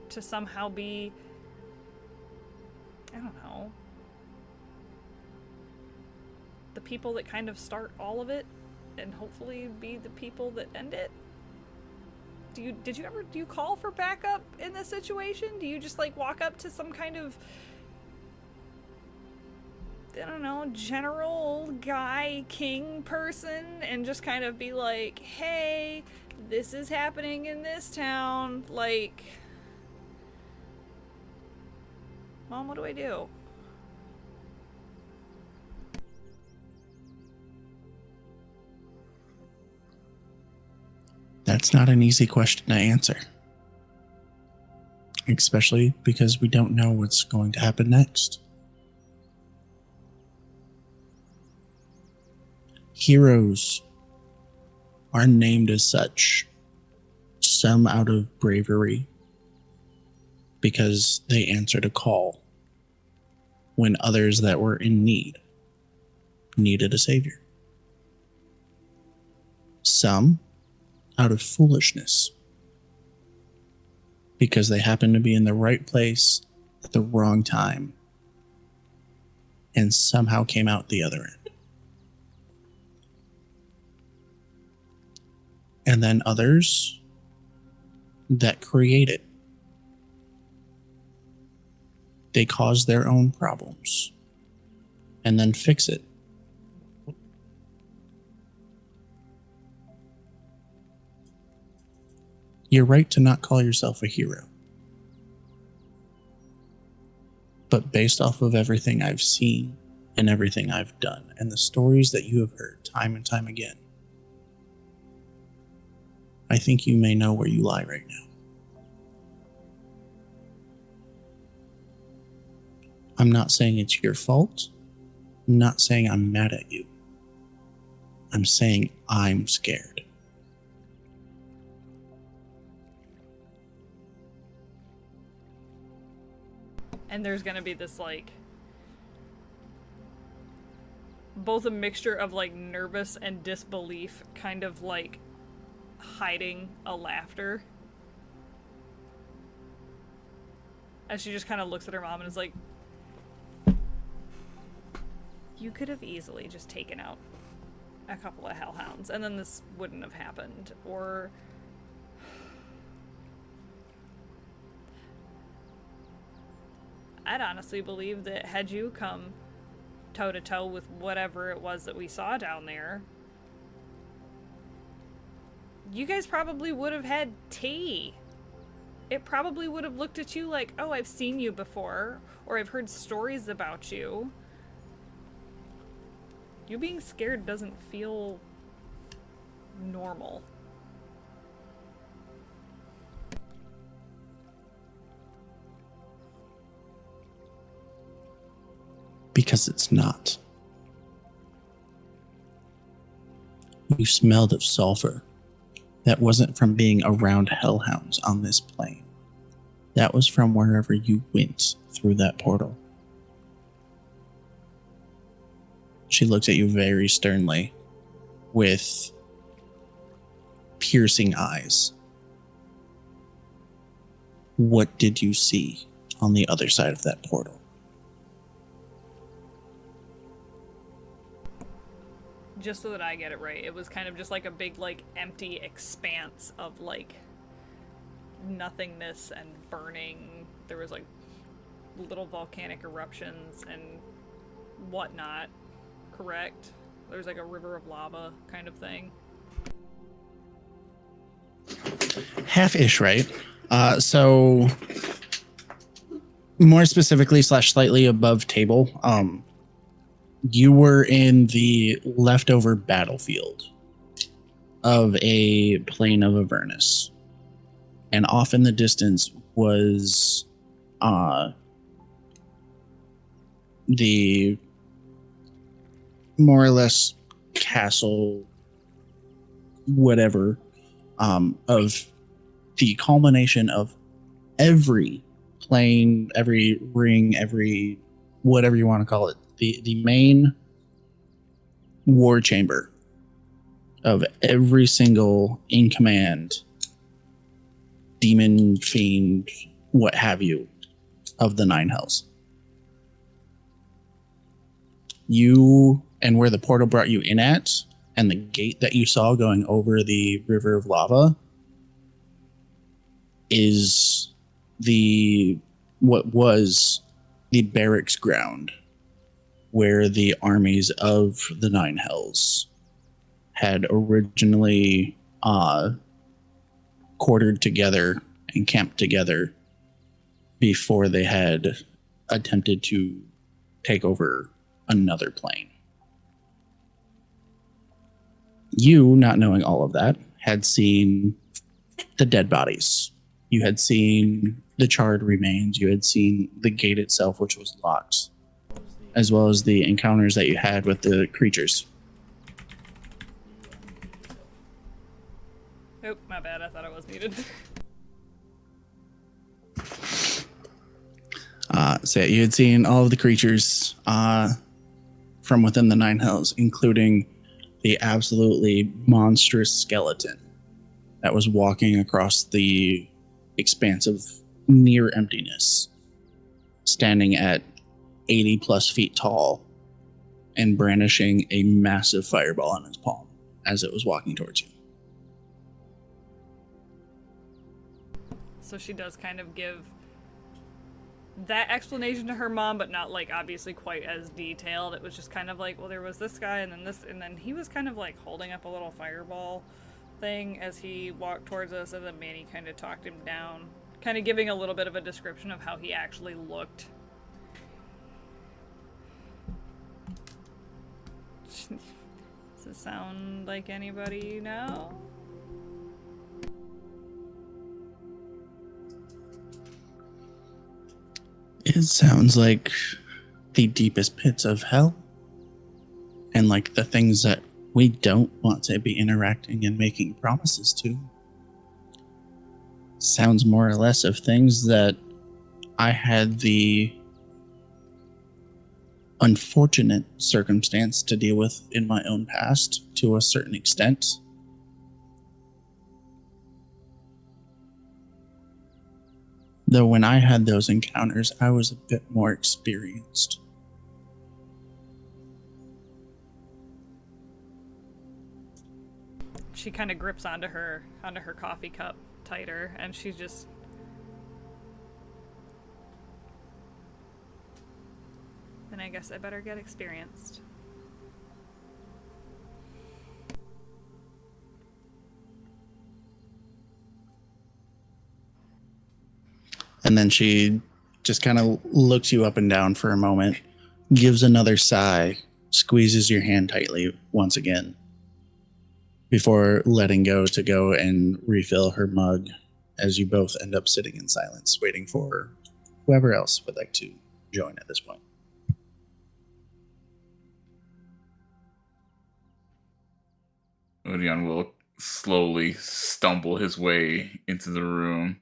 to somehow be, I don't know, the people that kind of start all of it and hopefully be the people that end it? Do you call for backup in this situation? Do you just like walk up to some kind of, I don't know, general guy king person and just kind of be like, hey, this is happening in this town, like, Mom, what do I do? That's not an easy question to answer. Especially because we don't know what's going to happen next. Heroes are named as such, some out of bravery, because they answered a call when others that were in need needed a savior. Some out of foolishness, because they happened to be in the right place at the wrong time and somehow came out the other end. And then others that create it. They cause their own problems and then fix it. You're right to not call yourself a hero. But based off of everything I've seen and everything I've done and the stories that you have heard time and time again, I think you may know where you lie right now. I'm not saying it's your fault. I'm not saying I'm mad at you. I'm saying I'm scared. And there's gonna be this, like, both a mixture of, like, nervous and disbelief, kind of, like, hiding a laughter. As she just kind of looks at her mom and is like, you could have easily just taken out a couple of hellhounds, and then this wouldn't have happened, or... I'd honestly believe that had you come toe-to-toe with whatever it was that we saw down there, you guys probably would have had tea. It probably would have looked at you like, oh, I've seen you before, or I've heard stories about you. You being scared doesn't feel normal. Because it's not. You smelled of sulfur. That wasn't from being around hellhounds on this plane. That was from wherever you went through that portal. She looks at you very sternly with piercing eyes. What did you see on the other side of that portal? Just so that I get it right, it was kind of just like a big, like, empty expanse of, like, nothingness and burning. There was, like, little volcanic eruptions and whatnot, correct? There was, like, a river of lava kind of thing. Half-ish, right? So, more specifically / slightly above table, you were in the leftover battlefield of a plane of Avernus. And off in the distance was the more or less castle, whatever, of the culmination of every plane, every ring, every whatever you want to call it. The main war chamber of every single in command demon, fiend, what have you, of the Nine Hells. You and where the portal brought you in at, and the gate that you saw going over the river of lava, is what was the barracks ground where the armies of the Nine Hells had originally quartered together and camped together before they had attempted to take over another plane. You, not knowing all of that, had seen the dead bodies. You had seen the charred remains. You had seen the gate itself, which was locked, as well as the encounters that you had with the creatures. Oh, my bad. I thought I was muted. So you had seen all of the creatures from within the Nine Hells, including the absolutely monstrous skeleton that was walking across the expanse of near emptiness, standing at 80 plus feet tall and brandishing a massive fireball in its palm as it was walking towards you. So she does kind of give that explanation to her mom, but not, like, obviously quite as detailed. It was just kind of like, well, there was this guy and then this, and then he was kind of like holding up a little fireball thing as he walked towards us, and then Manny kind of talked him down, kind of giving a little bit of a description of how he actually looked. Does it sound like anybody you know? It sounds like the deepest pits of hell, and like the things that we don't want to be interacting and making promises to. Sounds more or less of things that I had the unfortunate circumstance to deal with in my own past to a certain extent. Though when I had those encounters, I was a bit more experienced. She kind of grips onto her coffee cup tighter, and she's just... Then I guess I better get experienced. And then she just kind of looks you up and down for a moment, gives another sigh, squeezes your hand tightly once again before letting go to go and refill her mug as you both end up sitting in silence, waiting for whoever else would like to join at this point. Odion will slowly stumble his way into the room.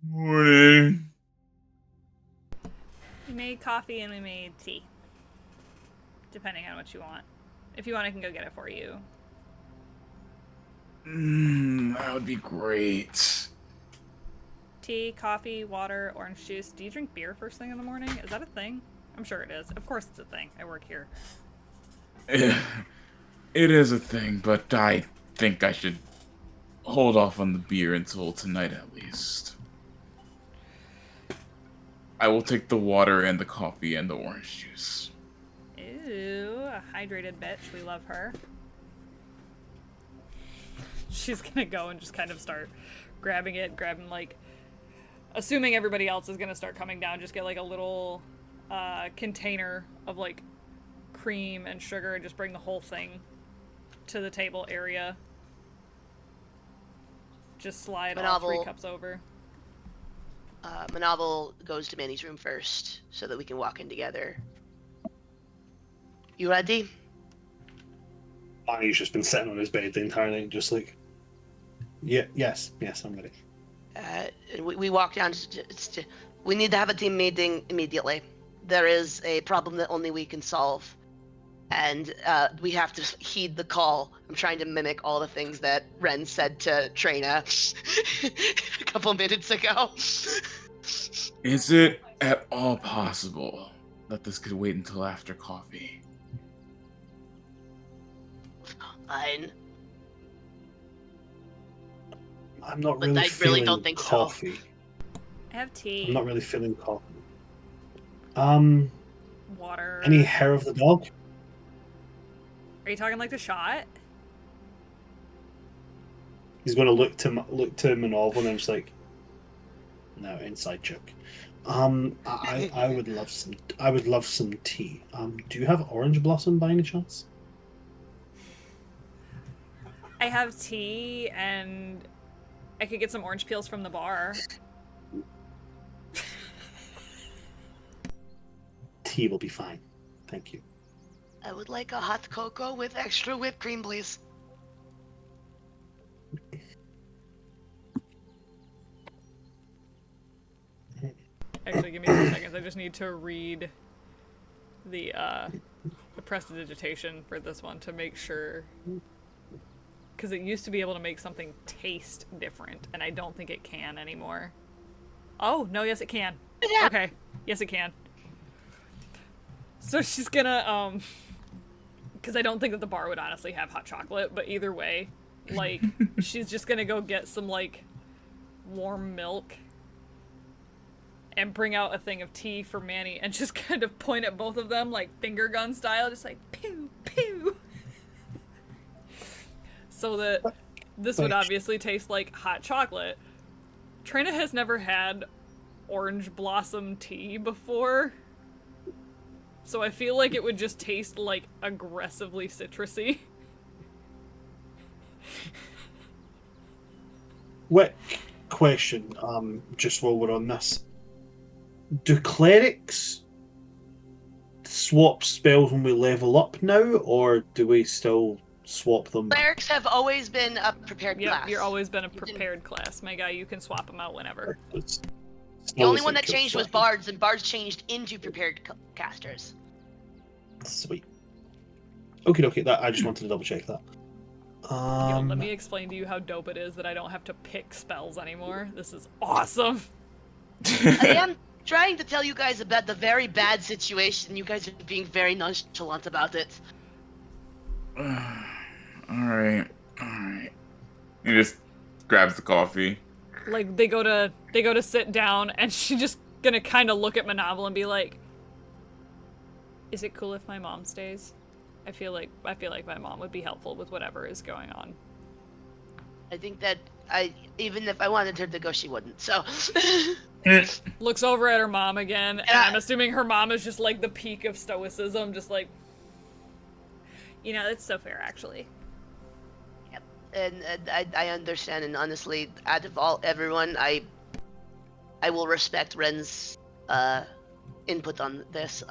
Morning. We made coffee and we made tea. Depending on what you want. If you want, I can go get it for you. That would be great. Tea, coffee, water, orange juice. Do you drink beer first thing in the morning? Is that a thing? I'm sure it is. Of course it's a thing. I work here. It is a thing, but I think I should hold off on the beer until tonight at least. I will take the water and the coffee and the orange juice. Ooh, a hydrated bitch. We love her. She's gonna go and just kind of start grabbing like, assuming everybody else is gonna start coming down, just get like a little container of like cream and sugar and just bring the whole thing to the table area. Just slide all 3 cups over. Manavel goes to Manny's room first so that we can walk in together. You ready? Manny's just been sitting on his bed the entire night, just like, yes, I'm ready. We walk down. We need to have a team meeting immediately. There is a problem that only we can solve. And we have to heed the call. I'm trying to mimic all the things that Ren said to Trina a couple minutes ago. Is it at all possible that this could wait until after coffee? Fine. I'm not But really I feeling really don't think so. coffee. I have tea. I'm not really feeling coffee. Water. Any hair of the dog? Are you talking like the shot? He's going to look to Manavel and I'm just like, no, inside joke. I would love some. I would love some tea. Do you have orange blossom by any chance? I have tea and I could get some orange peels from the bar. Tea will be fine. Thank you. I would like a hot cocoa with extra whipped cream, please. Actually, give me 2 seconds. I just need to read the prestidigitation for this one to make sure. Because it used to be able to make something taste different, and I don't think it can anymore. Oh, no, yes it can. Yeah. Okay, yes it can. So she's gonna, because I don't think that the bar would honestly have hot chocolate, but either way, like, she's just gonna go get some, like, warm milk and bring out a thing of tea for Manny and just kind of point at both of them, like, finger gun style, just like, pew, pew. So that this would obviously taste like hot chocolate. Trina has never had orange blossom tea before, so I feel like it would just taste like aggressively citrusy. Quick question, just while we're on this. Do clerics swap spells when we level up now, or do we still swap them? Clerics have always been a prepared Yep, class. you're always been a prepared class, my guy. You can swap them out whenever. The only one that changed was bards, and bards changed into prepared casters. Sweet. Okay, that I just wanted to double check that. Yo, let me explain to you how dope it is that I don't have to pick spells anymore. This is awesome. I am trying to tell you guys about the very bad situation. You guys are being very nonchalant about it. Alright. He just grabs the coffee. Like, they go to sit down, and she's just gonna kind of look at Manavel and be like, "Is it cool if my mom stays? I feel like my mom would be helpful with whatever is going on." I think that even if I wanted her to go, she wouldn't. So Looks over at her mom again, and Yeah. I'm assuming her mom is just like the peak of stoicism, just like, you know, it's so fair, actually. And I understand, and honestly, out of everyone, I will respect Ren's input on this.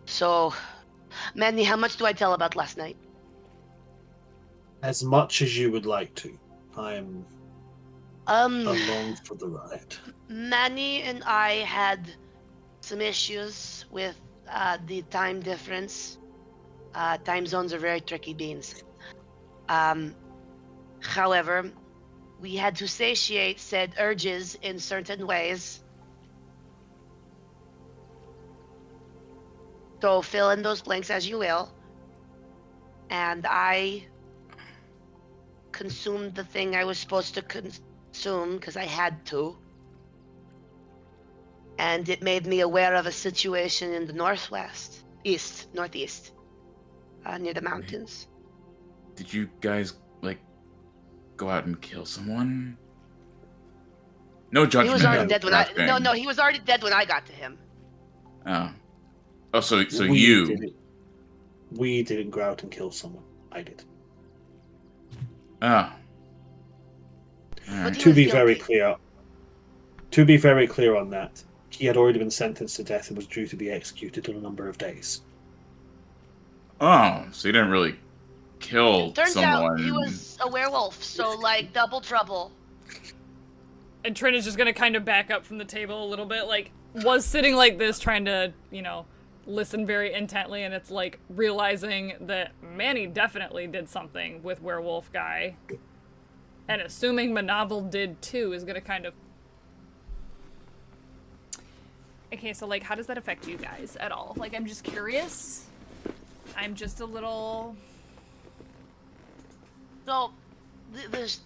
So, Manny, how much do I tell about last night? As much as you would like to. I am along for the ride. Manny and I had some issues with the time difference. Time zones are very tricky beans. However, we had to satiate said urges in certain ways. So fill in those blanks as you will. And I consumed the thing I was supposed to consume because I had to. And it made me aware of a situation in the northwest, northeast, near the mountains. Did you guys, like, go out and kill someone? No judgment. He was already dead when nothing. No, he was already dead when I got to him. Oh. Oh, so We you... We didn't go out and kill someone. I did. Oh. But Alright. he To was be very guilty. clear on that, he had already been sentenced to death and was due to be executed in a number of days. Oh, so you didn't really kill Turns someone. out he was a werewolf, so like double trouble. And Trin is just gonna kind of back up from the table a little bit, like, was sitting like this, trying to, you know, listen very intently, and it's like realizing that Manny definitely did something with Werewolf Guy. And assuming Manavel did too, is gonna kind of... Okay, so like, how does that affect you guys at all? Like, I'm just curious. I'm just a little... So, there's...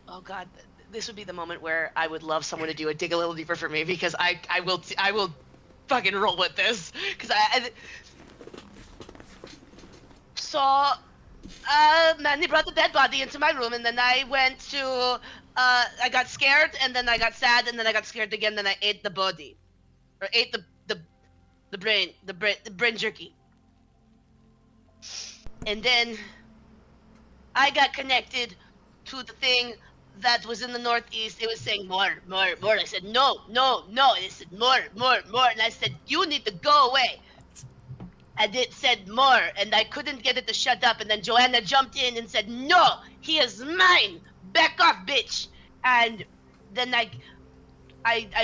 Oh god, this would be the moment where I would love someone to dig a little deeper for me, because I will fucking roll with this, because So, Manny brought the dead body into my room, and then I went to, I got scared, and then I got sad, and then I got scared again, then I ate the body. Or ate the brain jerky. And then I got connected to the thing that was in the northeast. It was saying more. I said, no. And it said more. And I said, you need to go away. And it said more, and I couldn't get it to shut up. And then Joanna jumped in and said, no, he is mine. Back off, bitch. And then I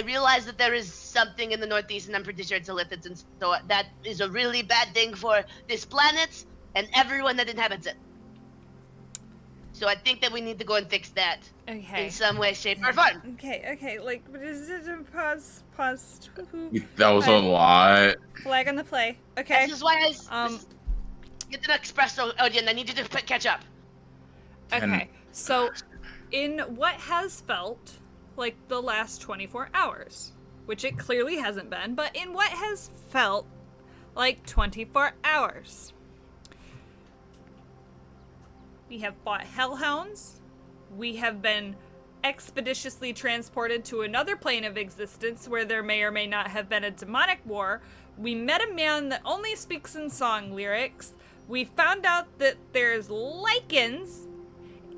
realized that there is something in the northeast, and I'm pretty sure it's a Lithid, and so that is a really bad thing for this planet and everyone that inhabits it. So I think that we need to go and fix that in some way, shape, or form. Okay, like, pause. That was a lot. Flag on the play. Okay. This is why get an espresso, Odin. I need you to catch up. Okay, so in what has felt like the last 24 hours, which it clearly hasn't been, but in what has felt like 24 hours, we have fought hellhounds, we have been expeditiously transported to another plane of existence where there may or may not have been a demonic war, we met a man that only speaks in song lyrics, we found out that there's lichens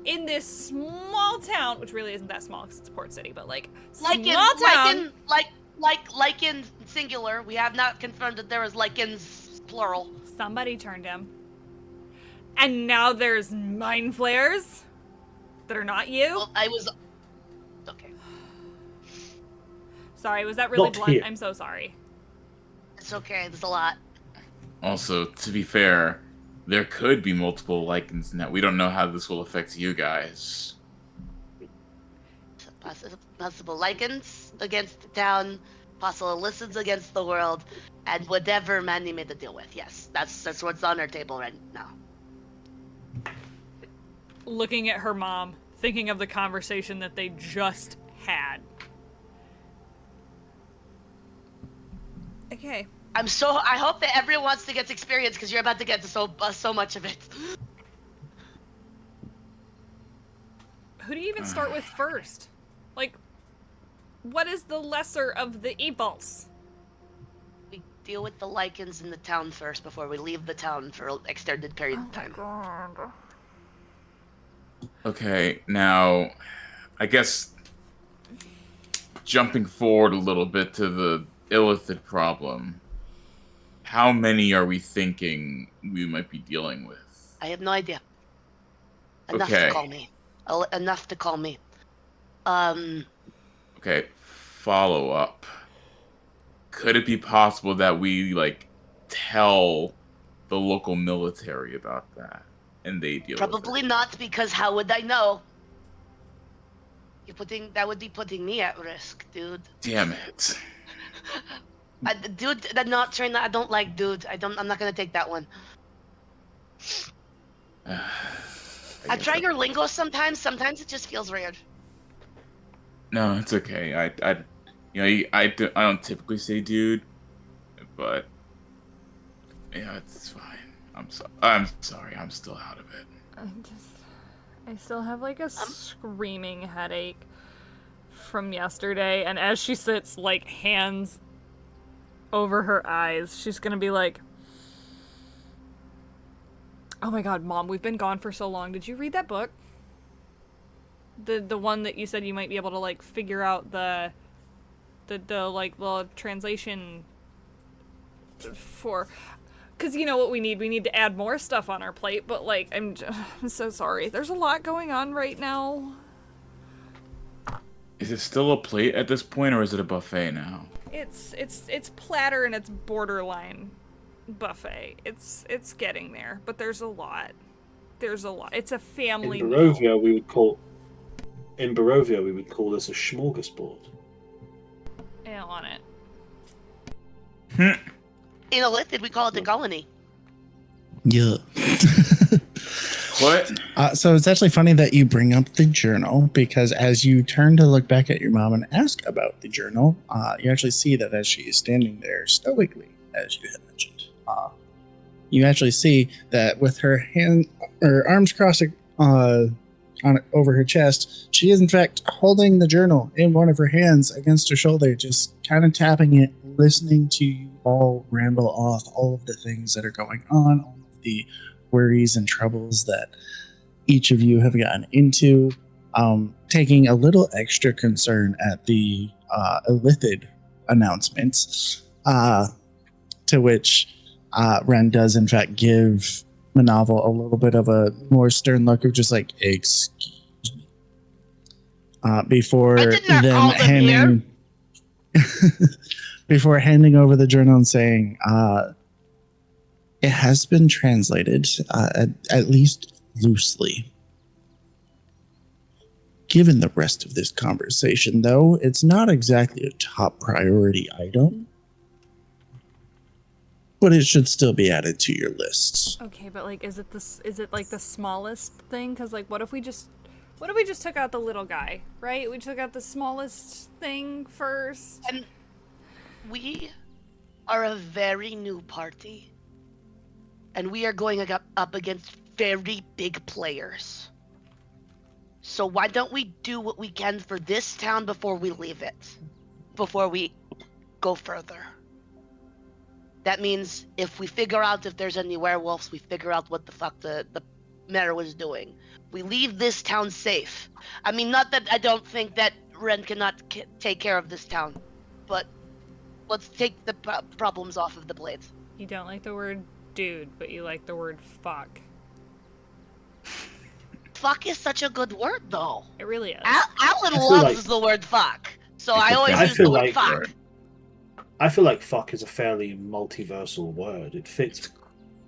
in this small town, which really isn't that small because it's a port city, but like small town. Lichen singular. We have not confirmed that there is lichens plural. Somebody turned him. And now there's mind flares that are not you. Well, I was okay. Sorry, was that really Not blunt? here. I'm so sorry. It's okay. There's a lot. Also, to be fair, there could be multiple lichens now. We don't know how this will affect you guys. Possible lichens against the town, possible listens against the world, and whatever Manny made to deal with. Yes, that's what's on our table right now. Looking at her mom, thinking of the conversation that they just had. Okay. I hope that everyone wants to get experience because you're about to get so much of it. Who do you even start with first? Like, What is the lesser of the evils? We deal with the lichens in the town first before we leave the town for an extended period of time. God. Okay, now, I guess jumping forward a little bit to the illithid problem, how many are we thinking we might be dealing with? I have no idea. Enough Okay. to call me. Enough to call me. Okay, follow up. Could it be possible that we, like, tell the local military about that, and they deal with Probably it? not, because how would I know? That would be putting me at risk, dude. Damn it. Dude, I'm not trying. I don't like dude. I'm not gonna take that one. I try your lingo sometimes. Sometimes it just feels weird. No, it's okay. I don't typically say dude, but yeah, it's fine. I'm sorry. I'm still out of it. I still have like a screaming headache from yesterday, and as she sits, like, hands over her eyes, she's gonna be like, "Oh my god, Mom, we've been gone for so long. Did you read that book? The one that you said you might be able to, like, figure out the translation for." Because you know what we need? We need to add more stuff on our plate, but, like, I'm so sorry. There's a lot going on right now. Is it still a plate at this point, or is it a buffet now? It's platter and it's borderline buffet. It's getting there, but there's a lot. It's a family In meal. Barovia, we would call this a smorgasbord. Yeah, on it. In Illithid, we call it the colony. Yeah. What? So it's actually funny that you bring up the journal, because as you turn to look back at your mom and ask about the journal, you actually see that as she is standing there stoically, as you had mentioned, you actually see that with her arms crossed over her chest, she is in fact holding the journal in one of her hands against her shoulder, just kind of tapping it, listening to you all ramble off all of the things that are going on, all of the worries and troubles that each of you have gotten into, taking a little extra concern at the illithid announcements, to which Ren does in fact give Manaval a little bit of a more stern look of just like, excuse me, before I did not then call them handing before handing over the journal and saying, it has been translated, at least loosely. Given the rest of this conversation, though, it's not exactly a top priority item, but it should still be added to your lists. Okay, but, like, is it like the smallest thing? Because, like, what if we just took out the little guy, right? We took out the smallest thing first. And we are a very new party. And we are going up against very big players. So why don't we do what we can for this town before we leave it? Before we go further. That means if we figure out if there's any werewolves, we figure out what the fuck the mayor was doing. We leave this town safe. I mean, not that I don't think that Ren cannot take care of this town, but let's take the problems off of the plate. You don't like the word dude, but you like the word fuck. Fuck is such a good word, though. It really is. Alan feel loves like- the word fuck, so It's I a always I use feel the word like- fuck. I feel like fuck is a fairly multiversal word. It fits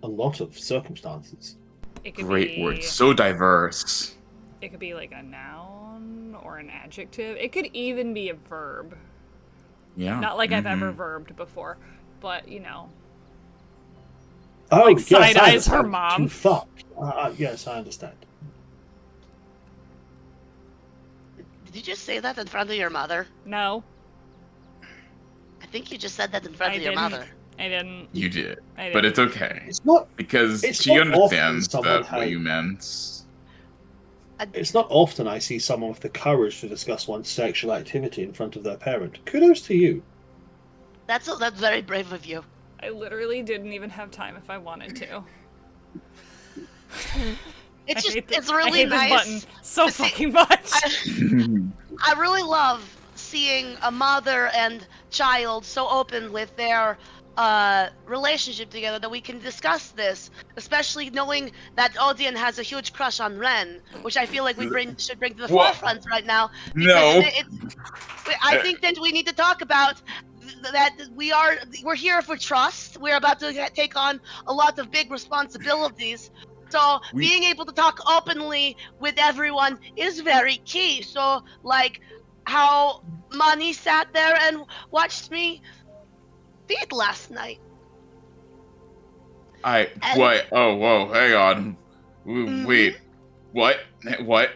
a lot of circumstances. It could Great be, word. So diverse. It could be like a noun or an adjective. It could even be a verb. Yeah. Not like I've Mhm. ever verbed before, but you know. Oh, Like yes, side I eyes her understand. mom. To fuck. Yes, I understand. Did you just say that in front of your mother? No, I think you just said that in front I of your didn't. mother. I didn't. You did. I didn't. But it's okay. It's not. Because It's she not often understands someone what has- you meant. It's not often I see someone with the courage to discuss one's sexual activity in front of their parent. Kudos to you. That's very brave of you. I literally didn't even have time if I wanted to. It's I hate it's I really hate nice. this button so to see- fucking much. I really love seeing a mother and child so open with their relationship together that we can discuss this, especially knowing that Odion has a huge crush on Ren, which I feel like we should bring to the What? forefront right now. No. I think that we need to talk about that we're here for trust. We're about to take on a lot of big responsibilities. So being able to talk openly with everyone is very key. So like how Mani sat there and watched me feed last night. What? Oh, whoa, hang on. Wait. What? What?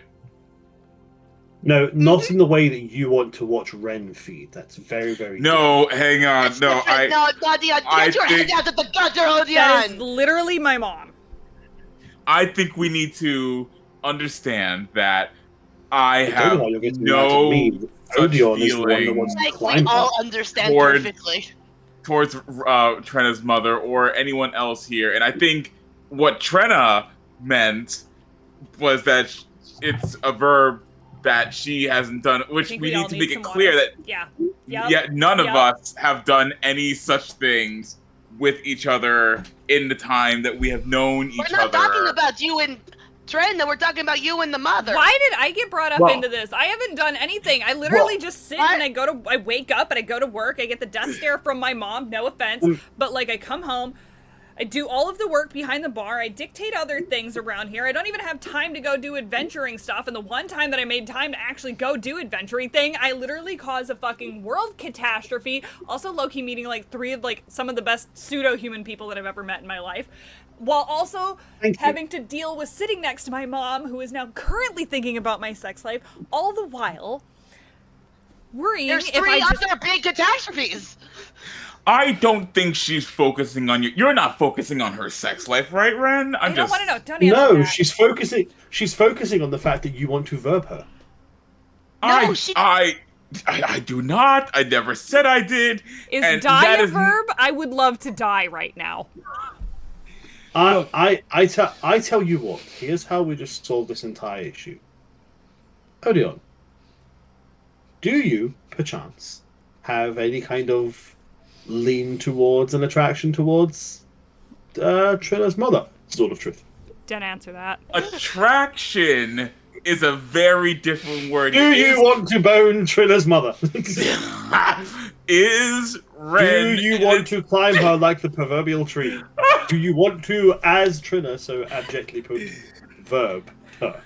No, not in the way that you want to watch Ren feed. That's very, very No, hang on. That's No, different. No, Odion, I get your head think- out of the gutter, Odion! That is literally my mom. I think we need to understand that I I don't know have why you're getting mad at no me. such Odeon is the one that wants feeling to Like, we climb all up. understand Toward- perfectly. towards Trena's mother or anyone else here. And I think what Trena meant was that it's a verb that she hasn't done, I which think we all need to make it some clear water. that Yeah. Yep. yet none of Yep. us have done any such things with each other in the time that we have known each We're not other. talking about you and Trina, we're talking about you and the mother. Why did I get brought up Well- into this? I haven't done anything. I literally just sit what? and I wake up and I go to work. I get the death stare from my mom. No offense, but like I come home, I do all of the work behind the bar. I dictate other things around here. I don't even have time to go do adventuring stuff. And the one time that I made time to actually go do adventuring thing, I literally caused a fucking world catastrophe. Also low-key meeting like three of like some of the best pseudo-human people that I've ever met in my life. While also Thank you. having to deal with sitting next to my mom, who is now currently thinking about my sex life, all the while worrying There's if three I just... other big catastrophes. I don't think she's focusing on you. You're not focusing on her sex life, right, Ren? I don't want to know. Don't answer No, that. she's focusing. She's focusing on the fact that you want to verb her. No, she- I do not. I never said I did. Is and die that a is- verb? I would love to die right now. I tell you what. Here's how we just solve this entire issue. Odeon, do you, perchance, have any kind of lean towards an attraction towards Trina's mother? Sword of Truth. Don't answer that. Attraction is a very different word. Do you want to bone Trina's mother? Is Ren? Do you want to climb her like the proverbial tree? Do you want to, as Trina so abjectly put, verb her?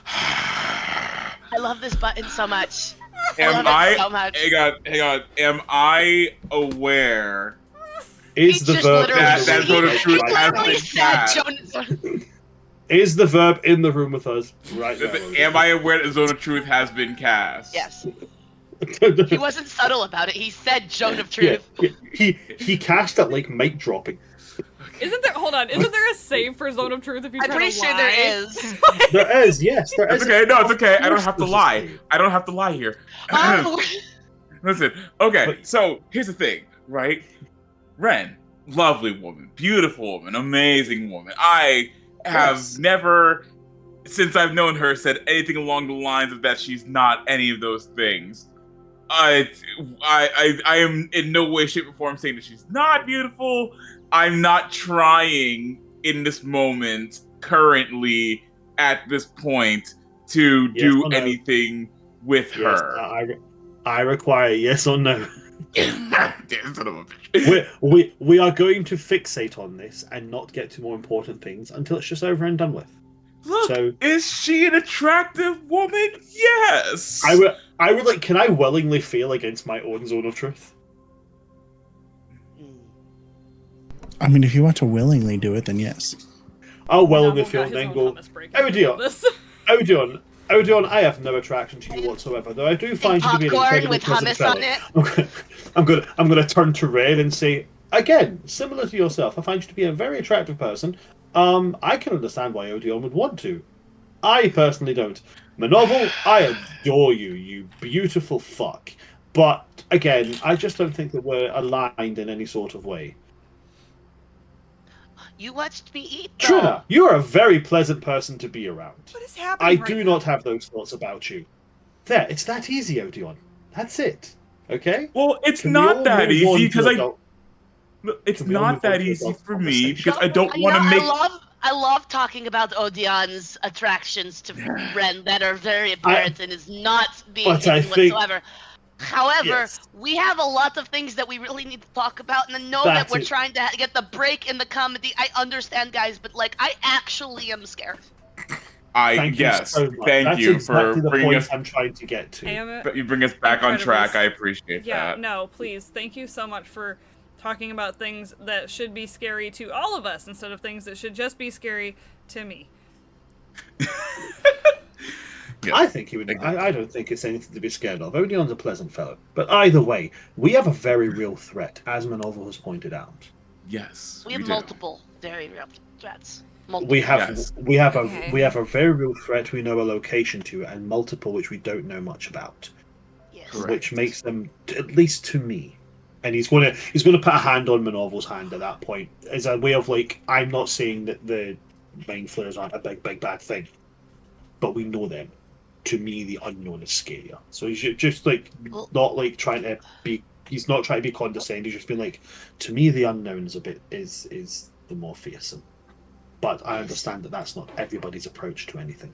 I love this button so much. Am love it so much. Hang on. Am I aware? Is He the just verb literally- That- that's what a he truth has literally been said cast. Jonas. Is the verb in the room with us right now? Am I aware that Zone of Truth has been cast? Yes. He wasn't subtle about it. He said Joan of Yeah, Truth. he cast it like mic dropping. Isn't there? Hold on. Isn't there a save for Zone of Truth if you I'm try pretty to sure lie? there is. There is, yes, there It's is. okay. No, it's okay. I don't Of have to course lie. there's a save. I don't have to lie here. Oh, Listen. Okay. But- So here's the thing, right? Ren, lovely woman, beautiful woman, amazing woman. I have Yes. never, since I've known her, said anything along the lines of that she's not any of those things. I am in no way, shape, or form saying that she's not beautiful. I'm not trying in this moment, currently, at this point, to Yes do or no? anything with Yes, her. I require yes or no. Damn son of a bitch. We are going to fixate on this and not get to more important things until it's just over and done with. Look, So- is she an attractive woman? Yes. I would like. Can I willingly fail against my own zone of truth? I mean, if you want to willingly do it, then yes. I'll willingly Novel fail got and his then own go. hummus break Oh in the dear. middle of this. Odeon, I have no attraction to you whatsoever. Though I do find you to be an popcorn incredibly with pleasant hummus on fellow. it. I'm gonna turn to Red and say again, similar to yourself. I find you to be a very attractive person. I can understand why Odeon would want to. I personally don't. Manovel, I adore you, you beautiful fuck. But again, I just don't think that we're aligned in any sort of way. You watched me eat, though. Trina, you are a very pleasant person to be around. What is happening I right do now? not have those thoughts about you. There, it's that easy, Odeon. That's it. Okay? Well, it's Can we not all that move on easy to because adult- it's Can we all not move on that to easy adult for me conversation? because I don't want to make. I love talking about Odion's attractions to Ren that are very apparent and is not being but I hidden think- whatsoever. However, Yes. we have a lot of things that we really need to talk about, and I know that That's we're it. trying to get the break in the comedy. I understand, guys, but like, I actually am scared. Thank you Yes, so much. thank That's you exactly for the bringing point us. I'm trying to get to. But you bring us back on Incredibles. track. I appreciate Yeah, that. no, please. Thank you so much for talking about things that should be scary to all of us instead of things that should just be scary to me. Yes. I think he would. I don't think it's anything to be scared of. Odion's a pleasant fellow. But either way, we have a very real threat, as Manovel has pointed out. Yes, We have do. multiple very real threats. Multiple. We have Yes. we have Okay. a we have a very real threat we know a location to, and multiple which we don't know much about, Yes. Correct. which makes them, at least to me. And he's gonna put a hand on Manovel's hand at that point, as a way of like, I'm not saying that the mind flayers aren't a big bad thing, but we know them. To me, the unknown is scarier. So he's just like Well- not like trying to be. He's not trying to be condescending. He's just been like, to me, the unknown is a bit is the more fearsome. But I understand that that's not everybody's approach to anything.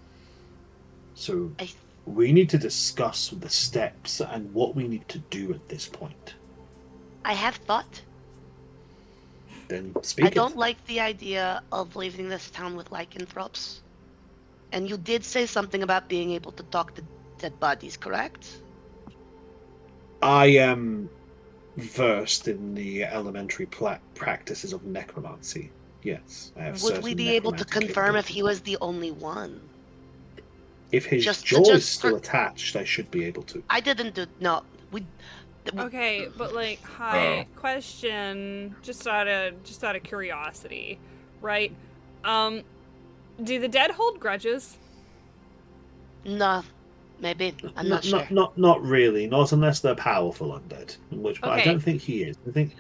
So I- we need to discuss the steps and what we need to do at this point. I have thought. Then speak. I don't like the idea of leaving this town with lycanthropes. And you did say something about being able to talk to dead bodies, correct? I am versed in the elementary practices of necromancy. Yes, I have. Would we certain be able to necromantic confirm if he was capabilities. the only one? If his just- jaw just is still for- attached, I should be able to. I didn't do. No. Okay, but like, hi, question, just out of curiosity, right? Do the dead hold grudges? No. Maybe. I'm not sure. Not really. Not unless they're powerful undead. Which I Okay. don't think he is. I think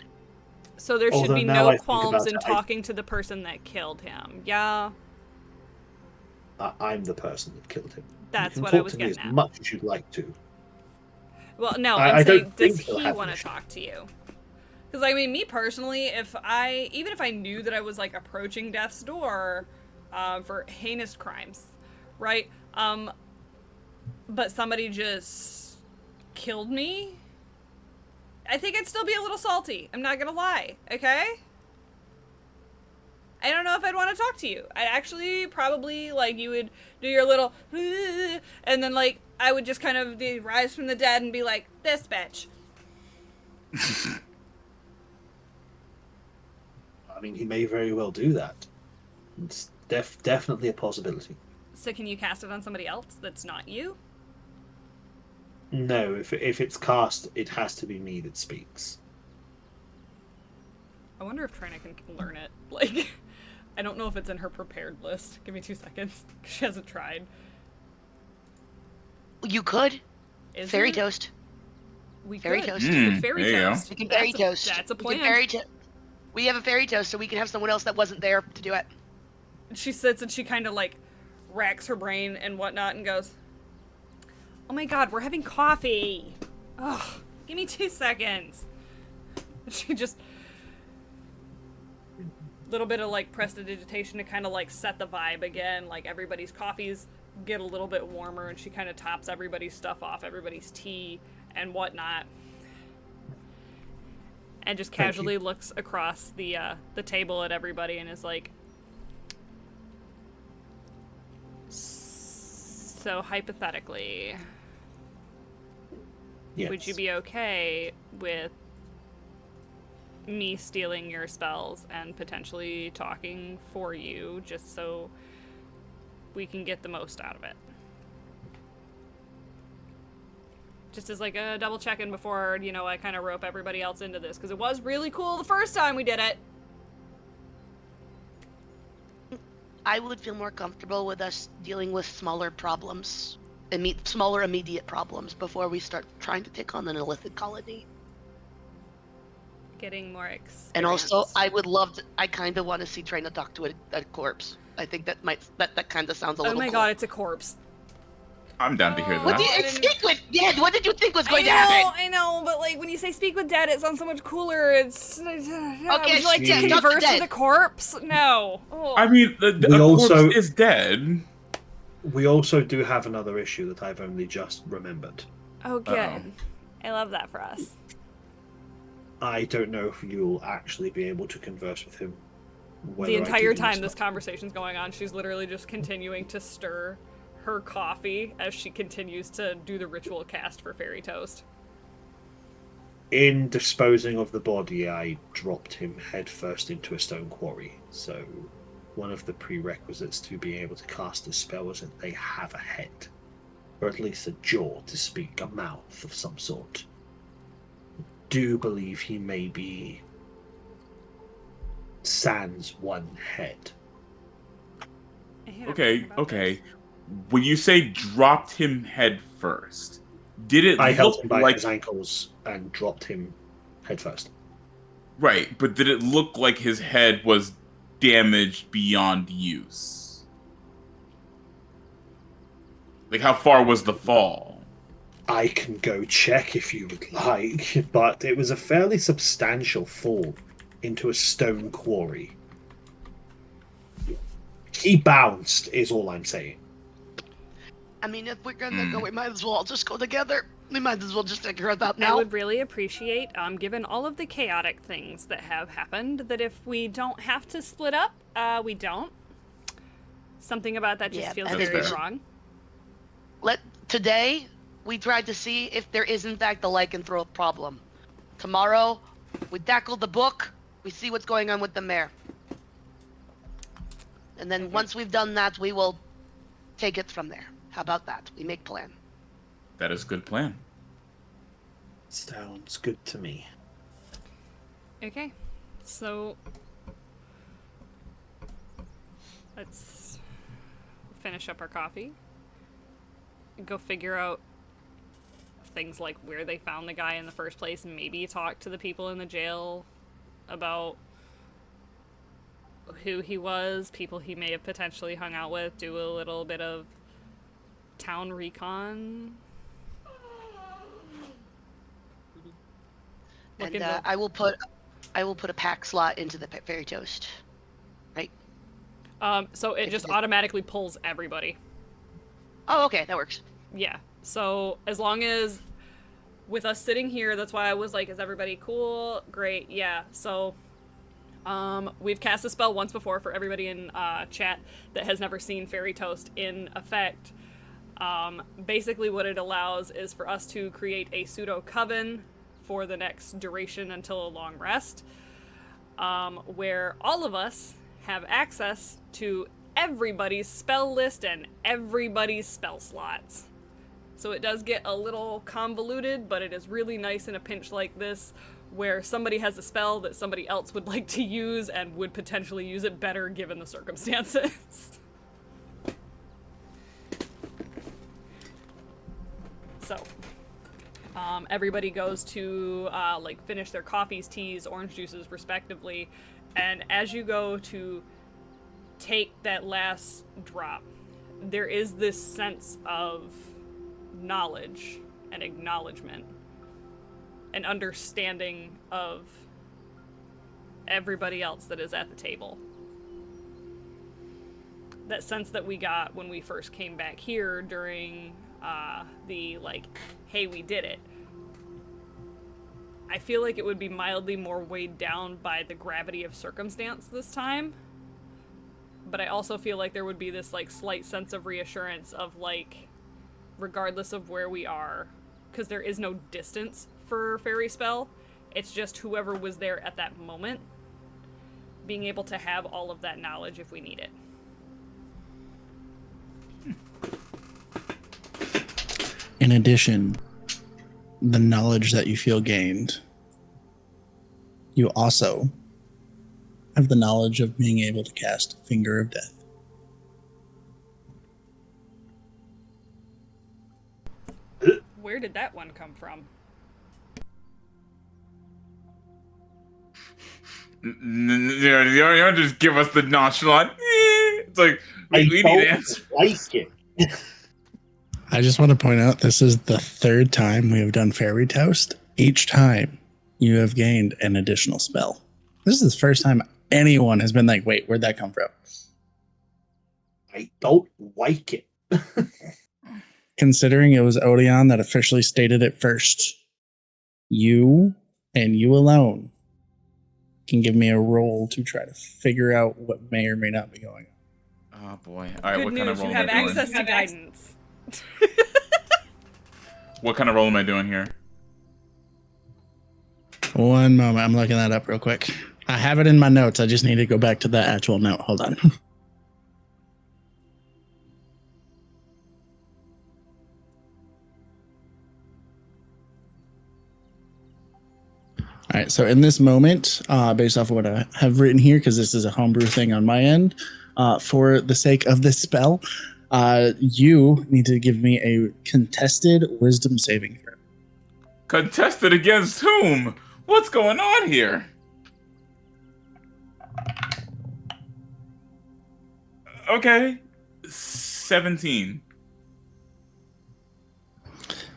So there should Although be now no I think qualms about in it, talking to the person that killed him. Yeah, I'm the person that killed him. that's you can what talk I was to me getting as at. much as you'd like to. Well, no, I I'm saying, don't does think he'll he have want an to issue. talk to you? Because I mean, me personally, even if I knew that I was like approaching death's door, for heinous crimes, right? But somebody just killed me, I think I'd still be a little salty. I'm not gonna lie, okay? I don't know if I'd want to talk to you. I'd actually probably, like, you would do your little, and then, like, I would just kind of rise from the dead and be like, this bitch. I mean, he may very well do that. It's definitely a possibility. So can you cast it on somebody else that's not you? No, if it's cast, it has to be me that speaks. I wonder if Trina can learn it. Like, I don't know if it's in her prepared list. Give me 2 seconds. She hasn't tried. You could. Is Fairy it? toast. We Fairy could. toast. We could fairy there you go. toast. We can fairy toast. That's a We can plan. we have a fairy toast, so we can have someone else that wasn't there to do it. She sits and she kind of like racks her brain and whatnot and goes, "Oh my god, we're having coffee. Oh, give me 2 seconds." She just little bit of like prestidigitation to kind of like set the vibe again. Like everybody's coffees get a little bit warmer, and she kind of tops everybody's stuff off, everybody's tea and whatnot, and just Thank casually looks across the table at everybody and is like, "So hypothetically, Yes. would you be okay with me stealing your spells and potentially talking for you just so we can get the most out of it?" Just as like a double check-in before, you know, I kind of rope everybody else into this, because it was really cool the first time we did it. I would feel more comfortable with us dealing with smaller problems, smaller immediate problems before we start trying to take on an illicit colony. Getting more experience. And also, I kind of want to see trying to talk to a corpse. I think that kind of sounds a little. Oh my god, it's a corpse. I'm down to hear What that. did you speak with Dad? What did you think was going to happen? I know, but like when you say speak with Dad, it sounds so much cooler. It's Okay, would you like to talk to converse Dad. with a corpse? No. Oh. I mean, a corpse is dead. We also do have another issue that I've only just remembered. Oh, good. I love that for us. I don't know if you'll actually be able to converse with him. The entire time this conversation's going on, she's literally just continuing to stir her coffee as she continues to do the ritual cast for Fairy Toast. In disposing of the body, I dropped him headfirst into a stone quarry. So, one of the prerequisites to being able to cast a spell is that they have a head, or at least a jaw to speak, a mouth of some sort. Do believe he may be sans one head. Okay. When you say dropped him head first, did it I held look him by like his ankles and dropped him head first. right? But did it look like his head was damaged beyond use? Like, how far was the fall? I can go check if you would like, but it was a fairly substantial fall into a stone quarry. He bounced, is all I'm saying. I mean, if we're gonna go, we might as well all just go together. We might as well just figure it out now. I would really appreciate, given all of the chaotic things that have happened, that if we don't have to split up, we don't. Something about that just feels very wrong. Today, we tried to see if there is in fact a lycanthrope problem. Tomorrow, we tackle the book, we see what's going on with the mayor. And then once we've done that, we will take it from there. How about that? We make plan. That is a good plan. Sounds good to me. Okay, so let's finish up our coffee. Go figure out things like where they found the guy in the first place. Maybe talk to the people in the jail about who he was, people he may have potentially hung out with, do a little bit of town recon. And I will put a pack slot into the Fairy Toast. Right? So it just automatically pulls everybody. Oh, okay, that works. Yeah. So as long as with us sitting here, that's why I was like, is everybody cool? Great. Yeah. So we've cast a spell once before for everybody in chat that has never seen Fairy Toast in effect. Basically what it allows is for us to create a pseudo coven for the next duration until a long rest, where all of us have access to everybody's spell list and everybody's spell slots. So it does get a little convoluted, but it is really nice in a pinch like this, where somebody has a spell that somebody else would like to use and would potentially use it better given the circumstances. So, everybody goes to, finish their coffees, teas, orange juices, respectively, and as you go to take that last drop, there is this sense of knowledge and acknowledgement and understanding of everybody else that is at the table. That sense that we got when we first came back here during the, hey, we did it. I feel like it would be mildly more weighed down by the gravity of circumstance this time. But I also feel like there would be this, slight sense of reassurance of, regardless of where we are, because there is no distance for Fairy Spell, it's just whoever was there at that moment being able to have all of that knowledge if we need it. In addition, the knowledge that you feel gained, you also have the knowledge of being able to cast Finger of Death. Where did that one come from? You don't just give us the nonchalant. It's like we need don't answers. like it. I just want to point out this is the third time we have done Fairy Toast. Each time you have gained an additional spell. This is the first time anyone has been like, wait, where'd that come from? I don't like it. Considering it was Odeon that officially stated it first, you and you alone can give me a roll to try to figure out what may or may not be going on. Oh boy! All right, Good what news, kind of roll you am have I doing? access to guidance. What kind of roll am I doing here? One moment, I'm looking that up real quick. I have it in my notes. I just need to go back to the actual note. Hold on. All right, so in this moment, based off of what I have written here, because this is a homebrew thing on my end, for the sake of this spell, you need to give me a contested wisdom saving throw. Contested against whom? What's going on here? Okay, 17.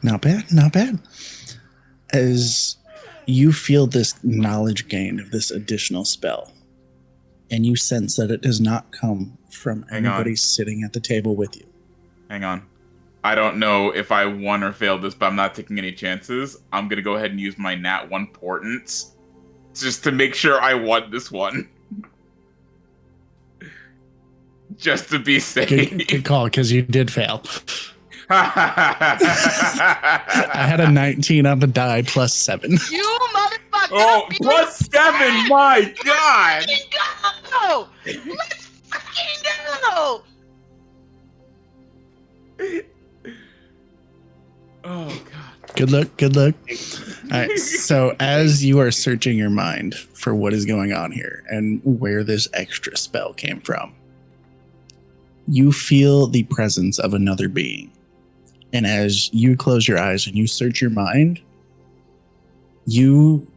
Not bad, not bad. As you feel this knowledge gained of this additional spell, and you sense that it does not come from Hang on. anybody sitting at the table with you. Hang on. I don't know if I won or failed this, but I'm not taking any chances. I'm gonna go ahead and use my nat 1 portents just to make sure I won this one. Just to be safe. Good call, because you did fail. I had a 19 on the die plus 7. You motherfucker! Oh, plus 7! My God! Let's fucking go! Let's fucking go! Oh God! Good luck, good luck. All right, so as you are searching your mind for what is going on here and where this extra spell came from, you feel the presence of another being. And as you close your eyes and you search your mind, you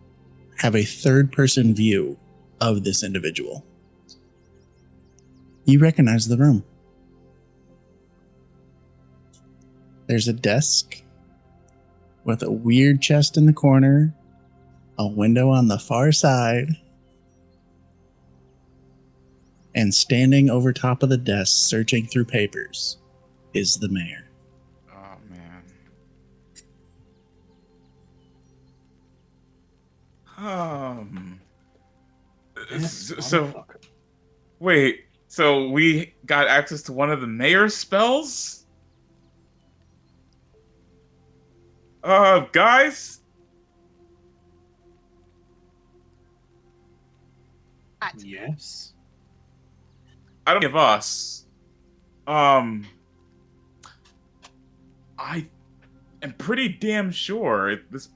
have a third-person view of this individual. You recognize the room. There's a desk with a weird chest in the corner, a window on the far side, and standing over top of the desk, searching through papers, is the mayor. Oh man. So wait. So we got access to one of the mayor's spells? Guys? Yes. I don't give us. I am pretty damn sure this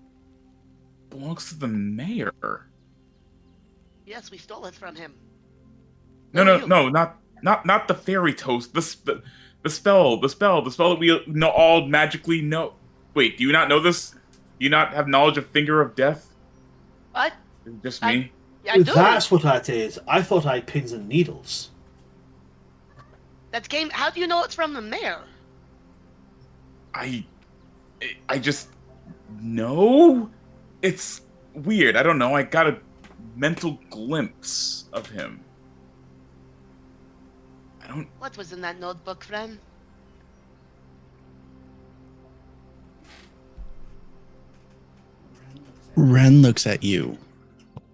belongs to the mayor. Yes, we stole it from him. No, Who are you? not the fairy toast. The spell that we all magically know. Wait, do you not know this? Do you not have knowledge of Finger of Death? What? Just me? Yeah, I do. That's what that is. I thought I had pins and needles. That's game. How do you know it's from the mayor? I just know. It's weird. I don't know. I got a mental glimpse of him. I don't. What was in that notebook, friend? Ren looks at you,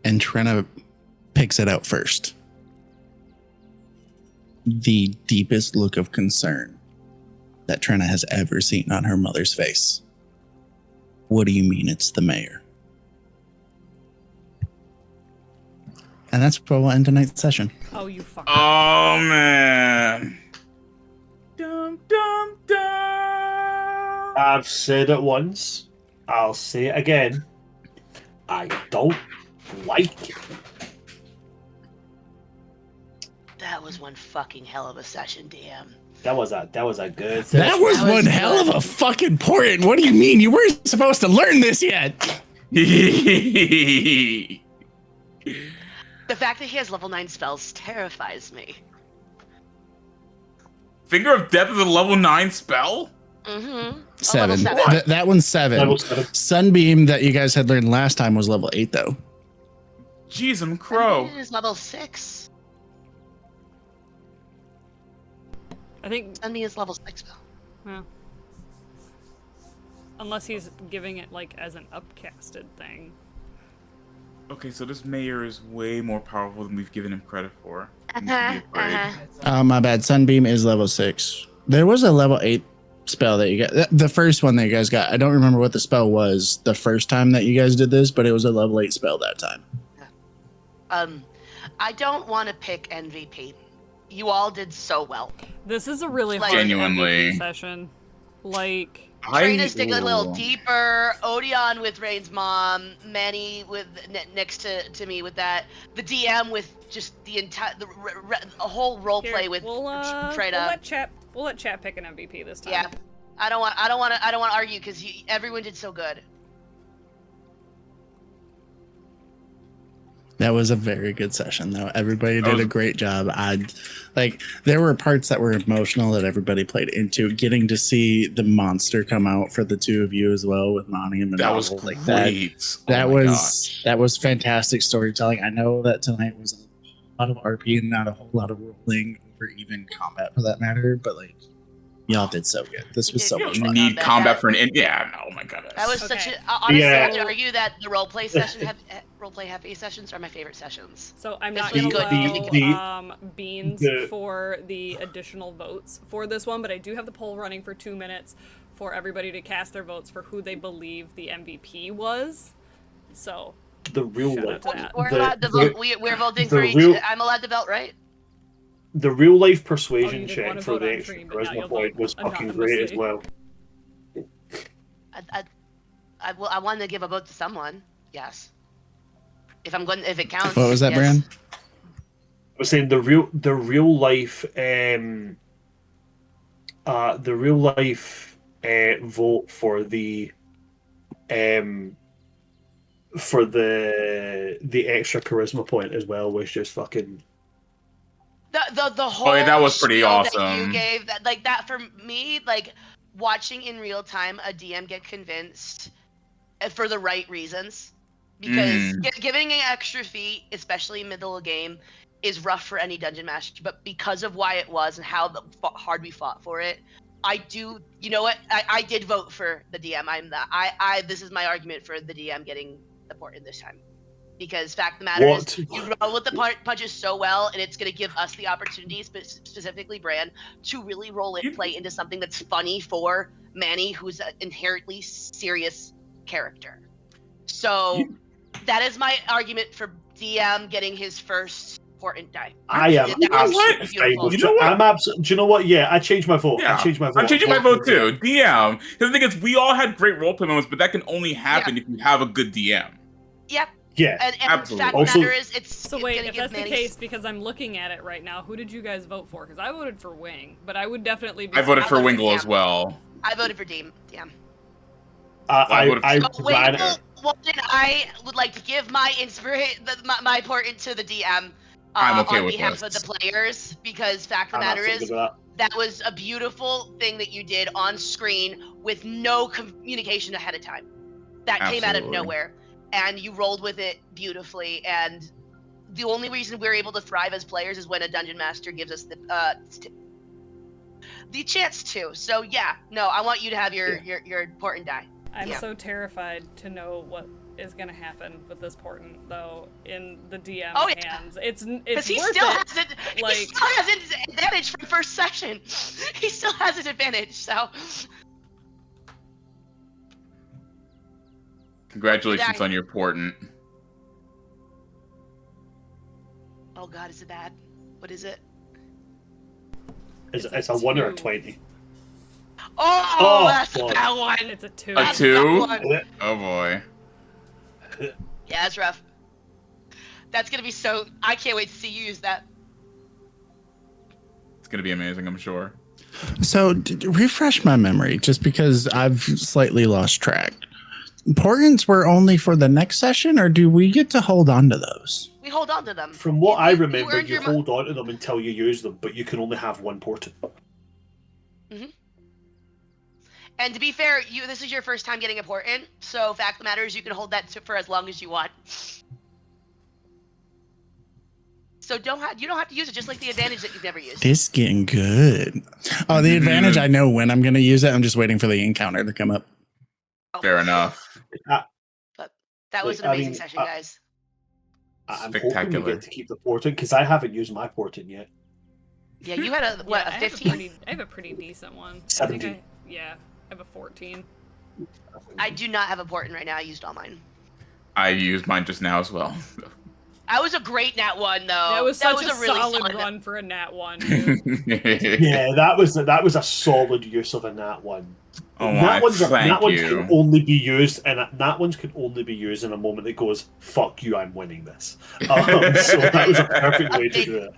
and Trina picks it out first. The deepest look of concern that Trina has ever seen on her mother's face. What do you mean it's the mayor? And that's where we'll end tonight's session. Oh, you fucker. Oh man. Dum dum dum. I've said it once. I'll say it again. I don't like it. That was one fucking hell of a session, DM. That was a good. That was That was one hell of good. a fucking portent. What do you mean? You weren't supposed to learn this yet. Finger The fact that he has level 9 spells terrifies me. of Death is a level 9 spell? Mm-hmm. 7. 7. That one's 7. Level 7. Sunbeam that you guys had learned last time was level 8, though. Jeez, I'm crow. It is level 6. I think Send me his level 6 spell. well, unless he's giving it like as an upcasted thing. Okay, so this mayor is way more powerful than we've given him credit for. He needs to be afraid. My bad. Sunbeam is level 6. There was a level 8 spell that you got. The first one that you guys got. I don't remember what the spell was the first time that you guys did this, but it was a level 8 spell that time. I don't want to pick MVP. You all did so well. This is a really Like- hard Genuinely. MVP session. Like, Traina's dig a little deeper. Odeon with Rain's mom. Manny with next to me with that. The DM with just the entire a whole role here, play with we'll Freda. let chat pick an MVP this time. Yeah, I don't want to argue because everyone did so good. That was a very good session, though. Everybody did a great job. There were parts that were emotional that everybody played into. Getting to see the monster come out for the two of you as well with Monty and That was Manolo, great. That Oh my that was fantastic storytelling. I know that tonight was a lot of RP and not a whole lot of rolling or even combat for that matter, but y'all did so good. This was so gosh. much You fun. need combat for an yeah. Oh my god. That was Okay. such a honestly. Yeah. I would argue that the roleplay session roleplay heavy sessions are my favorite sessions. So I'm not This gonna was good. allow beans the- for the additional votes for this one, but I do have the poll running for 2 minutes for everybody to cast their votes for who they believe the MVP was. So The real Shout out life. to that. We're The- allowed to the- vote. We're voting the for each. real- I'm allowed to vote, right? The real life Oh, persuasion you didn't check wanna for vote the on extra stream, but now you'll charisma point vote was fucking great as anonymously. well. I want to give a vote to someone. Yes. If it counts. What was that, yes. Brand? I was saying the real life vote for the extra charisma point as well was just fucking The whole yeah, that was pretty spiel that awesome. you gave that for me, watching in real time a DM get convinced for the right reasons, because giving an extra feat, especially middle of game, is rough for any dungeon master. But because of why it was and how hard we fought for it, I do. You know what? I did vote for the DM. This is my argument for the DM getting the port in this time. Because fact of the matter is, you roll with the punches so well, and it's going to give us the opportunity, specifically Bran, to really play into something that's funny for Manny, who's an inherently serious character. So that is my argument for DM getting his first important die. I am absolutely fine with I'm absolutely. Do you know what? Yeah, I changed my vote. Yeah. I changed my vote. I'm changing my vote too. DM. Because the thing is, we all had great roleplay moments, but that can only happen if you have a good DM. Yep. Yeah. And absolutely. fact of the matter is, it's So it's wait, gonna if give that's the Manny case, because I'm looking at it right now, who did you guys vote for? Because I voted for Wing, but I would definitely be. I voted for voted for Wingle DM. as well. I voted for DM. I Wingle, well, then I would like to give my my important to the DM. I'm okay on with behalf this. of the players, because fact of the matter is, that was a beautiful thing that you did on screen with no communication ahead of time. That came out of Absolutely. nowhere, and you rolled with it beautifully. And the only reason we're able to thrive as players is when a dungeon master gives us the chance to. So yeah, no, I want you to have your important die. I'm Yeah. so terrified to know what is going to happen with this portent, though, in the DM's Oh, yeah. hands. It's Because he worth still it. has it. like- He still has an advantage from first session. He still has an advantage. So Congratulations Yeah. on your portent. oh god, is it bad? What is it? It's a 1 or a 2. 20. Oh, that's God. that one. It's a 2. A That's 2? that one. Oh boy. Yeah, that's rough. That's gonna be so. I can't wait to see you use that. It's gonna be amazing, I'm sure. So refresh my memory, just because I've slightly lost track. Portents were only for the next session, or do we get to hold on to those? We hold on to them. From what I remember, earned you your hold on to them until you use them, but you can only have one portent. And to be fair, this is your first time getting a portent, so fact of the matter is you can hold that for as long as you want. So you don't have to use it, just like the advantage that you've never used. This is getting good. Oh, the advantage, I know when I'm going to use it. I'm just waiting for the encounter to come up. Fair enough. But that was an amazing session, guys. I'm hoping we Spectacular. get to keep the portent, because I haven't used my portent yet. Yeah, you had a what? Yeah, A 15? I have a pretty decent one. 17. I have a 14. I do not have a portent right now. I used all mine. I used mine just now as well. That was a great nat 1, though. That was such a really solid run for a nat 1. Yeah, that was a solid use of a nat 1. Oh Nat my, ones thank can only be used, and nat ones can only be used in a moment that goes, "Fuck you, I'm winning this." So that was a perfect way to do it.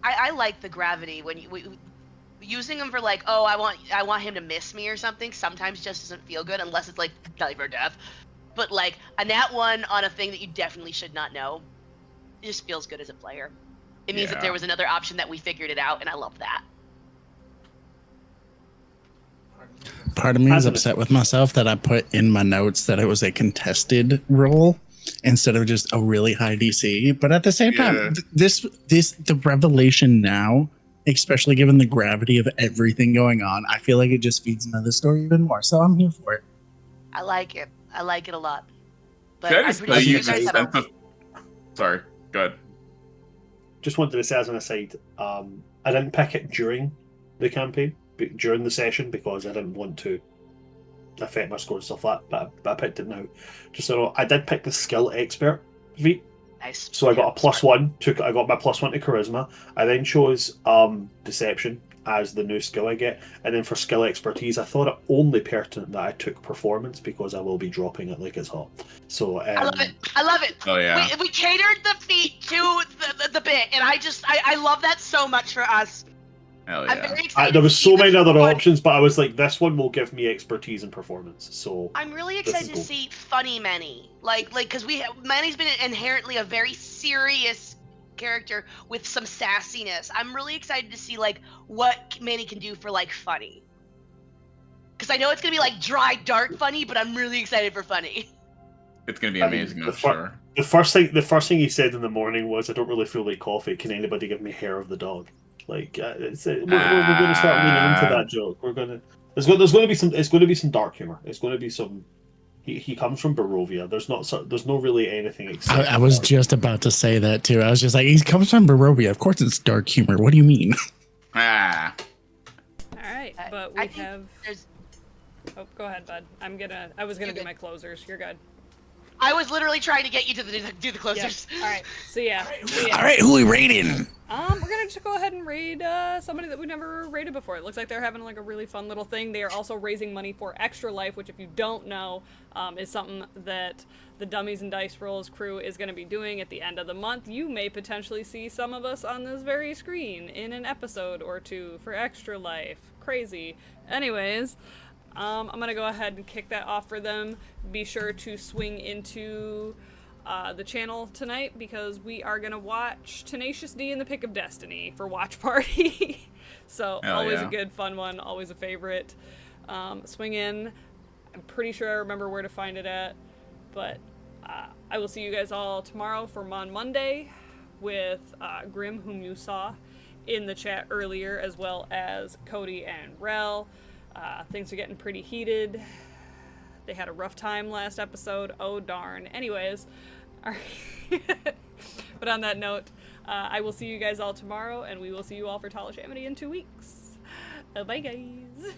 I like the gravity when using them for like, oh, I want him to miss me or something. Sometimes just doesn't feel good unless it's like life or death. But like a nat 1 on a thing that you definitely should not know, it just feels good as a player. It means that there was another option that we figured it out, and I love that. Part of me is upset with myself that I put in my notes that it was a contested roll instead of just a really high DC. But at the same time, the revelation now, especially given the gravity of everything going on, I feel like it just feeds into the story even more. So I'm here for it. I like it. I like it a lot. But Can I I'm just pretty tell sure you you guys the have sense of... Sorry, go ahead. Just wanted to say as an aside, I didn't pick it during the campaign, but during the session, because I didn't want to affect my score and stuff like that, but I picked it now. Just so you know, I did pick the skill expert feat. Nice. So I got a +1. I got my +1 to charisma. I then chose deception as the new skill I get, and then for skill expertise, I thought it only pertinent that I took performance because I will be dropping it like it's hot. So I love it. I love it. Oh yeah. We catered the feat to the bit, and I love that so much for us. Hell I'm yeah. very excited. There to was see so the many other one. options, but I was like, this one will give me expertise and performance. So I'm really This excited is to cool. see funny Manny, like because Manny's been inherently a very serious character with some sassiness. I'm really excited to see like what Manny can do for like funny. Because I know it's gonna be like dry, dark funny, but I'm really excited for funny. It's gonna be I mean, amazing, the I'm fu- sure. the first thing he said in the morning was, "I don't really feel like coffee. Can anybody give me hair of the dog?" Like we're going to start leaning into that joke. There's going to be some. It's going to be some dark humor. It's going to be some. He comes from Barovia. There's no really anything exciting. I was just about to say that too. I was just like, he comes from Barovia. Of course it's dark humor. What do you mean? Ah. Alright, but I we think have... there's. Oh, go ahead, bud. I was gonna You're do good. my closers. You're good. I was literally trying to get you to do the Yeah. closers. Alright, so yeah. All right, who we rating? We're gonna just go ahead and raid somebody that we've never raided before. It looks like they're having like a really fun little thing. They are also raising money for Extra Life, which if you don't know, is something that the Dummies and Dice Rolls crew is going to be doing at the end of the month. You may potentially see some of us on this very screen in an episode or two for Extra Life. Crazy. Anyways, I'm gonna go ahead and kick that off for them. Be sure to swing into the channel tonight because we are gonna watch Tenacious D and the Pick of Destiny for Watch Party. So Hell always yeah. a good fun one, always a favorite. Swing in. I'm pretty sure I remember where to find it at, but I will see you guys all tomorrow for Mon Monday with Grim, whom you saw in the chat earlier, as well as Cody and Rel. Things are getting pretty heated. They had a rough time last episode. Oh darn. Anyways, all right. But on that note, I will see you guys all tomorrow, and we will see you all for Tallish Amity in 2 weeks. Bye guys.